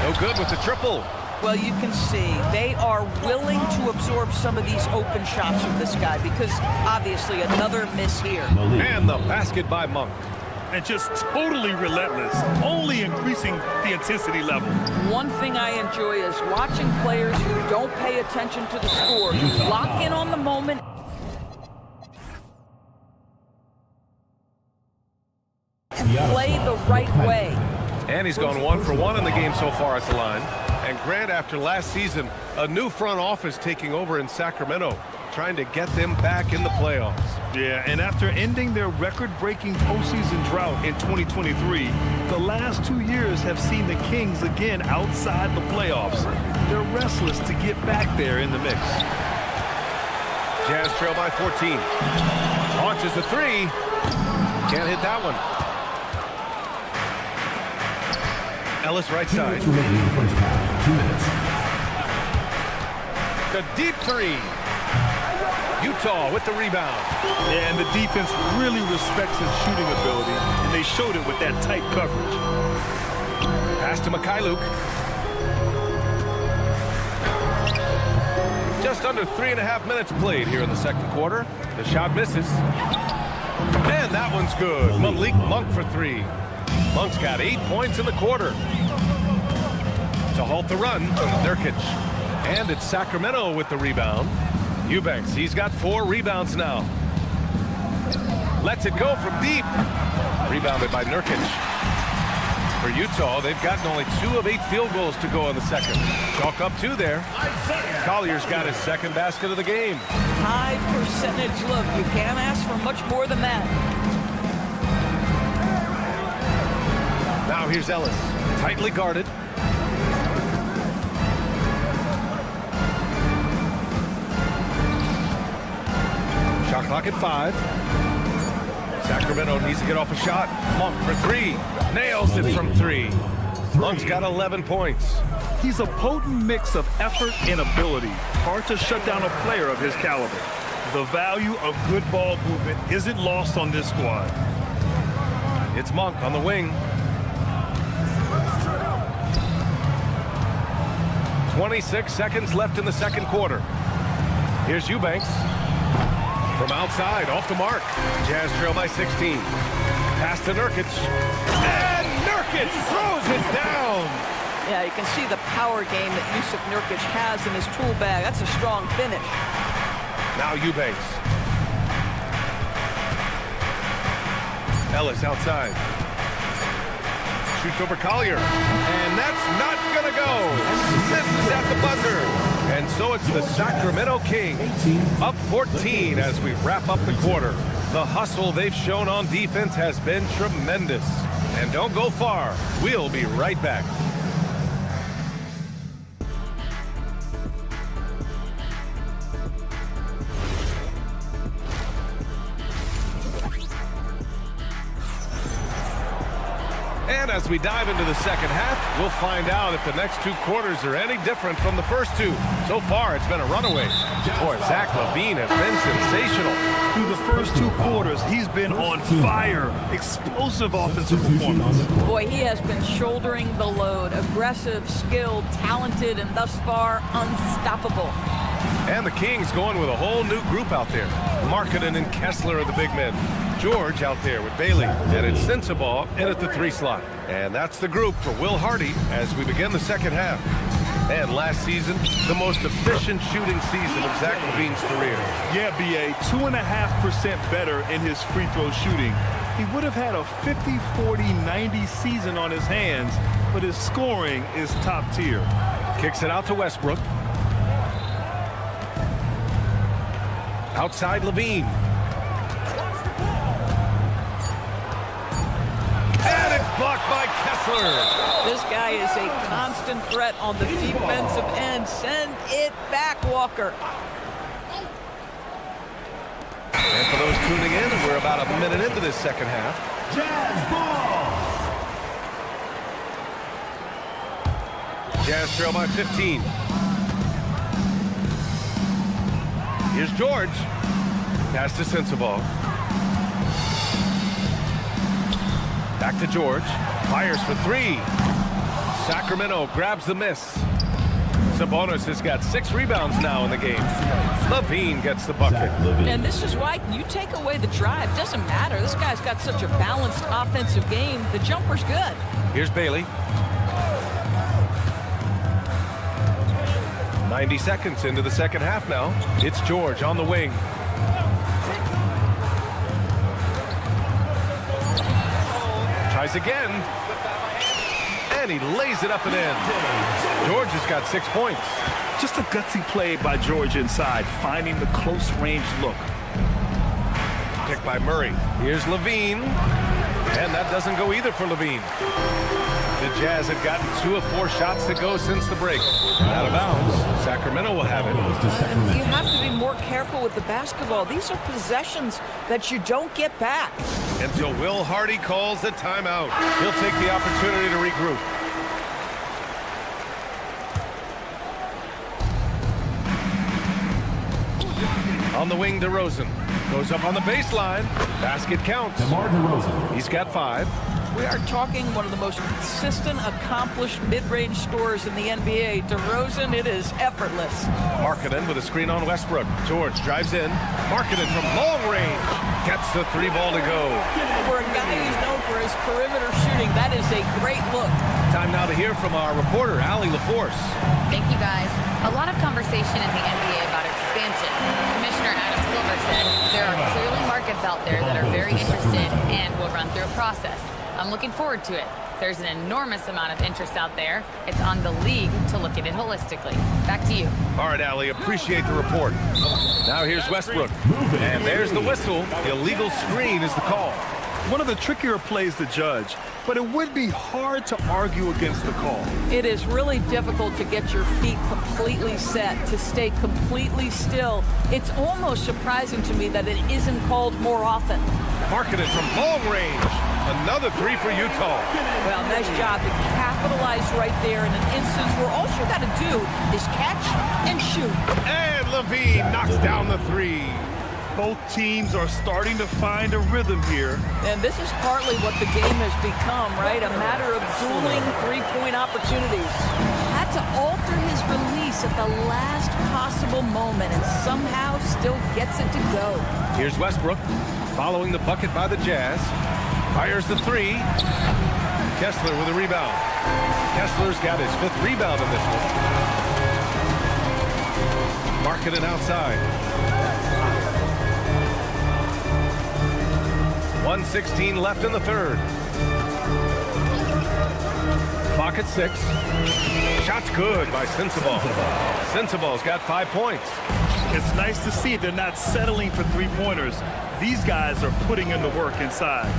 No good with the triple. Well, you can see they are willing to absorb some of these open shots from this guy because obviously another miss here. And the basket by Monk. And just totally relentless, only increasing the intensity level. One thing I enjoy is watching players who don't pay attention to the score, lock in on the moment, and play the right way. And he's gone 1 for 1 in the game so far at the line. And Grant, after last season, a new front office taking over in Sacramento, trying to get them back in the playoffs. Yeah, and after ending their record-breaking postseason drought in 2023, the last 2 years have seen the Kings again outside the playoffs. They're restless to get back there in the mix. Jazz trail by 14. Launches the three. Can't hit that one. Ellis right side. 2 minutes remaining in the first half. 2 minutes. The deep three. Utah with the rebound. Yeah, and the defense really respects his shooting ability, and they showed it with that tight coverage. Pass to Mikhailuk. Just under 3.5 minutes played here in the second quarter. The shot misses. And that one's good. Malik Monk for three. Monk's got 8 points in the quarter. To halt the run, Nurkic. And it's Sacramento with the rebound. Eubanks, he's got 4 rebounds now. Lets it go from deep. Rebounded by Nurkic. For Utah, they've gotten only 2 of 8 field goals to go in the second. Chalk up 2 there. Collier's got his second basket of the game. High percentage look. You can't ask for much more than that. Now here's Ellis, tightly guarded. Shot clock at 5. Sacramento needs to get off a shot. Monk for 3. Nails it from 3. Monk's got 11 points. He's a potent mix of effort and ability. Hard to shut down a player of his caliber. The value of good ball movement isn't lost on this squad. It's Monk on the wing. 26 seconds left in the second quarter. Here's Eubanks. From outside, off the mark. Jazz trail by 16. Pass to Nurkic. And Nurkic throws it down. Yeah, you can see the power game that Yusuf Nurkic has in his tool bag. That's a strong finish. Now Eubanks. Ellis outside. Shoots over Collier. And that's not going to go. Misses at the buzzer. And so it's the Sacramento Kings up 14 as we wrap up the quarter. The hustle they've shown on defense has been tremendous. And don't go far. We'll be right back. And as we dive into the second half, we'll find out if the next two quarters are any different from the first two. So far, it's been a runaway. Boy, Zach LaVine has been sensational. Through the first two quarters, he's been on fire. Explosive offensive performance. Boy, he has been shouldering the load. Aggressive, skilled, talented, and thus far, unstoppable. And the Kings going with a whole new group out there. Markkanen and Kessler are the big men. George out there with Bailey, and it's Sensabaugh in at the 3 slot. And that's the group for Will Hardy as we begin the second half. And last season, the most efficient shooting season of Zach LaVine's career. Yeah, B.A., 2.5% better in his free throw shooting. He would have had a 50, 40, 90 season on his hands, but his scoring is top tier. Kicks it out to Westbrook. Outside LaVine. And it's blocked by Kessler. This guy is a constant threat on the defensive end. Send it back, Walker. And for those tuning in, we're about a minute into this second half. Jazz ball. Jazz trail by 15. Here's George. Pass to Sensabaugh. Back to George. Fires for 3. Sacramento grabs the miss. Sabonis has got 6 rebounds now in the game. LaVine gets the bucket. And this is why you take away the drive. Doesn't matter. This guy's got such a balanced offensive game. The jumper's good. Here's Bailey. 90 seconds into the second half now. It's George on the wing. Tries again. And he lays it up and in. George has got 6 points. Just a gutsy play by George inside, finding the close range look. Picked by Murray. Here's LaVine. And that doesn't go either for LaVine. The Jazz have gotten 2 of 4 shots to go since the break. Out of bounds. Sacramento will have it. You have to be more careful with the basketball. These are possessions that you don't get back. Until Will Hardy calls the timeout. He'll take the opportunity to regroup. On the wing, DeRozan. Goes up on the baseline. Basket counts. DeMar DeRozan. He's got 5. We are talking one of the most consistent, accomplished mid-range scorers in the NBA. DeRozan, it is effortless. Markkanen with a screen on Westbrook. George drives in. Markkanen from long range. Gets the 3 ball to go. For a guy who's known for his perimeter shooting, that is a great look. Time now to hear from our reporter, Allie LaForce. Thank you, guys. A lot of conversation in the NBA about expansion. Commissioner Adam Silver said there are clearly markets out there that are very interested and will run through a process. I'm looking forward to it. There's an enormous amount of interest out there. It's on the league to look at it holistically. Back to you. All right, Allie, appreciate the report. Now here's Westbrook. And there's the whistle. Illegal screen is the call. One of the trickier plays to judge, but it would be hard to argue against the call. It is really difficult to get your feet completely set, to stay completely still. It's almost surprising to me that it isn't called more often. Markkanen from long range. Another 3 for Utah. Well, nice job to capitalize right there in an instance where all you got to do is catch and shoot. And LaVine knocks down the 3. Both teams are starting to find a rhythm here. And this is partly what the game has become, right? A matter of dueling 3-point opportunities. Had to alter his release at the last possible moment and somehow still gets it to go. Here's Westbrook following the bucket by the Jazz. Fires the three. Kessler with a rebound. Kessler's got his 5th rebound in this one. Markkanen outside. 1:16 left in the 3rd. Clock at 6. Shot's good by Sensabaugh. Sensabaugh's got 5 points. It's nice to see they're not settling for three-pointers. These guys are putting in the work inside.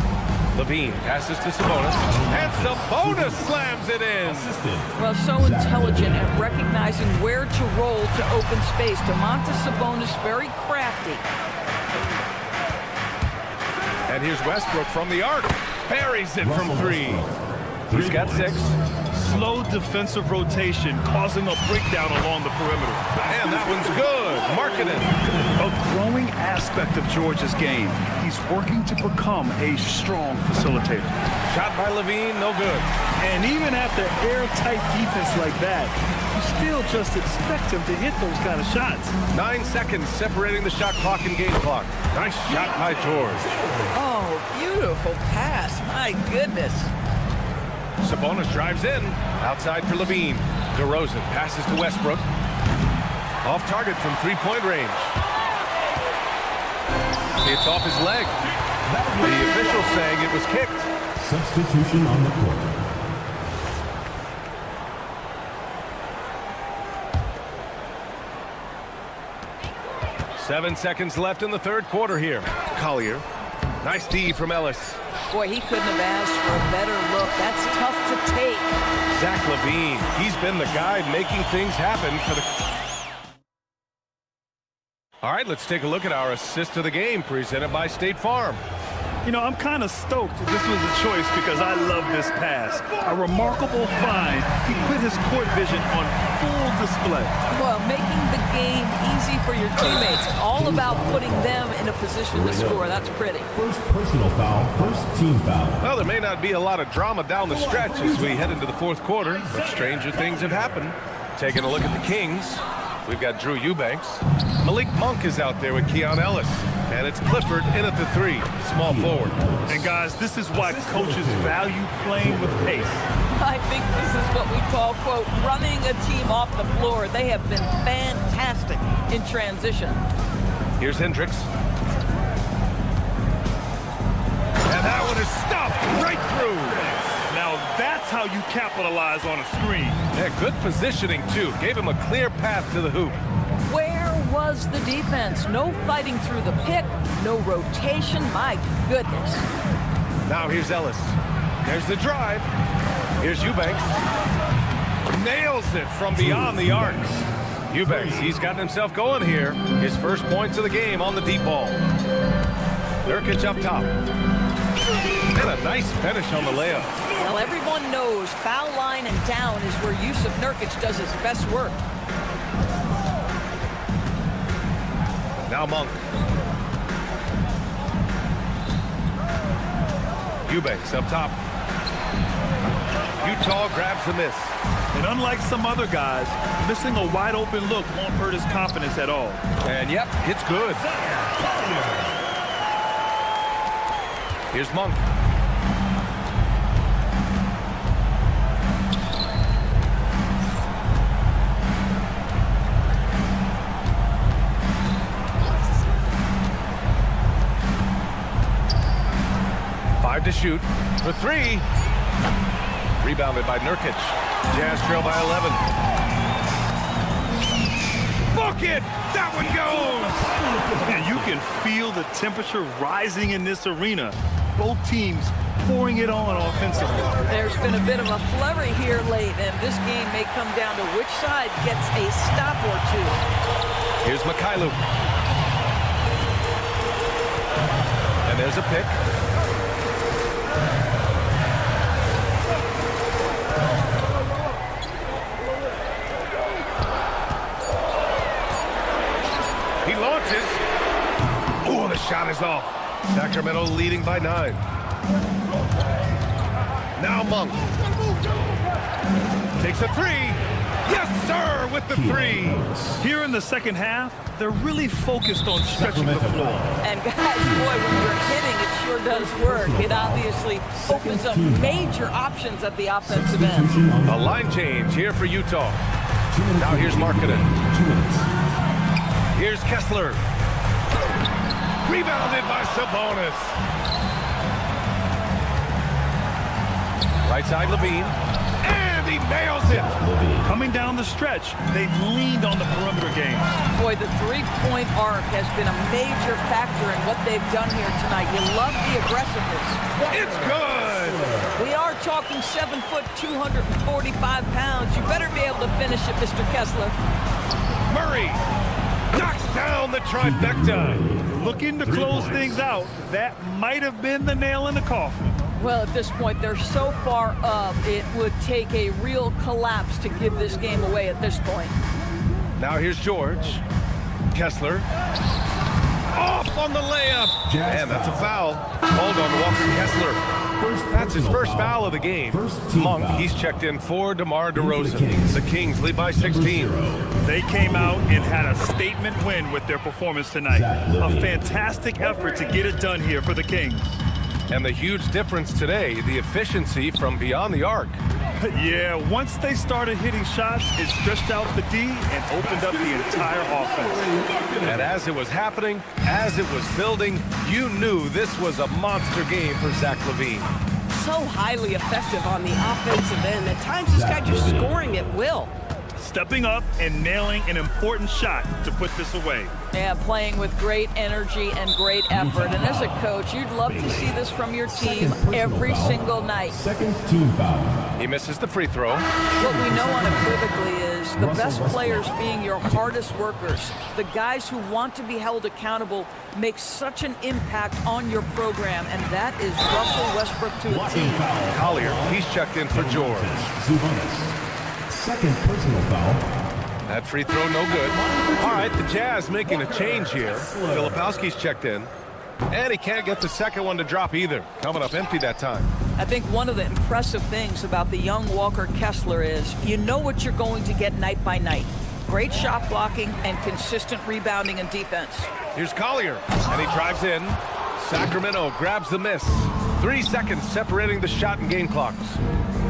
Levine passes to Sabonis, and Sabonis slams it in. Well, so intelligent at recognizing where to roll to open space. Domantas Sabonis, very crafty. And here's Westbrook from the arc. Buries it from 3. He's got 6. Slow defensive rotation causing a breakdown along the perimeter. And that one's good. Markkanen. A growing aspect of George's game. He's working to become a strong facilitator. Shot by Levine, no good. And even after airtight defense like that, you still just expect him to hit those kind of shots. 9 seconds separating the shot clock and game clock. Nice shot by George. Oh, beautiful pass. My goodness. Sabonis drives in. Outside for Levine. DeRozan passes to Westbrook. Off target from 3-point range. It's off his leg. The official saying it was kicked. Substitution on the court. Seven seconds left in the 3rd quarter here. Collier. Nice D from Ellis. Boy, he couldn't have asked for a better look. That's tough to take. Zach LaVine. He's been the guy making things happen for the... All right, let's take a look at our assist of the game presented by State Farm. You know, I'm kind of stoked this was a choice because I love this pass. A remarkable find. He put his court vision on full display. Well, making the game easy for your teammates. All about putting them in a position to score. That's pretty. First personal foul, first team foul. Well, there may not be a lot of drama down the stretch as we head into the 4th quarter, but stranger things have happened. Taking a look at the Kings, we've got Drew Eubanks. Malik Monk is out there with Keon Ellis. And it's Clifford in at the 3, small forward. And guys, this is why coaches value playing with pace. I think this is what we call, quote, running a team off the floor. They have been fantastic in transition. Here's Hendricks. And that one is stuffed right through. Now that's how you capitalize on a screen. Yeah, good positioning, too. Gave him a clear path to the hoop. Where was the defense? No fighting through the pick, no rotation. My goodness. Now here's Ellis. There's the drive. Here's Eubanks. Nails it from beyond the arc. Eubanks, he's gotten himself going here. His first points of the game on the deep ball. Nurkic up top. And a nice finish on the layup. Well, everyone knows foul line and down is where Yusuf Nurkic does his best work. Now Monk. Eubanks up top. Utah grabs the miss. And unlike some other guys, missing a wide open look won't hurt his confidence at all. And yep, it's good. Here's Monk. To shoot for 3. Rebounded by Nurkic. Jazz trail by 11. Book it! That one goes! And you can feel the temperature rising in this arena. Both teams pouring it on offensively. There's been a bit of a flurry here late, and this game may come down to which side gets a stop or two. Here's Mikhailuk. And there's a pick. He launches. Oh, the shot is off. Sacramento leading by 9. Now Monk. Takes a 3. Yes, sir, with the threes. Here in the second half, they're really focused on stretching the floor. And guys, boy, when you're hitting, it sure does work. It obviously opens up major options at the offensive end. A line change here for Utah. Now here's Markkanen. Here's Kessler. Rebounded by Sabonis. Right side, Levine. And he nails it. Coming down the stretch, they've leaned on the perimeter game. Boy, the three-point arc has been a major factor in what they've done here tonight. You love the aggressiveness. It's good. We are talking 7 foot, 245 pounds. You better be able to finish it, Mr. Kessler. Murray knocks down the trifecta. Looking to close things out, that might have been the nail in the coffin. Well, at this point, they're so far up, it would take a real collapse to give this game away at this point. Now here's George. Kessler. Off on the layup. And that's a foul. Called on Walker Kessler. That's his first foul of the game. Monk, he's checked in for DeMar DeRozan. The Kings lead by 16. They came out and had a statement win with their performance tonight. A fantastic effort to get it done here for the Kings. And the huge difference today, the efficiency from beyond the arc. Yeah, once they started hitting shots, it stretched out the D and opened up the entire offense. And as it was happening, as it was building, you knew this was a monster game for Zach LaVine. So highly effective on the offensive end. At times, this guy just scoring at will. Stepping up and nailing an important shot to put this away. Yeah, playing with great energy and great effort. And as a coach, you'd love to see this from your team every single night. Second team foul. He misses the free throw. What we know unequivocally is the best players being your hardest workers. The guys who want to be held accountable make such an impact on your program, and that is Russell Westbrook to a team. Collier, he's checked in for George. Second personal foul. That free throw no good. All right, the Jazz making a change here. Filipowski's checked in. And he can't get the second one to drop either. Coming up empty that time. I think one of the impressive things about the young Walker Kessler is you know what you're going to get night by night. Great shot blocking and consistent rebounding and defense. Here's Collier, and he drives in. Sacramento grabs the miss. 3 seconds separating the shot and game clocks.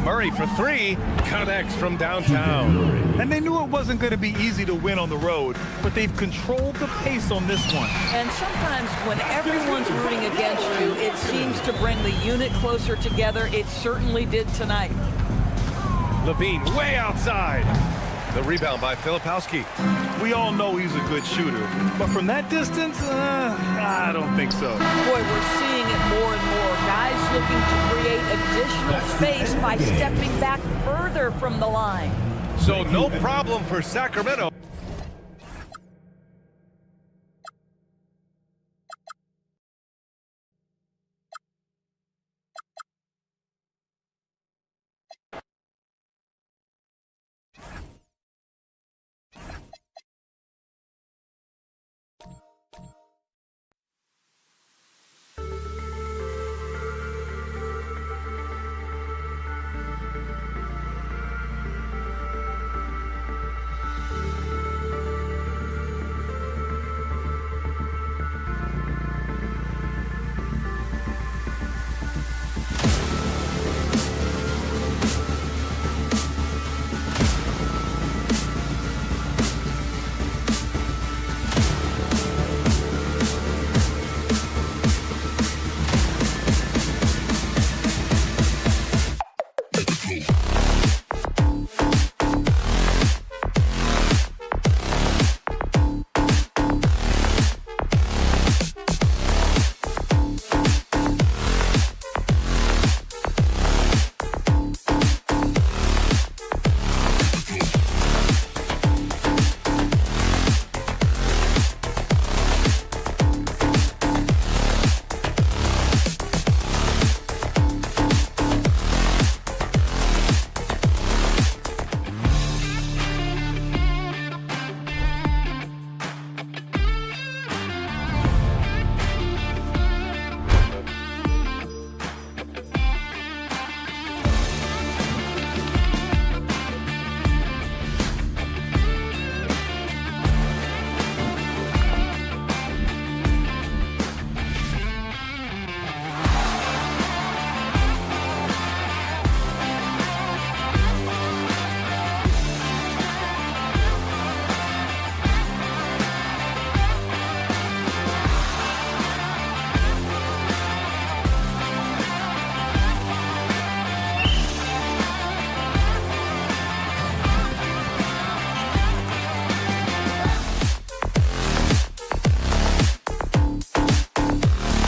Murray for three, connects from downtown. And they knew it wasn't going to be easy to win on the road, but they've controlled the pace on this one. And sometimes when everyone's rooting against you, it seems to bring the unit closer together. It certainly did tonight. Levine way outside. The rebound by Filipowski. We all know he's a good shooter, but from that distance, I don't think so. Boy, we're seeing it more and more. Guys looking to create additional space by stepping back further from the line. So no problem for Sacramento.